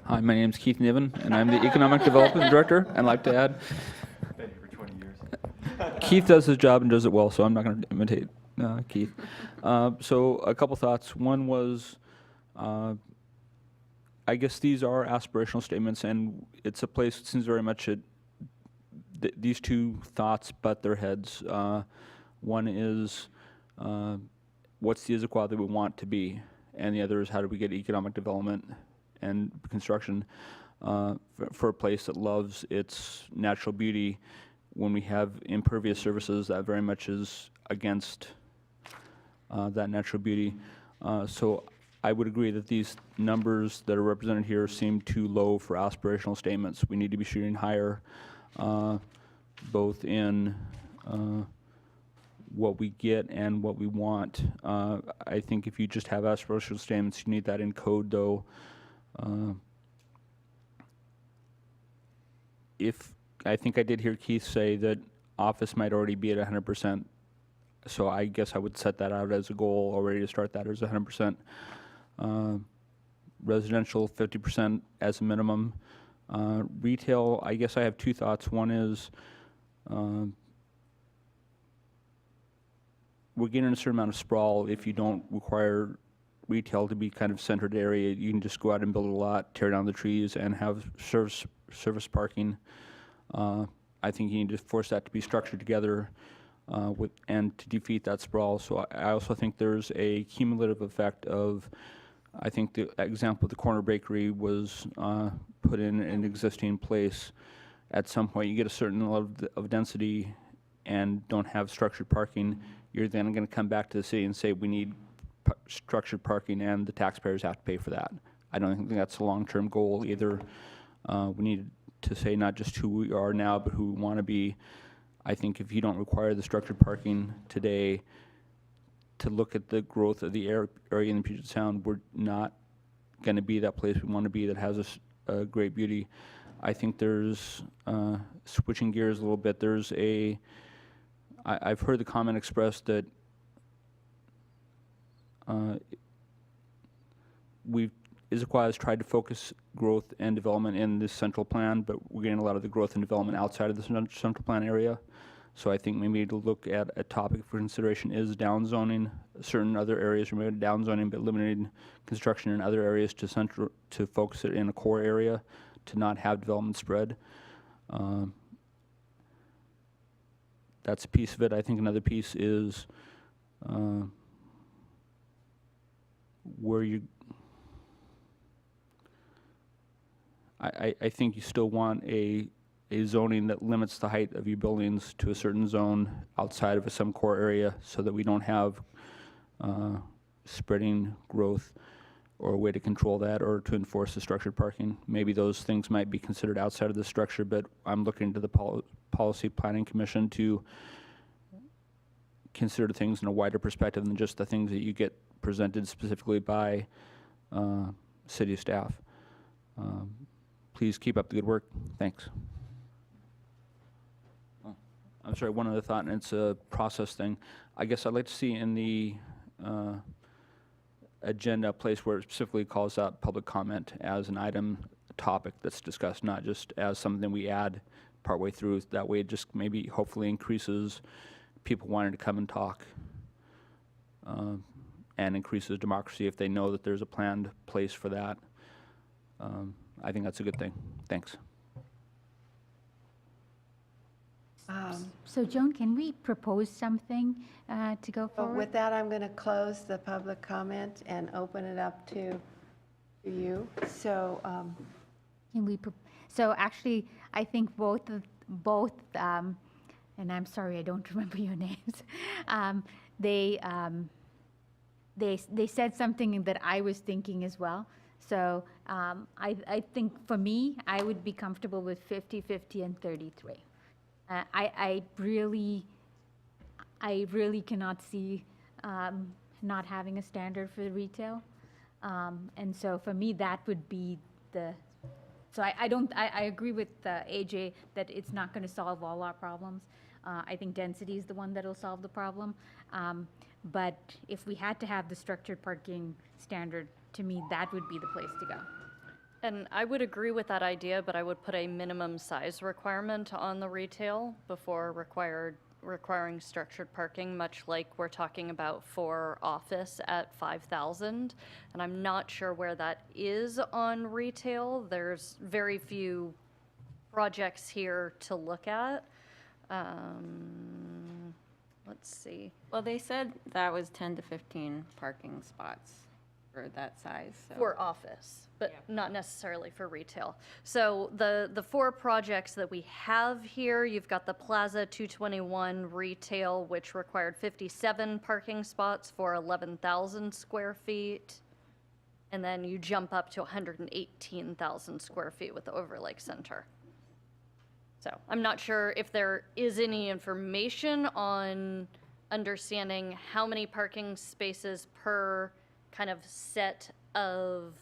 Hi, my name's Keith Niven, and I'm the Economic Development Director. I'd like to add, Been here for 20 years. Keith does his job and does it well, so I'm not going to imitate Keith. So a couple thoughts. One was, I guess these are aspirational statements, and it's a place that seems very much at these two thoughts butt their heads. One is what's the Issaquah that we want to be, and the other is how do we get economic development and construction for a place that loves its natural beauty. When we have impervious surfaces, that very much is against that natural beauty. So I would agree that these numbers that are represented here seem too low for aspirational statements. We need to be shooting higher, both in what we get and what we want. I think if you just have aspirational statements, you need that in code, though. If I think I did hear Keith say that office might already be at 100%, so I guess I would set that out as a goal already to start that as 100%. Residential 50% as a minimum. Retail, I guess I have two thoughts. One is we're getting a certain amount of sprawl if you don't require retail to be kind of centered area. You can just go out and build a lot, tear down the trees, and have service parking. I think you need to force that to be structured together and to defeat that sprawl. So I also think there's a cumulative effect of, I think the example of the corner bakery was put in an existing place. At some point, you get a certain level of density and don't have structured parking. You're then going to come back to the city and say, we need structured parking, and the taxpayers have to pay for that. I don't think that's a long-term goal either. We need to say not just who we are now, but who we want to be. I think if you don't require the structured parking today, to look at the growth of the area in the Puget Sound, we're not going to be that place we want to be that has a great beauty. I think there's, switching gears a little bit, there's I've heard the comment expressed that Issaquah has tried to focus growth and development in this central plan, but we're getting a lot of the growth and development outside of the central plan area. So I think maybe to look at a topic for consideration is downzoning certain other areas, or maybe downzoning but limiting construction in other areas to focus it in a core area to not have development spread. That's a piece of it. I think another piece is where you I think you still want a zoning that limits the height of your buildings to a certain zone outside of some core area so that we don't have spreading growth or a way to control that or to enforce the structured parking. Maybe those things might be considered outside of the structure, but I'm looking to the Policy Planning Commission to consider things in a wider perspective than just the things that you get presented specifically by city staff. Please keep up the good work. Thanks. Oh, I'm sorry, one other thought, and it's a process thing. I guess I'd like to see in the agenda a place where it specifically calls out public comment as an item, topic that's discussed, not just as something we add partway through. That way it just maybe hopefully increases people wanting to come and talk and increases democracy if they know that there's a planned place for that. I think that's a good thing. Thanks. So Joan, can we propose something to go But forward? with that, I'm going to close the public comment and open it up to you. So, Can we, so actually, I think both, and I'm sorry, I don't remember your names. They said something that I was thinking as well. So I think for me, I would be comfortable with 50, 50, and 33. I really cannot see not having a standard for retail. And so for me, that would be the, so I agree with AJ that it's not going to solve all our problems. I think density is the one that'll solve the problem. But if we had to have the structured parking standard, to me, that would be the place to go. And I would agree with that idea, but I would put a minimum size requirement on the retail before required requiring structured parking, much like we're talking about for office at 5,000. And I'm not sure where that is on retail. There's very few projects here to look at. Let's see. Well, they said that was 10 to 15 parking spots for that size, so. For office, but not necessarily for retail. So the four projects that we have here, you've got the Plaza 221 retail, which required 57 parking spots for 11,000 square feet. And then you jump up to 118,000 square feet with the Overlake Center. So I'm not sure if there is any information on understanding how many parking spaces per kind of set of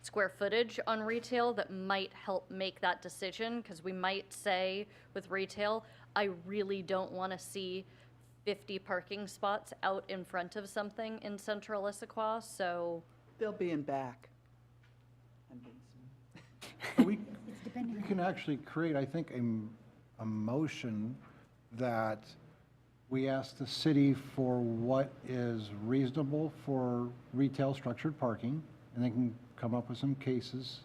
square footage on retail that might help make that decision, because we might say with retail, I really don't want to see 50 parking spots out in front of something in central Issaquah, so. They'll be in back. We can actually create, I think, a motion that we ask the city for what is reasonable for retail structured parking, and they can come up with some cases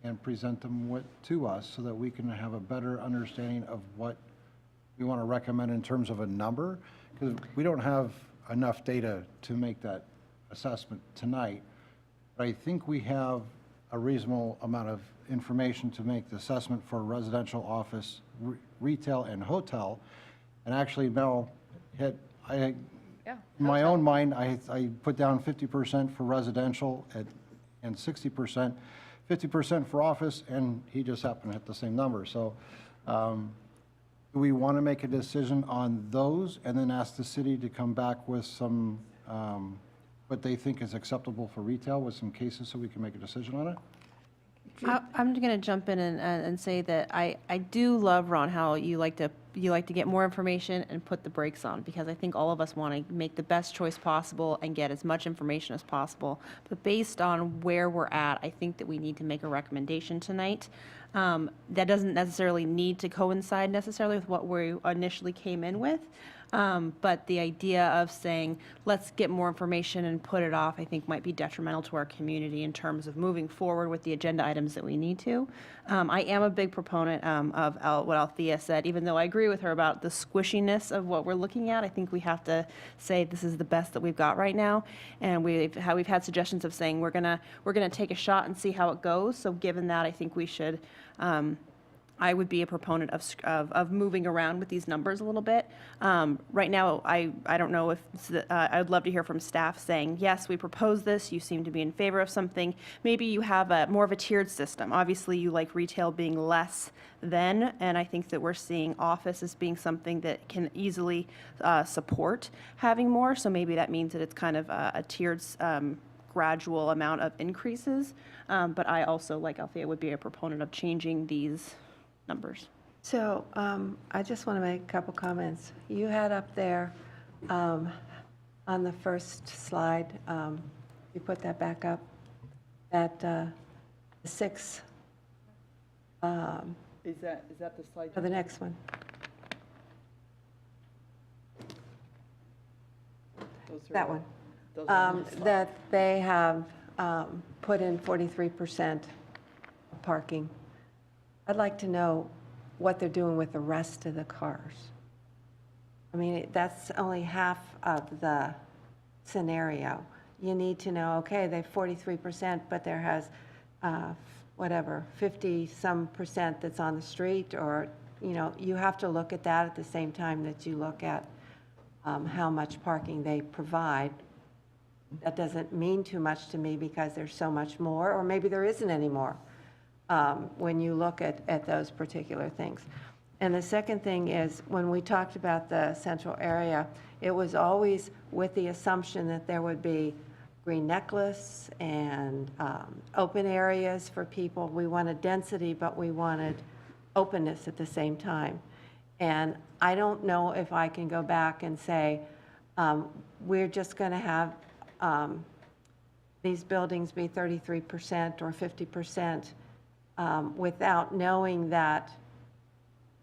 and present them to us so that we can have a better understanding of what we want to recommend in terms of a number, because we don't have enough data to make that assessment tonight. But I think we have a reasonable amount of information to make the assessment for residential, office, retail, and hotel. And actually, Mel, in my own mind, I put down 50% for residential and 60%, 50% for office, and he just happened to hit the same number. So do we want to make a decision on those and then ask the city to come back with some, what they think is acceptable for retail with some cases so we can make a decision on it? I'm going to jump in and say that I do love, Ron, how you like to get more information and put the brakes on, because I think all of us want to make the best choice possible and get as much information as possible. But based on where we're at, I think that we need to make a recommendation tonight. That doesn't necessarily need to coincide necessarily with what we initially came in with. But the idea of saying, let's get more information and put it off, I think might be detrimental to our community in terms of moving forward with the agenda items that we need to. I am a big proponent of what Althea said, even though I agree with her about the squishiness of what we're looking at. I think we have to say this is the best that we've got right now. And we've had suggestions of saying we're gonna take a shot and see how it goes. So given that, I think we should, I would be a proponent of moving around with these numbers a little bit. Right now, I don't know if, I would love to hear from staff saying, yes, we propose this, you seem to be in favor of something. Maybe you have more of a tiered system. Obviously, you like retail being less than, and I think that we're seeing office as being something that can easily support having more. So maybe that means that it's kind of a tiered gradual amount of increases. But I also, like Althea, would be a proponent of changing these numbers. So I just want to make a couple comments. You had up there on the first slide, you put that back up, that the six, Is that the slide? or the next one. That one. That they have put in 43% parking. I'd like to know what they're doing with the rest of the cars. I mean, that's only half of the scenario. You need to know, okay, they've 43%, but there has, whatever, 50-some% that's on the street, or, you know, you have to look at that at the same time that you look at how much parking they provide. That doesn't mean too much to me because there's so much more, or maybe there isn't any more. When you look at those particular things. And the second thing is, when we talked about the central area, it was always with the assumption that there would be green necklace and open areas for people. We wanted density, but we wanted openness at the same time. And I don't know if I can go back and say, we're just going to have these buildings be 33% or 50%. Without knowing that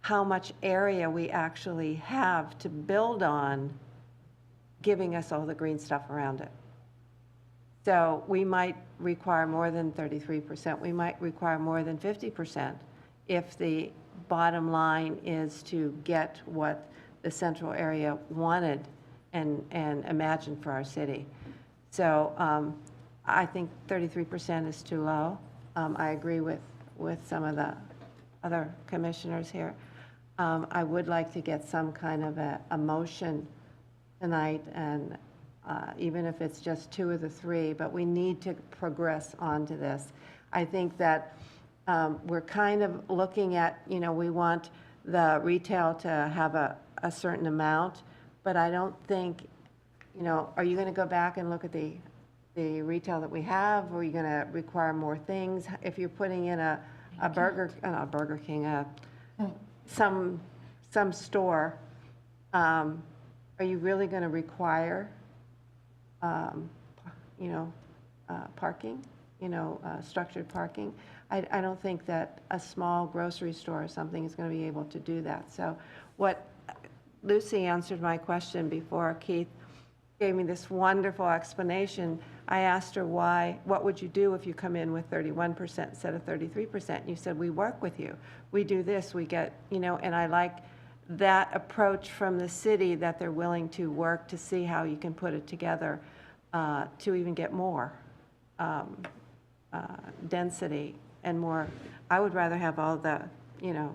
how much area we actually have to build on, giving us all the green stuff around it. So we might require more than 33%. We might require more than 50% if the bottom line is to get what the central area wanted and imagined for our city. So I think 33% is too low. I agree with some of the other commissioners here. I would like to get some kind of a motion tonight, and even if it's just 2 of the 3, but we need to progress onto this. I think that we're kind of looking at, we want the retail to have a certain amount, but I don't think, are you going to go back and look at the retail that we have, or are you going to require more things? If you're putting in a Burger King, some store, are you really going to require, parking, structured parking? I don't think that a small grocery store or something is going to be able to do that. So what Lucy answered my question before Keith gave me this wonderful explanation. I asked her what would you do if you come in with 31% instead of 33%? And you said, we work with you. We do this, we get, and I like that approach from the city, that they're willing to work to see how you can put it together to even get more density and more. I would rather have all the,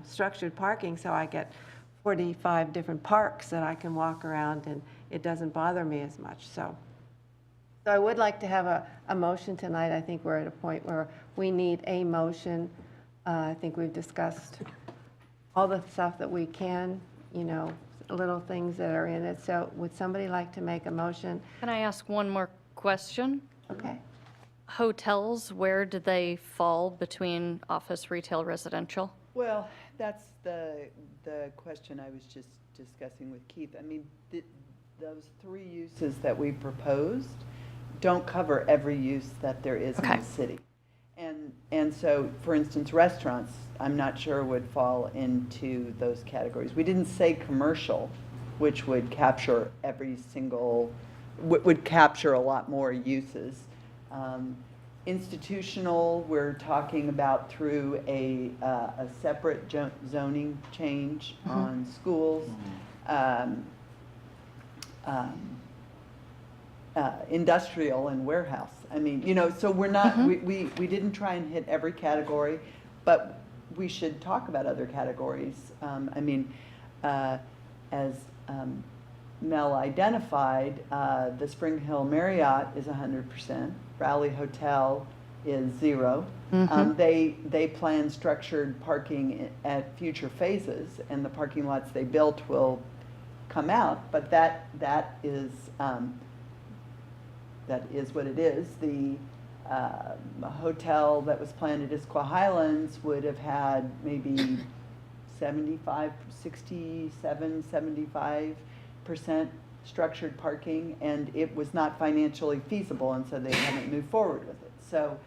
structured parking, so I get 45 different parks that I can walk around and it doesn't bother me as much. So I would like to have a motion tonight. I think we're at a point where we need a motion. I think we've discussed all the stuff that we can, little things that are in it. So would somebody like to make a motion? Can I ask one more question? Okay. Hotels, where do they fall between office, retail, residential? Well, that's the question I was just discussing with Keith. I mean, those 3 uses that we proposed don't cover every use that there is in the city. And so, for instance, restaurants, I'm not sure would fall into those categories. We didn't say commercial, which would capture would capture a lot more uses. Institutional, we're talking about through a separate zoning change on schools. Industrial and warehouse. I mean, so we're not, we didn't try and hit every category, but we should talk about other categories. I mean, as Mel identified, the Spring Hill Marriott is 100%. Raleigh Hotel is 0. They plan structured parking at future phases, and the parking lots they built will come out, but that is what it is. The hotel that was planned at Issaquah Highlands would have had maybe 75% structured parking, and it was not financially feasible, and so they haven't moved forward with it. So,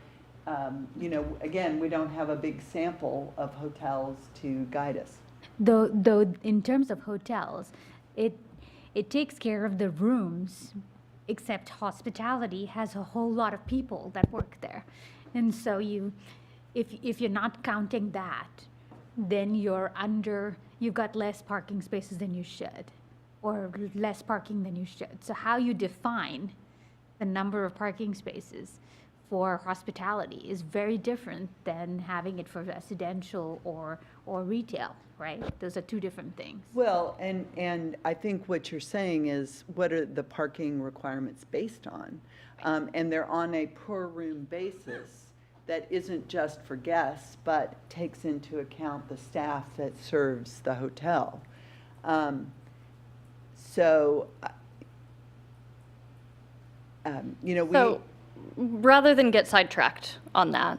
again, we don't have a big sample of hotels to guide us. Though in terms of hotels, it takes care of the rooms, except hospitality has a whole lot of people that work there. And so if you're not counting that, then you've got less parking spaces than you should, or less parking than you should. So how you define the number of parking spaces for hospitality is very different than having it for residential or retail, right? Those are 2 different things. Well, and I think what you're saying is, what are the parking requirements based on? And they're on a per room basis that isn't just for guests, but takes into account the staff that serves the hotel. So, Rather than get sidetracked on that,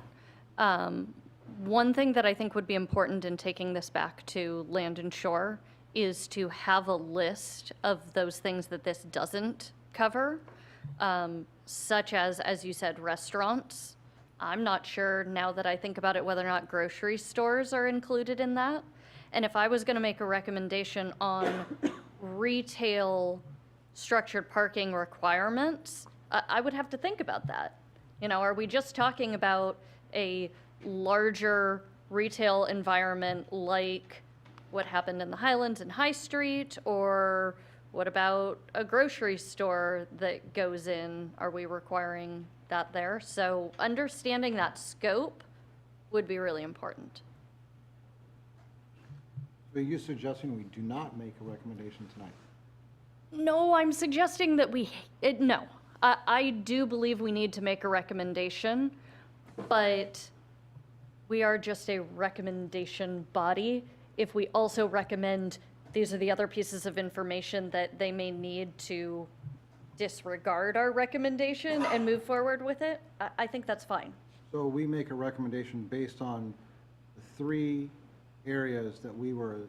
one thing that I think would be important in taking this back to Land and Shore is to have a list of those things that this doesn't cover, such as you said, restaurants. I'm not sure, now that I think about it, whether or not grocery stores are included in that. And if I was going to make a recommendation on retail structured parking requirements, I would have to think about that. You know, are we just talking about a larger retail environment like what happened in the Highlands and High Street? Or what about a grocery store that goes in? Are we requiring that there? So understanding that scope would be really important. Are you suggesting we do not make a recommendation tonight? No, I'm suggesting that no. I do believe we need to make a recommendation, but we are just a recommendation body. If we also recommend these are the other pieces of information that they may need to disregard our recommendation and move forward with it, I think that's fine. So we make a recommendation based on the 3 areas that we were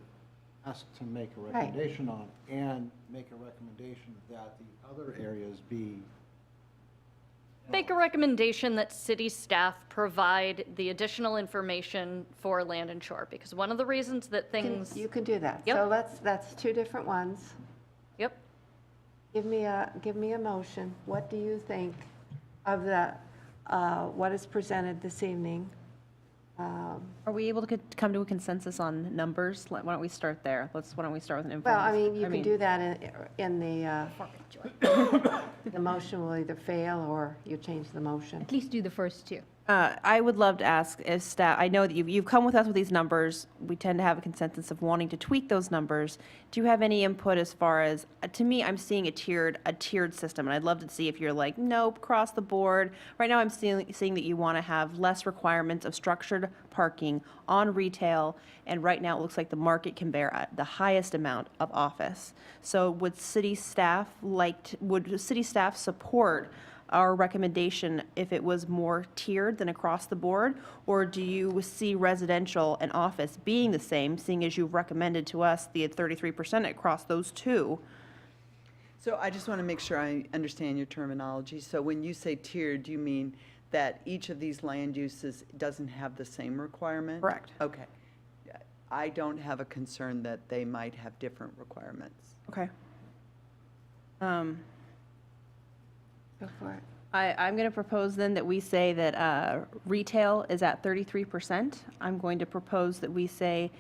asked to make a recommendation on, and make a recommendation that the other areas be. Make a recommendation that city staff provide the additional information for Land and Shore, because one of the reasons that things. You can do that. Yep. So that's 2 different ones. Yep. Give me a motion. What do you think of what is presented this evening? Are we able to come to a consensus on numbers? Why don't we start there? Why don't we start with an Well, informal? I mean, you can do that in the, the motion will either fail or you change the motion. At least do the first 2. I would love to ask if staff, I know that you've come with us with these numbers. We tend to have a consensus of wanting to tweak those numbers. Do you have any input as far as, to me, I'm seeing a tiered system, and I'd love to see if you're like, nope, across the board. Right now, I'm seeing that you want to have less requirements of structured parking on retail, and right now, it looks like the market can bear the highest amount of office. So would city staff support our recommendation if it was more tiered than across the board? Or do you see residential and office being the same, seeing as you've recommended to us the 33% across those 2? So I just want to make sure I understand your terminology. So when you say tiered, do you mean that each of these land uses doesn't have the same requirement? Correct. Okay. I don't have a concern that they might have different requirements. Okay. Go for it. I'm going to propose then that we say that retail is at 33%. I'm going to propose that we say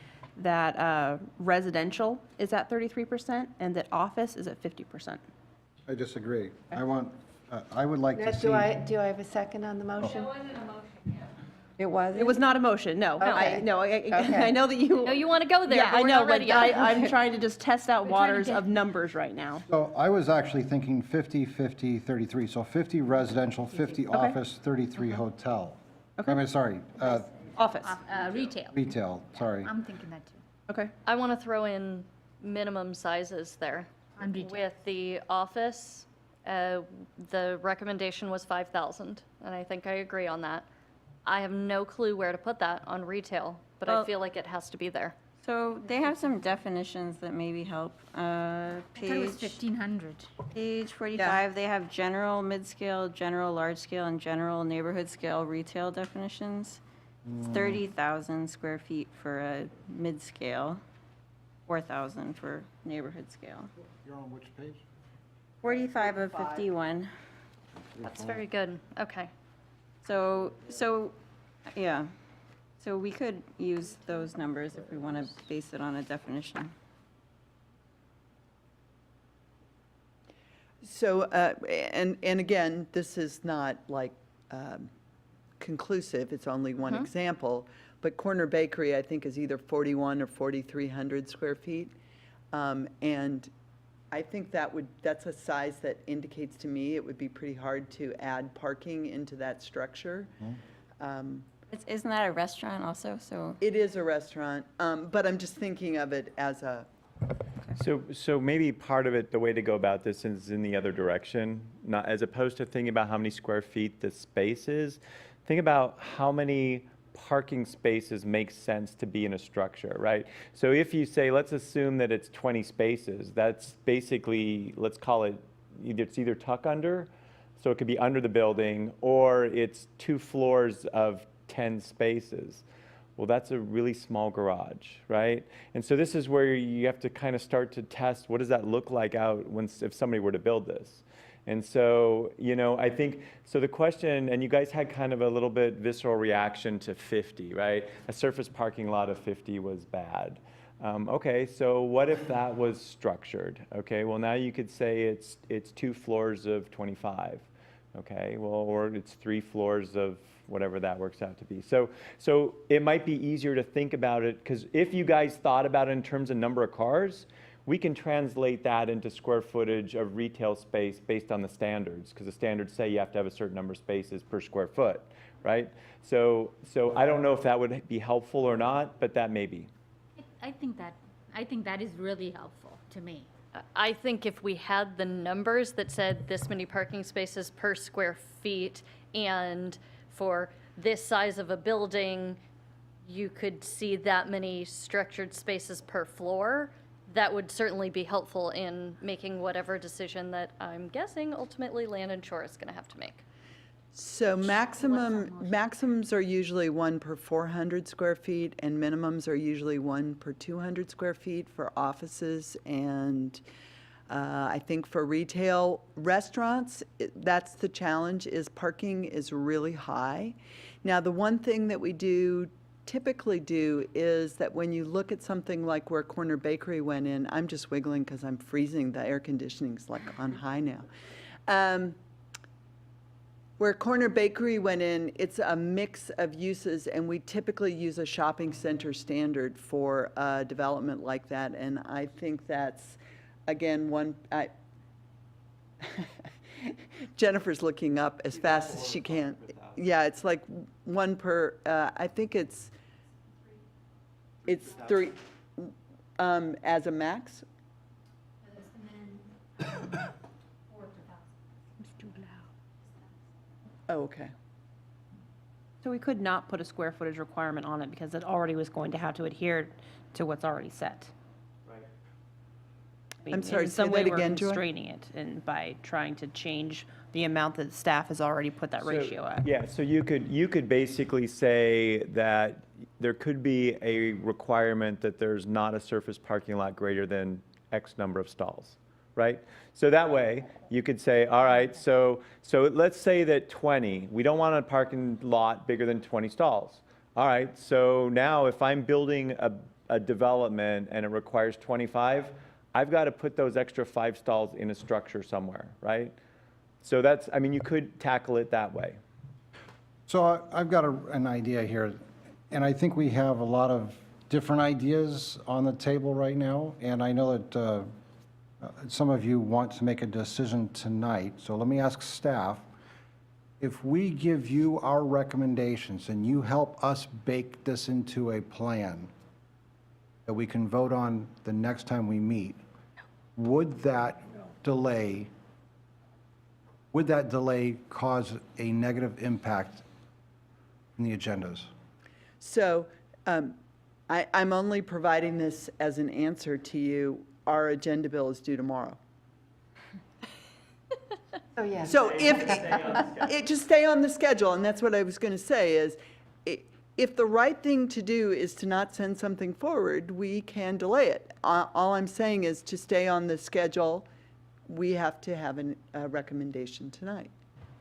that residential is at 33% and that office is at 50%. I disagree. I would like to see. Do I have a second on the motion? It wasn't? It was not a motion, no. Okay. I know that you. No, you want to go there, Yeah, but I we're know, not but ready yet. I'm trying to just test out trying to waters get- of numbers right now. So I was actually thinking 50, 50, 33. So 50 residential, 50 office, 33 hotel. I mean, sorry, Office, Retail. retail, sorry. I'm thinking that too. okay. I want to throw in minimum sizes there. On retail. With the office, the recommendation was 5,000, and I think I agree on that. I have no clue where to put that on retail, but I Well- feel like it has to be there. So they have some definitions that maybe help. I thought it was Page 1,500. Page 45, they have general, mid-scale, general, large-scale, and general neighborhood-scale retail definitions. It's 30,000 square feet for a mid-scale, 4,000 for neighborhood scale. You're on which page? 45 of 51. That's very good. Okay. So, yeah. So we could use those numbers if we want to base it on a definition. So, and again, this is not like conclusive, it's only one example, but Corner Bakery, I think, is either 41 or 4,300 square feet. And I think that's a size that indicates to me it would be pretty hard to add parking into that structure. Isn't that a restaurant also? So It is a restaurant, but I'm just thinking of it as a, So maybe part of it, the way to go about this is in the other direction, not as opposed to thinking about how many square feet the space is. Think about how many parking spaces make sense to be in a structure, right? So if you say, let's assume that it's 20 spaces, that's basically, let's call it, it's either tuck under, so it could be under the building, or it's 2 floors of 10 spaces. Well, that's a really small garage, right? And so this is where you have to kind of start to test, what does that look like out if somebody were to build this? And so, I think, so the question, and you guys had kind of a little bit visceral reaction to 50, right? A surface parking lot of 50 was bad. Okay, so what if that was structured? Okay, well, now you could say it's 2 floors of 25. Okay, well, or it's 3 floors of whatever that works out to be. So it might be easier to think about it, because if you guys thought about it in terms of number of cars, we can translate that into square footage of retail space based on the standards, because the standards say you have to have a certain number of spaces per square foot, right? So I don't know if that would be helpful or not, but that may be. I think that is really helpful to me. I think if we had the numbers that said this many parking spaces per square feet, and for this size of a building, you could see that many structured spaces per floor, that would certainly be helpful in making whatever decision that I'm guessing ultimately Land and Shore is going to have to make. So maximums are usually 1 per 400 square feet, and minimums are usually 1 per 200 square feet for offices. And I think for retail restaurants, that's the challenge, is parking is really high. Now, the one thing that we typically do is that when you look at something like where Corner Bakery went in, I'm just wiggling because I'm freezing, the air conditioning's like on high now. Where Corner Bakery went in, it's a mix of uses, and we typically use a shopping center standard for a development like that, and I think that's, again, Jennifer's looking up as fast as she can. Yeah, it's like 1 per, I think it's 3, as a max. Oh, okay. So we could not put a square footage requirement on it because it already was going to have to adhere to what's already set. Right. I'm sorry, in say some way that we're again, Joy? constraining it, and by trying to change the amount that staff has already put that ratio at. Yeah, so you could basically say that there could be a requirement that there's not a surface parking lot greater than X number of stalls, right? So that way, you could say, all right, so let's say that 20, we don't want a parking lot bigger than 20 stalls. All right, so now if I'm building a development and it requires 25, I've got to put those extra 5 stalls in a structure somewhere, right? So that's, I mean, you could tackle it that way. So I've got an idea here, and I think we have a lot of different ideas on the table right now, and I know that some of you want to make a decision tonight, so let me ask staff, if we give you our recommendations and you help us bake this into a plan that we can vote on the next time we meet, would that delay cause a negative impact in the agendas? So I'm only providing this as an answer to you. Our agenda bill is due tomorrow. Oh, yes. So if, just stay on the schedule, and that's what I was going to say, is if the right thing to do is to not send something forward, we can delay it. All I'm saying is to stay on the schedule, we have to have a recommendation tonight.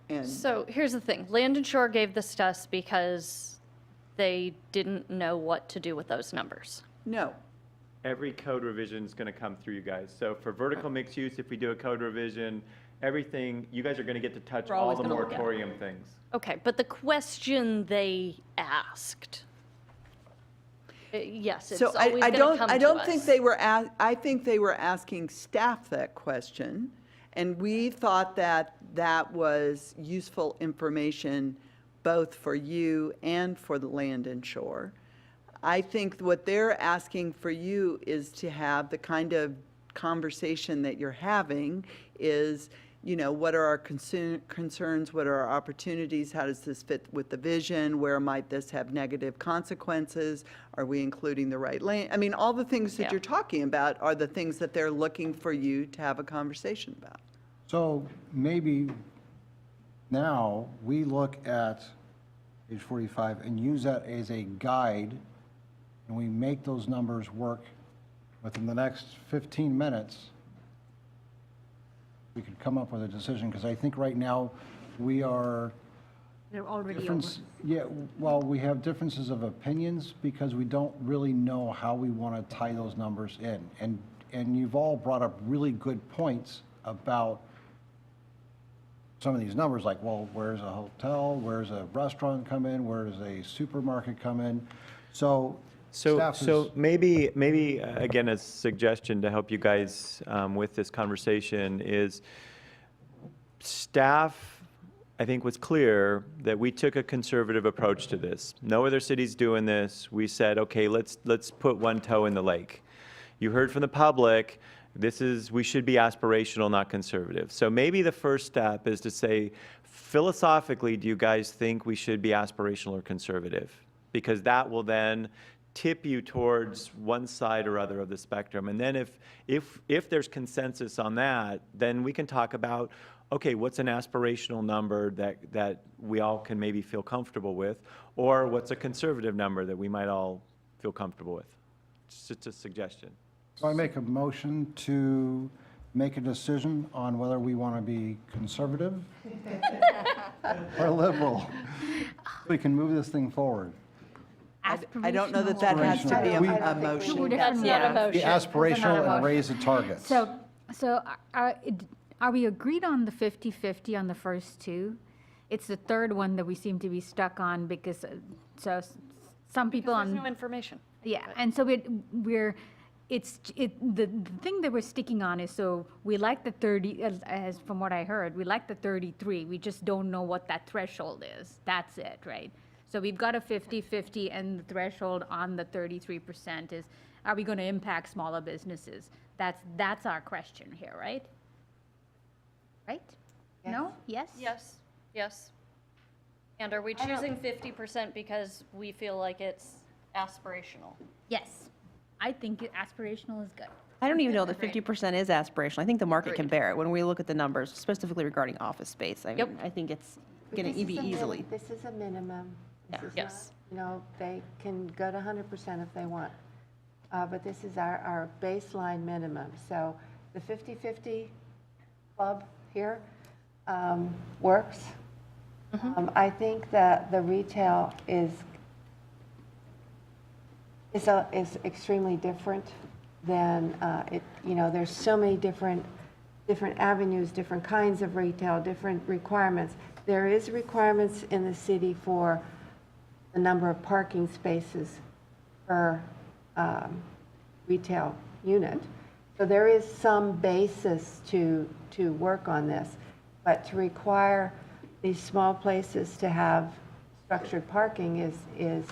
And So here's the thing, Land and Shore gave this to us because they didn't know what to do with those numbers. no, Every code revision is going to come through you guys. So for vertical mixed use, if we do a code revision, everything, you guys are going to get to touch We're all always the gonna look at it. moratorium things. Okay, but the question they asked, yes, it's so always going to come to us. I don't think they were, I think they were asking staff that question, and we thought that that was useful information both for you and for the Land and Shore. I think what they're asking for you is to have the kind of conversation that you're having is, you know, what are our concerns, what are our opportunities, how does this fit with the vision, where might this have negative consequences, are we including the right lane? I mean, all the things that Yeah. you're talking about are the things that they're looking for you to have a conversation about. So maybe now we look at page 45 and use that as a guide and we make those numbers work within the next 15 minutes, we could come up with a decision, because I think right now we are They're already over. difference, yeah, well, we have differences of opinions because we don't really know how we want to tie those numbers in. And you've all brought up really good points about some of these numbers, like, well, where's a hotel, where's a restaurant come in, where does a supermarket come in? So staff is- So maybe, again, a suggestion to help you guys with this conversation is staff, I think, was clear that we took a conservative approach to this. No other city's doing this. We said, okay, let's put one toe in the lake. You heard from the public, we should be aspirational, not conservative. So maybe the first step is to say, philosophically, do you guys think we should be aspirational or conservative? Because that will then tip you towards one side or other of the spectrum. And then if there's consensus on that, then we can talk about, okay, what's an aspirational number that we all can maybe feel comfortable with, or what's a conservative number that we might all feel comfortable with? It's just a suggestion. So I make a motion to make a decision on whether we want to be conservative or liberal. We can move this thing forward. I don't know that that has to be a motion. Two different not a words. motion. Be aspirational and motion. raise the targets. So are we agreed on the 50/50 on the first two? It's the third one that we seem to be stuck on because, some people There's on. no information. Yeah, and so the thing that we're sticking on is, so we like the 30, as from what I heard, we like the 33, we just don't know what that threshold is. That's it, right? So we've got a 50/50, and the threshold on the 33% is, are we going to impact smaller businesses? That's our question here, right? Right? No? Yes? Yes, yes. And are we choosing 50% because we feel like it's aspirational? Yes. I think aspirational is good. I don't even know that 50% is aspirational. I think the market can bear it when we look at the numbers, specifically regarding office space. I mean, I think it's going to be easily. This is a minimum. This is Yes. not, they can go to 100% if they want. But this is our baseline minimum. So the 50/50 club here works. I think that the retail is extremely different than there's so many different avenues, different kinds of retail, different requirements. There is requirements in the city for the number of parking spaces per retail unit. So there is some basis to work on this, but to require these small places to have structured parking is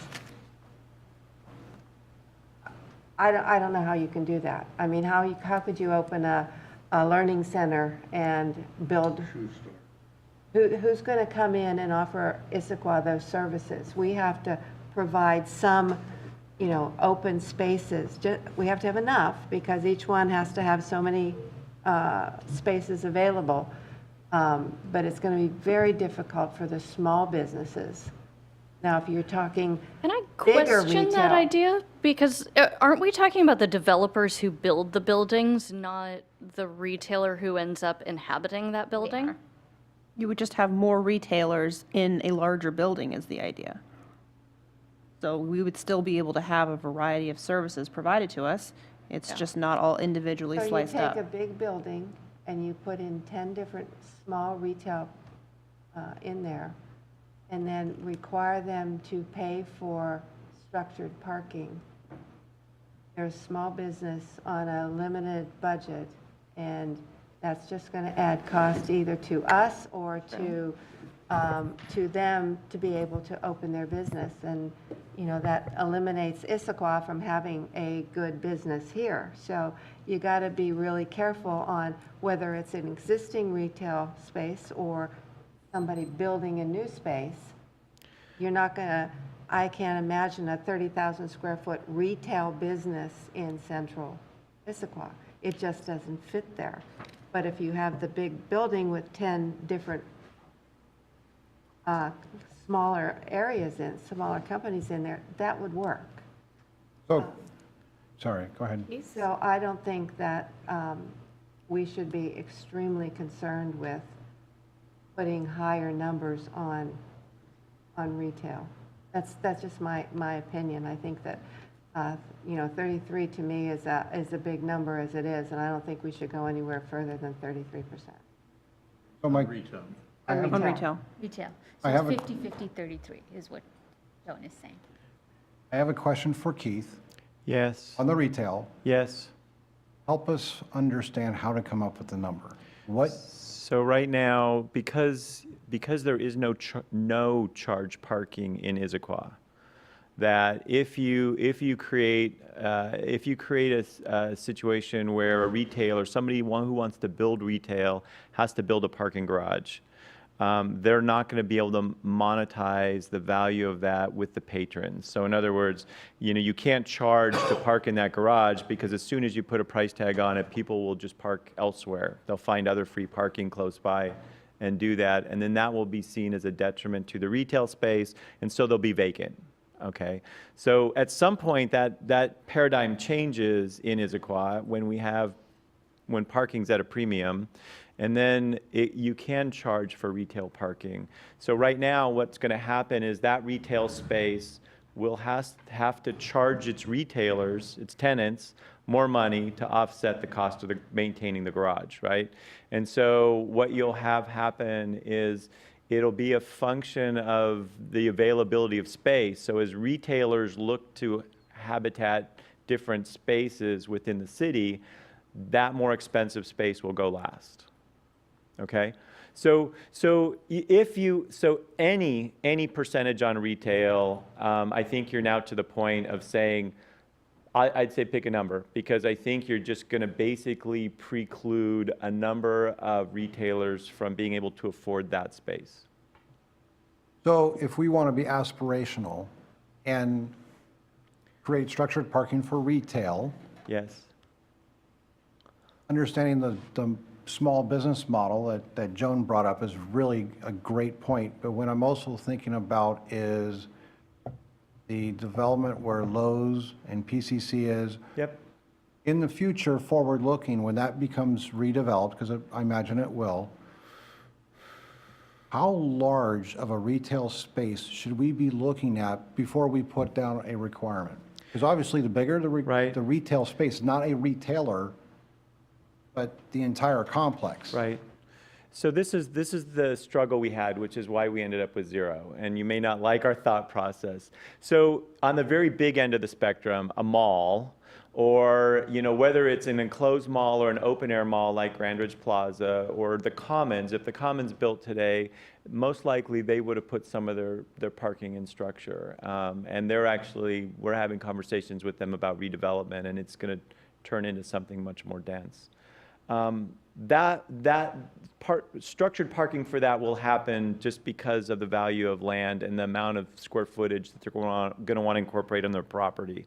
I don't know how you can do that. I mean, how could you open a learning center and build? Who's going to come in and offer Issaquah those services? We have to provide some, open spaces. We have to have enough because each one has to have so many spaces available. But it's going to be very difficult for the small businesses. Now, if you're talking Can I bigger question that retail- idea? Because aren't we talking about the developers who build the buildings, not the retailer who ends up inhabiting that building? You would just have more retailers in a larger building is the idea. So we would still be able to have a variety of services provided to us. It's just not all individually So sliced you take a up. big building and you put in 10 different small retail in there, and then require them to pay for structured parking. There's small business on a limited budget, and that's just going to add cost either to us or to them to be able to open their business. And, that eliminates Issaquah from having a good business here. So you got to be really careful on whether it's an existing retail space or somebody building a new space. You're not going to, I can't imagine a 30,000 square foot retail business in central Issaquah. It just doesn't fit there. But if you have the big building with 10 different smaller areas smaller companies in there, that would work. So, sorry, go ahead. So I don't think that we should be extremely concerned with putting higher numbers on retail. That's just my opinion. I think that, 33 to me is a big number as it is, and I don't think we should go anywhere further than 33%. So my, Retail. On Retail. Retail. I So have a- 50, 50, 33 is what Joan is saying. I have a question for Keith Yes, on the retail. yes. Help us understand how to come up with the number. What, So right now, because there is no charge parking in Issaquah, that if you create a situation where a retailer, somebody who wants to build retail, has to build a parking garage, they're not going to be able to monetize the value of that with the patrons. So in other words, you can't charge to park in that garage, because as soon as you put a price tag on it, people will just park elsewhere. They'll find other free parking close by and do that, and then that will be seen as a detriment to the retail space, and so they'll be vacant. Okay, so at some point that paradigm changes in Issaquah when parking's at a premium, and then you can charge for retail parking. So right now, what's going to happen is that retail space will have to charge its retailers, its tenants, more money to offset the cost of maintaining the garage, right? And so what you'll have happen is it'll be a function of the availability of space. So as retailers look to habitat different spaces within the city, that more expensive space will go last. Okay? So any percentage on retail, I think you're now to the point of saying, I'd say pick a number, because I think you're just going to basically preclude a number of retailers from being able to afford that space. so if we want to be aspirational and create structured parking for retail, Yes. understanding the small business model that Joan brought up is really a great point. But what I'm also thinking about is the development where Lowe's and PCC is. Yep. In the future, forward-looking, when that becomes redeveloped, because I imagine it will, how large of a retail space should we be looking at before we put down a requirement? Because obviously, the bigger the Right. the retail space, not a retailer, but the entire complex. Right. So this is the struggle we had, which is why we ended up with 0. And you may not like our thought process. So on the very big end of the spectrum, a mall, or whether it's an enclosed mall or an open air mall like Grand Ridge Plaza, or the Commons. If the Commons built today, most likely they would have put some of their parking in structure. And we're having conversations with them about redevelopment, and it's going to turn into something much more dense. Structured parking for that will happen just because of the value of land and the amount of square footage that they're going to want to incorporate on their property.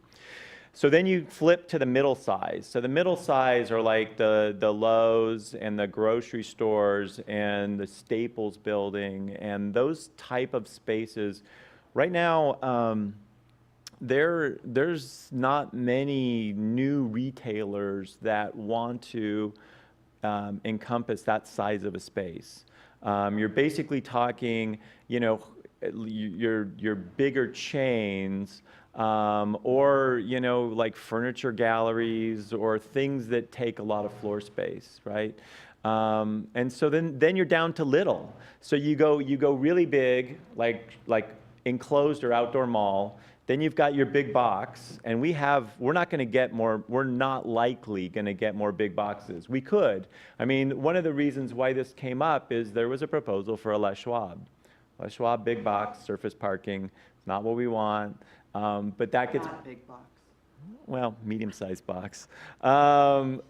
So then you flip to the middle size. So the middle size are like the Lowe's and the grocery stores and the Staples building and those type of spaces. Right now, there's not many new retailers that want to encompass that size of a space. You're basically talking, your bigger chains, or like furniture galleries or things that take a lot of floor space, right? And so then you're down to little. So you go really big, like enclosed or outdoor mall. Then you've got your big box, and we're not likely going to get more big boxes. We could. I mean, one of the reasons why this came up is there was a proposal for a Les Schwab. Les Schwab big box, surface parking, not what we want, but that gets... Not big box. Well, medium-sized box. But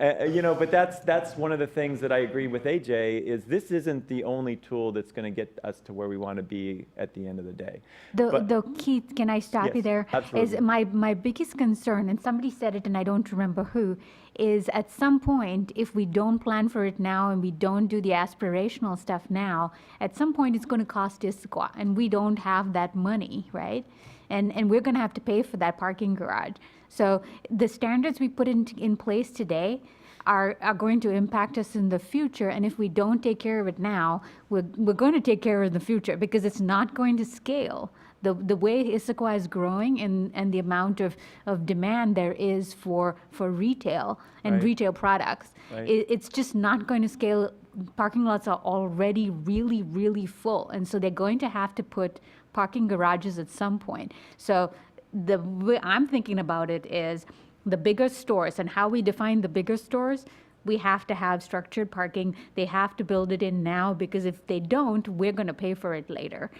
that's one of the things that I agree with AJ, is this isn't the only tool that's going to get us to where we want to be at the end of the day. Though, Keith, can I stop you Yes, there? absolutely. Is my biggest concern, and somebody said it and I don't remember who, is at some point, if we don't plan for it now and we don't do the aspirational stuff now, at some point it's going to cost Issaquah, and we don't have that money, right? and we're going to have to pay for that parking garage. So the standards we put in place today are going to impact us in the future, and if we don't take care of it now, we're going to take care of it in the future, because it's not going to scale. The way Issaquah is growing and the amount of demand there is for retail and Right. retail products, Right. it's just not going to scale. Parking lots are already really, really full, and so they're going to have to put parking garages at some point. So the way I'm thinking about it is the bigger stores, and how we define the bigger stores, we have to have structured parking. They have to build it in now, because if they don't, we're going to pay for it later.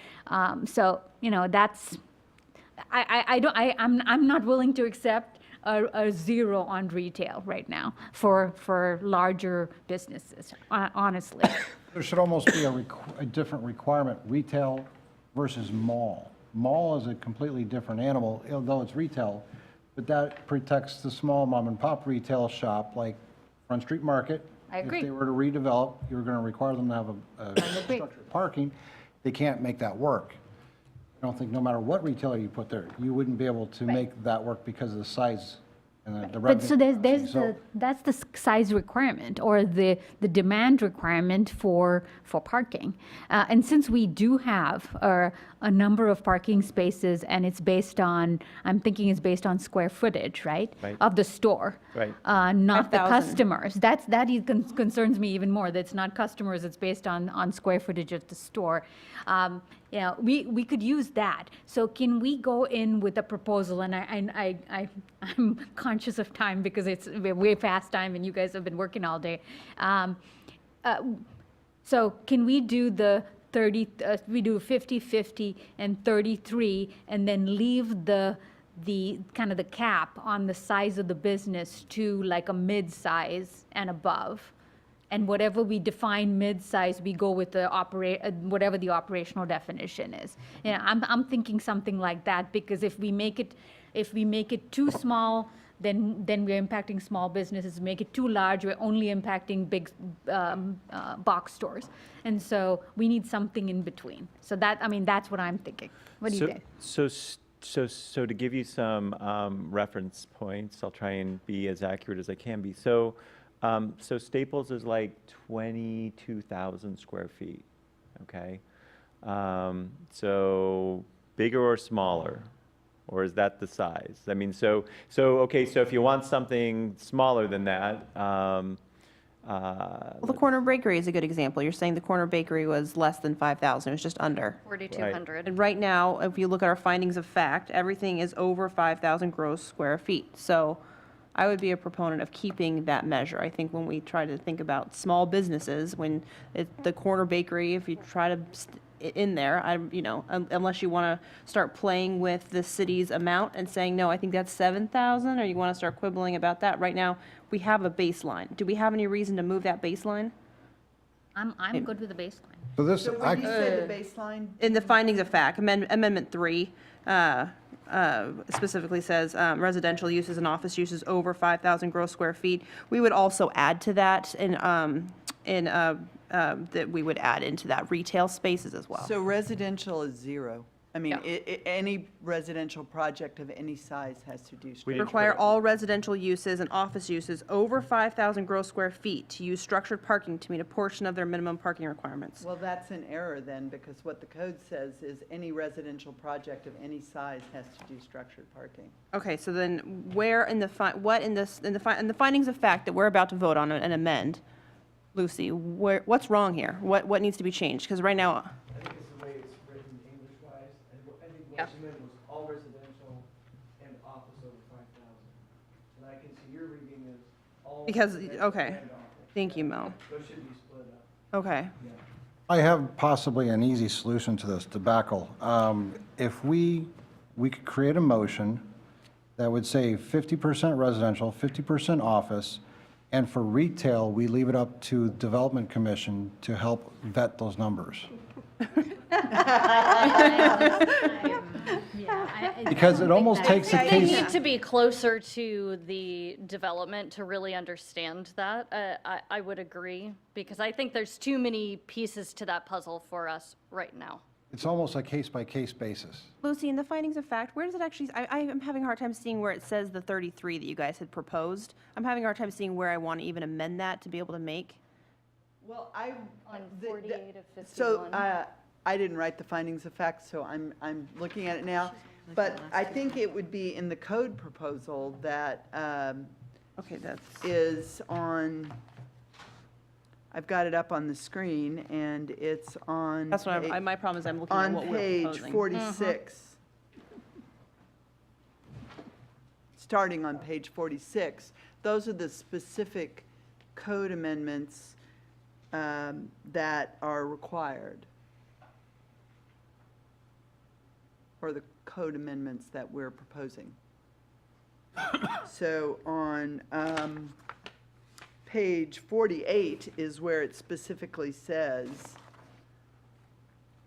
So, that's, I'm not willing to accept a zero on retail right now for larger businesses, honestly. There should almost be a different requirement, retail versus mall. Mall is a completely different animal, although it's retail, but that protects the small mom and pop retail shop like Front Street Market. I agree. If they were to redevelop, you're going to require them to have a agree. structured parking. They can't make that work. I don't think no matter what retailer you put there, you wouldn't be able to make that work because of the size and the revenue. But so that's the size requirement, or the demand requirement for parking. And since we do have a number of parking spaces, and it's based on, I'm thinking it's based on square footage, right? Right. Of the store. Right. Not the 5,000. customers. That concerns me even more. That's not customers, it's based on square footage of the store. We could use that. So can we go in with a proposal, and I'm conscious of time because we're way past time and you guys have been working all day. So can we do the 30, we do 50/50 and 33, and then leave the kind of the cap on the size of the business to like a mid-size and above? And whatever we define mid-size, we go with the whatever the operational definition is. I'm thinking something like that, because if we make it too small, then we're impacting small businesses. Make it too large, we're only impacting big box stores. And so we need something in between. So that's what I'm thinking. What do you think? So to give you some reference points, I'll try and be as accurate as I can be. So Staples is like 22,000 square feet, okay? So bigger or smaller? Or is that the size? I mean, so if you want something smaller than that, Well, the corner bakery is a good example. You're saying the corner bakery was less than 5,000, it was just under. 4,200. And right now, if you look at our findings of fact, everything is over 5,000 gross square feet. So I would be a proponent of keeping that measure. I think when we try to think about small businesses, the corner bakery, if you try to in there, unless you want to start playing with the city's amount and saying, no, I think that's 7,000, or you want to start quibbling about that. Right now, we have a baseline. Do we have any reason to move that baseline? I'm good with the baseline. So this, So when you say the baseline, In the findings of fact, Amendment 3 specifically says residential uses and office uses over 5,000 gross square feet. We would also add to that that we would add into that retail spaces as well. so residential is zero. I mean, Yeah. any residential project of any size has to do structure. Require all residential uses and office uses over 5,000 gross square feet to use structured parking to meet a portion of their minimum parking requirements. Well, that's an error then, because what the code says is any residential project of any size has to do structured parking. Okay, so then where in the findings of fact that we're about to vote on and amend, Lucy, what's wrong here? What needs to be changed? Because right now, I think it's the way it's written English-wise. I think what you meant was all residential and office over 5,000. And I can see your reading as all. because, residential okay, and office. thank you, Mel. Those should be split up. Okay. I have possibly an easy solution to this debacle. If we could create a motion that would say 50% residential, 50% office, and for retail, we leave it up to Development Commission to help vet those numbers. Because it almost takes a They case. need to be closer to the development to really understand that. I would agree, because I think there's too many pieces to that puzzle for us right now. It's almost a case-by-case basis. Lucy, in the findings of fact, where does it actually, I am having a hard time seeing where it says the 33 that you guys had proposed. I'm having a hard time seeing where I want to even amend that to be able to make. Well, On 48 of 51. So, I didn't write the findings of fact, so I'm looking at it now. But I think it would be in the code proposal that Okay, that's, is on, I've got it up on the screen, and it's on. that's what my problem is I'm looking at what On we're page proposing. 46. Starting on page 46, those are the specific code amendments that are required. Or the code amendments that we're proposing. So on page 48 is where it specifically says,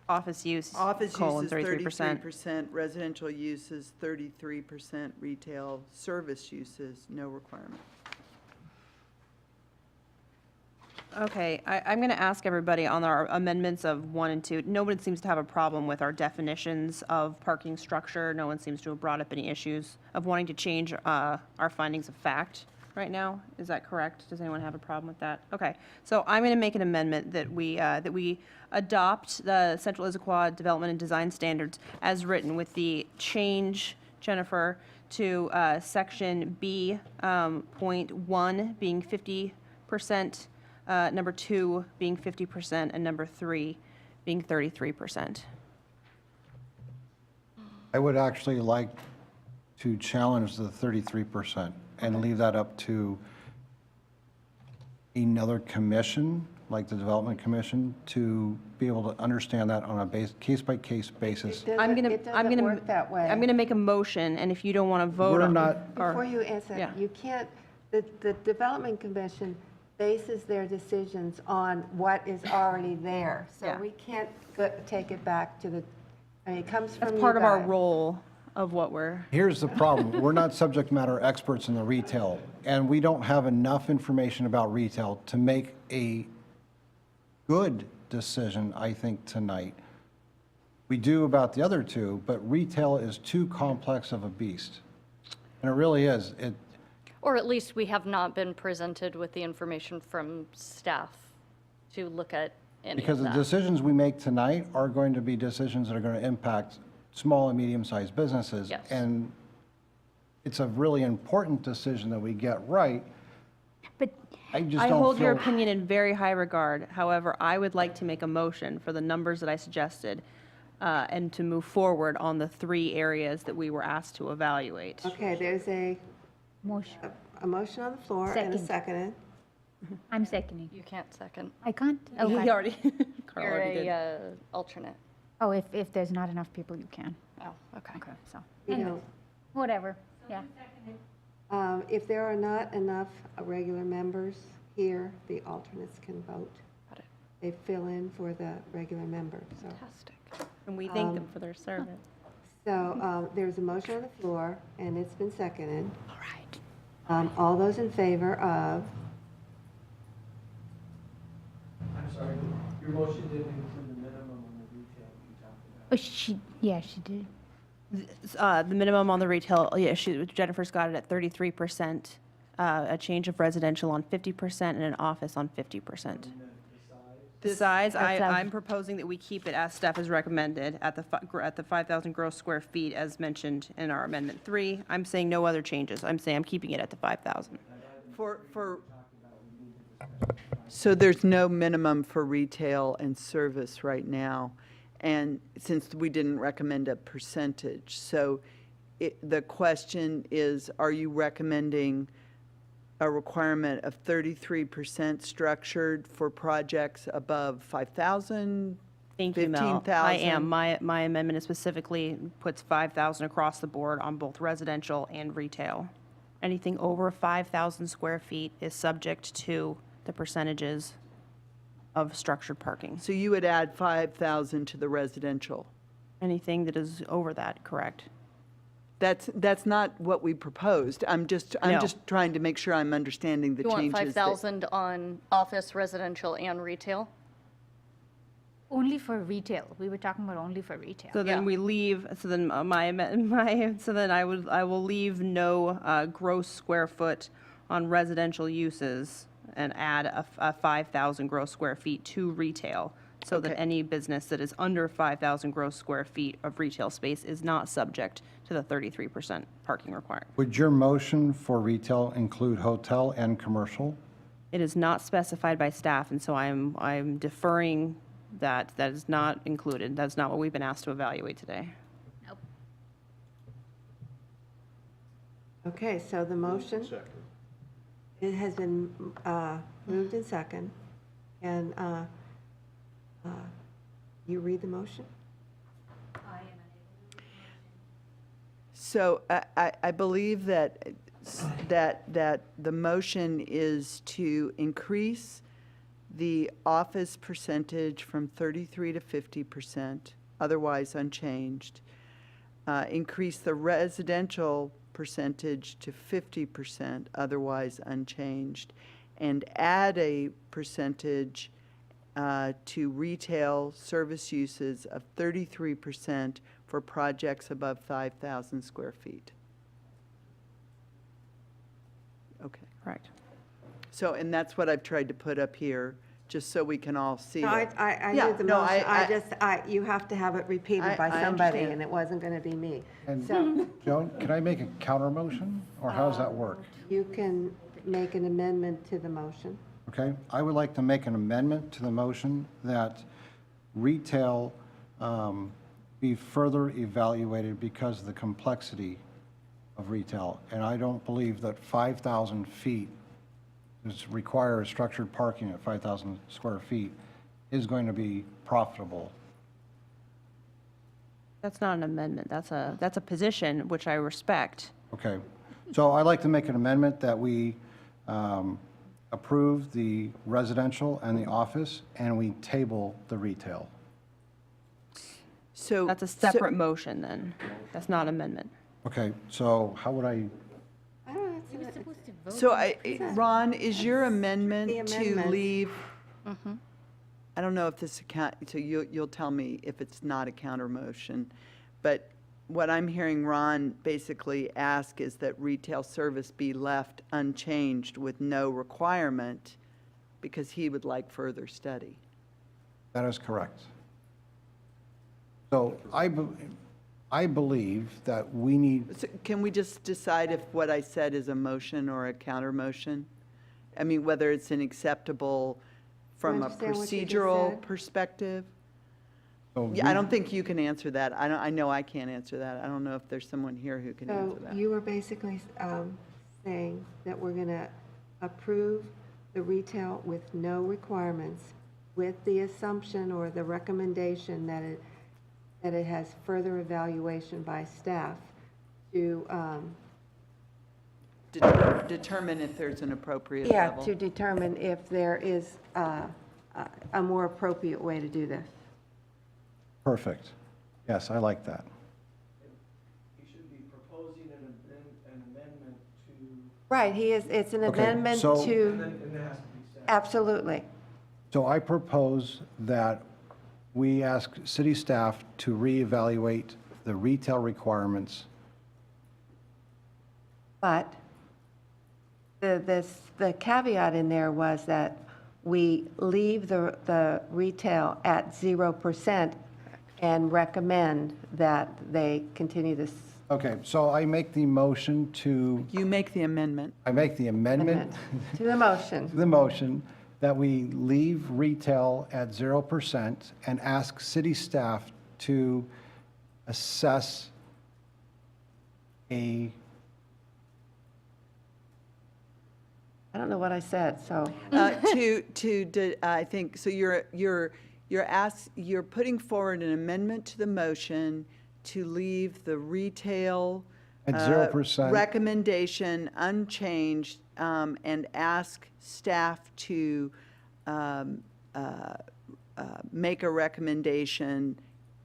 Office use, office colon, use is 33%. 33%, residential use is 33%, retail service uses, no requirement. Okay, I'm going to ask everybody on our amendments of 1 and 2. Nobody seems to have a problem with our definitions of parking structure. No one seems to have brought up any issues of wanting to change our findings of fact right now. Is that correct? Does anyone have a problem with that? Okay, so I'm going to make an amendment that we adopt the Central Issaquah Development and Design Standards as written with the change, Jennifer, to section B, point 1 being 50%, number 2 being 50%, and number 3 being 33%. I would actually like to challenge the 33% and leave that up to another commission, like the Development Commission, to be able to understand that on a case-by-case basis. It doesn't work that way. I'm gonna make a motion, and if you don't want to vote We're on. not- or- Before you answer, Yeah. you can't, the Development Commission bases their decisions on what is already there. So Yeah. we can't take it back to I mean, it comes from That's you part of our guys. role of what we're. Here's the problem. We're not subject matter experts in the retail, and we don't have enough information about retail to make a good decision, I think, tonight. We do about the other two, but retail is too complex of a beast. And it really is. Or at least we have not been presented with the information from staff to look at any Because of the that. decisions we make tonight are going to be decisions that are going to impact small and medium-sized businesses. Yes. And it's a really important decision that we get right. But I just I don't hold your feel- opinion in very high regard. However, I would like to make a motion for the numbers that I suggested and to move forward on the 3 areas that we were asked to evaluate. Okay, there's a motion, motion on the floor and a Second. second. I'm seconding. You can't second. I can't? He Okay. already, Carl You're already did. a alternate. Oh, if there's not enough people, you can. Oh, okay. Okay, so, You anyways, know, whatever, yeah. if there are not enough regular members here, the alternates can vote. Got it. They fill in for the regular members, so. Fantastic. And we thank them for their service. So there's a motion on the floor, and it's been seconded. All right. All those in favor of, I'm sorry, your motion didn't include the minimum on the retail you talked about. Oh, she did. The minimum on the retail, yeah, Jennifer's got it at 33%, a change of residential on 50%, and an office on 50%. The size, I'm proposing that we keep it as staff has recommended at the 5,000 gross square feet as mentioned in our Amendment 3. I'm saying no other changes. I'm saying I'm keeping it at the 5,000. So there's no minimum for retail and service right now, and since we didn't recommend a percentage, so the question is, are you recommending a requirement of 33% structured for projects above 5,000? Thank you, Mel. 15,000? I am. My amendment specifically puts 5,000 across the board on both residential and retail. Anything over 5,000 square feet is subject to the percentages of structured parking. So you would add 5,000 to the residential? Anything that is over that, correct? That's not what we proposed. I'm just No. trying to make sure I'm understanding the You want changes. 5,000 on office, residential, and retail? Only for retail. We were talking about only for retail. So then we leave, so then so then I will leave no gross square foot on residential uses and add a 5,000 gross square feet to retail, so that Okay. any business that is under 5,000 gross square feet of retail space is not subject to the 33% parking requirement. Would your motion for retail include hotel and commercial? It is not specified by staff, and so I'm deferring that. That is not included. That's not what we've been asked to evaluate today. Okay, so the motion, it has been moved in second, and you read the motion? So I believe that the motion is to increase the office percentage from 33 to 50%, otherwise unchanged. Increase the residential percentage to 50%, otherwise unchanged. And add a percentage to retail service uses of 33% for projects above 5,000 square feet. Okay. Correct. So, and that's what I've tried to put up here, just so we can all see No, it. I Yeah, knew the no, motion, you have to have it repeated by I somebody, understand. and it wasn't going to be me. And So Joan, can I make a counter motion, or how does that work? you can make an amendment to the motion. Okay, I would like to make an amendment to the motion that retail be further evaluated because of the complexity of retail. And I don't believe that 5,000 feet requires structured parking at 5,000 square feet is going to be profitable. That's not an amendment. That's a position, which I respect. Okay, so I'd like to make an amendment that we approve the residential and the office, and we table the retail. So. That's a separate motion then. That's not amendment. Okay, so how would I, I don't know, it's an- So Ron, is your amendment The to amendment. leave? I don't know if this account, so you'll tell me if it's not a counter motion, but what I'm hearing Ron basically ask is that retail service be left unchanged with no requirement, because he would like further study. that is correct. So I believe that we need, So can we just decide if what I said is a motion or a counter motion? I mean, whether it's an acceptable from a understand what you just procedural said? perspective? so Yeah, I don't think you can answer that. I know I can't answer that. I don't know if there's someone here who can answer So that. you were basically saying that we're going to approve the retail with no requirements, with the assumption or the recommendation that it has further evaluation by staff to, Determine if there's an appropriate yeah, level. to determine if there is a more appropriate way to do this. perfect. Yes, I like that. You should be proposing an amendment to, Right, it's an Okay, amendment so- and to, then it has to be staff. absolutely. So I propose that we ask city staff to reevaluate the retail requirements. But the caveat in there was that we leave the retail at 0% and recommend that they continue this Okay, so I make the motion to, You make the amendment. I make the amendment to the motion. to the motion that we leave retail at 0% and ask city staff to assess a, I don't know what I said, so, I think, so you're putting forward an amendment to the motion to leave the retail At 0%. recommendation unchanged, and ask staff to make a recommendation,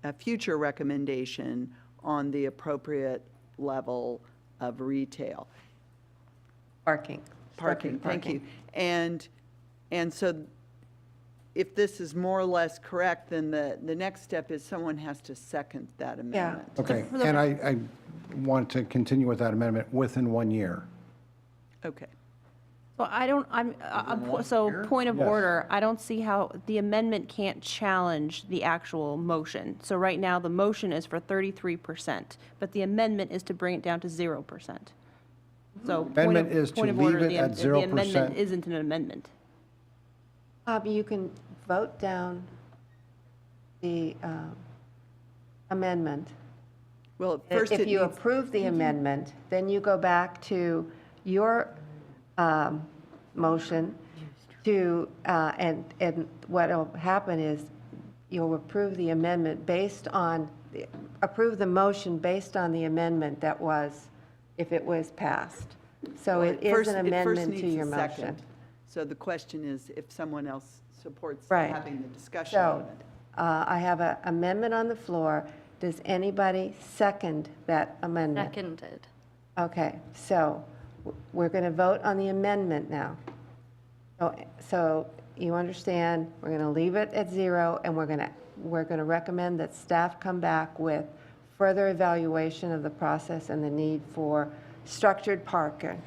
a future recommendation on the appropriate level of retail. parking. Parking, thank you. And so if this is more or less correct, then the next step is someone has to second that amendment. Okay, and I want to continue with that amendment within 1 year. Okay. So point of Yes. order, I don't see how the amendment can't challenge the actual motion. So right now, the motion is for 33%, but the amendment is to bring it down to 0%. So Amendment is to point of leave order, it at the amendment 0%. isn't an amendment. You can vote down the amendment. Well, first If it you needs, approve the amendment, then you go back to your motion to, and what'll happen is you'll approve the amendment based on, approve the motion based on the amendment that was, if it was passed. So it is first- an it first amendment to needs a your motion. second. So the question is if someone else supports Right. having the discussion of So, it. I have an amendment on the floor. Does anybody second that amendment? Seconded. Okay, so we're going to vote on the amendment now. So you understand, we're going to leave it at 0, and we're going to recommend that staff come back with further evaluation of the process and the need for structured parking.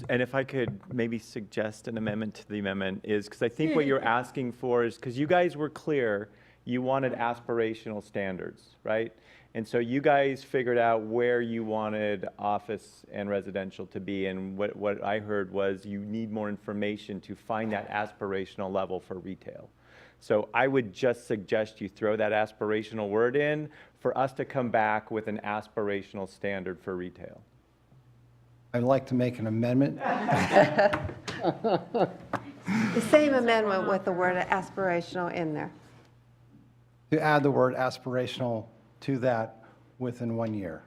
And if I could maybe suggest an amendment to the amendment is, because I think what you're asking for is, because you guys were clear, you wanted aspirational standards, right? And so you guys figured out where you wanted office and residential to be, and what I heard was you need more information to find that aspirational level for retail. So I would just suggest you throw that aspirational word in for us to come back with an aspirational standard for retail. I'd like to make an amendment. The same amendment with the word aspirational in there. To add the word aspirational to that within 1 year.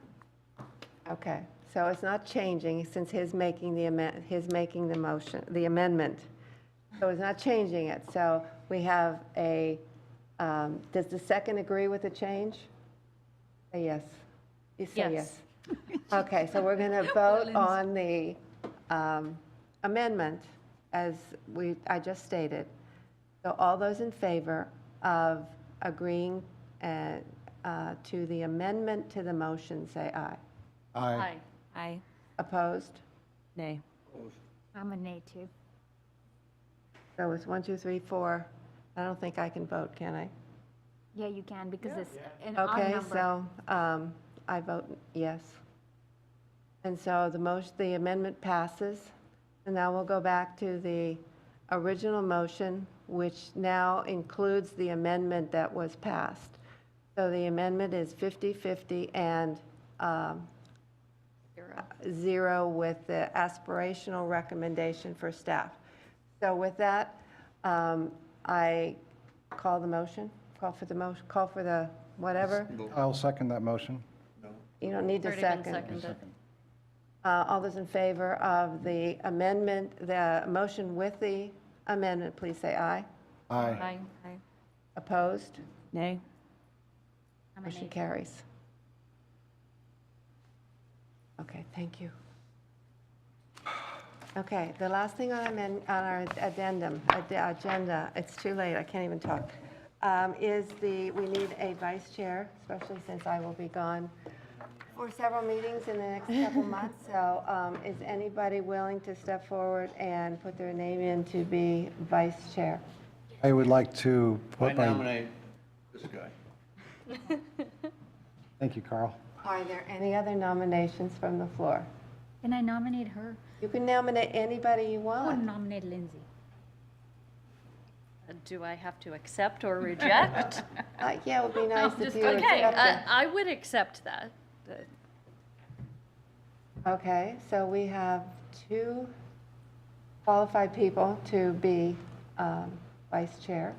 Okay, so it's not changing since his making the motion, the amendment. So it's not changing it. So we have a, does the second agree with the change? Say yes. You say yes. Okay, so we're going to vote on the amendment as I just stated. So all those in favor of agreeing to the amendment to the motion, say aye. Aye. Aye. Opposed? Nay. I'm a nay too. So it's 1, 2, 3, 4. I don't think I can vote, can I? Yeah, you can because it's an odd Okay, number. so I vote yes. And so the amendment passes. And now we'll go back to the original motion, which now includes the amendment that was passed. So the amendment is 50-50 and 0 with the aspirational recommendation for staff. So with that, I call the motion, call for the whatever. I'll second that motion. You don't need to Already been second. seconded. All those in favor of the amendment, the motion with the amendment, please say aye. Aye. Aye. Opposed? Nay. I'm a Motion nay. carries. Okay, thank you. Okay, the last thing on our agenda, it's too late, I can't even talk, is we need a vice chair, especially since I will be gone for several meetings in the next couple months. So is anybody willing to step forward and put their name in to be vice chair? I would like to I put my, nominate this guy. thank you, Carl. Are there any other nominations from the floor? Can I nominate her? You can nominate anybody you I want want. to nominate Lindsay. Do I have to accept or reject? Yeah, it would be nice if you Okay, accepted. I would accept that. Okay, so we have 2 qualified people to be vice chair.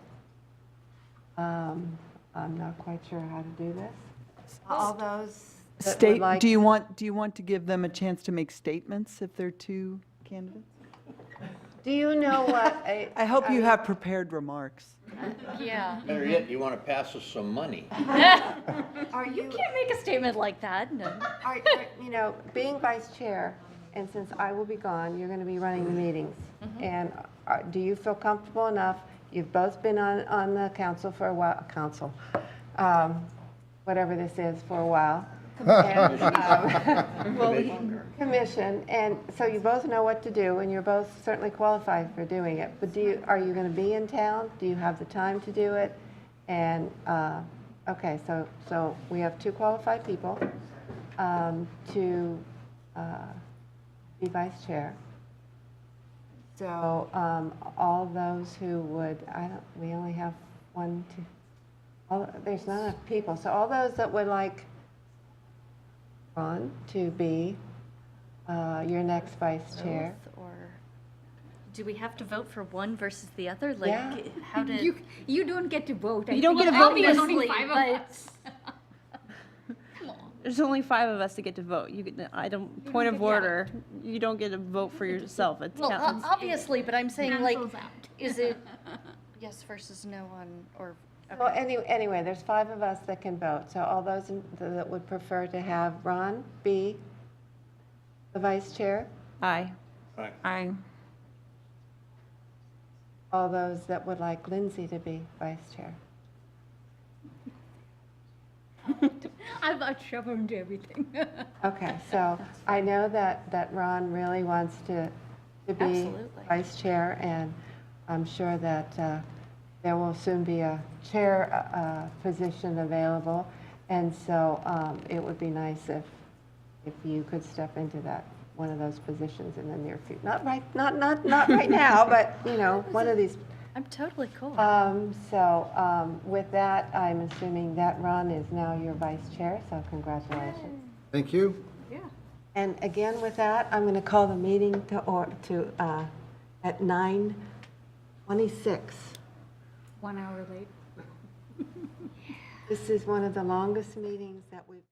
I'm not quite sure how to do this. All those that would like. Do you want to give them a chance to make statements if they're 2 candidates? Do you know what? I hope you have prepared remarks. Yeah. Better yet, you want to pass us some money. Are You you, can't make a statement like that, no. being vice chair, and since I will be gone, you're going to be running the meetings. And do you feel comfortable enough you've both been on the council for a while, whatever this is, for a while. And, commission, and so you both know what to do, and you're both certainly qualified for doing it. But are you going to be in town? Do you have the time to do it? And, okay, so we have 2 qualified people to be vice chair. So all those who would, we only have 1, 2, there's not enough people. So all those that would like Ron to be your next vice chair. Both, or do we have to vote for one versus the other? Yeah. How did? You don't get to vote. You don't get to vote. There's Obviously, only 5 of but us. There's only 5 of us to get to vote. Point of order, you don't get to vote for yourself. It's well, counts. obviously, but I'm saying like, Cancels out. is it yes versus no on or? Well, anyway, there's 5 of us that can vote. So all those that would prefer to have Ron be the vice chair, Aye. Aye. all those that would like Lindsay to be vice chair. I've shoveled everything. Okay, so I know that Ron really wants to be Absolutely. vice chair, and I'm sure that there will soon be a chair position available, and so it would be nice if you could step into one of those positions in the near future. Not right now, but one of these. I'm totally cool. With that, I'm assuming that Ron is now your vice chair, so congratulations. Thank you. And again, with that, I'm going to call the meeting at 9:26. 1 hour late. This is one of the longest meetings that we've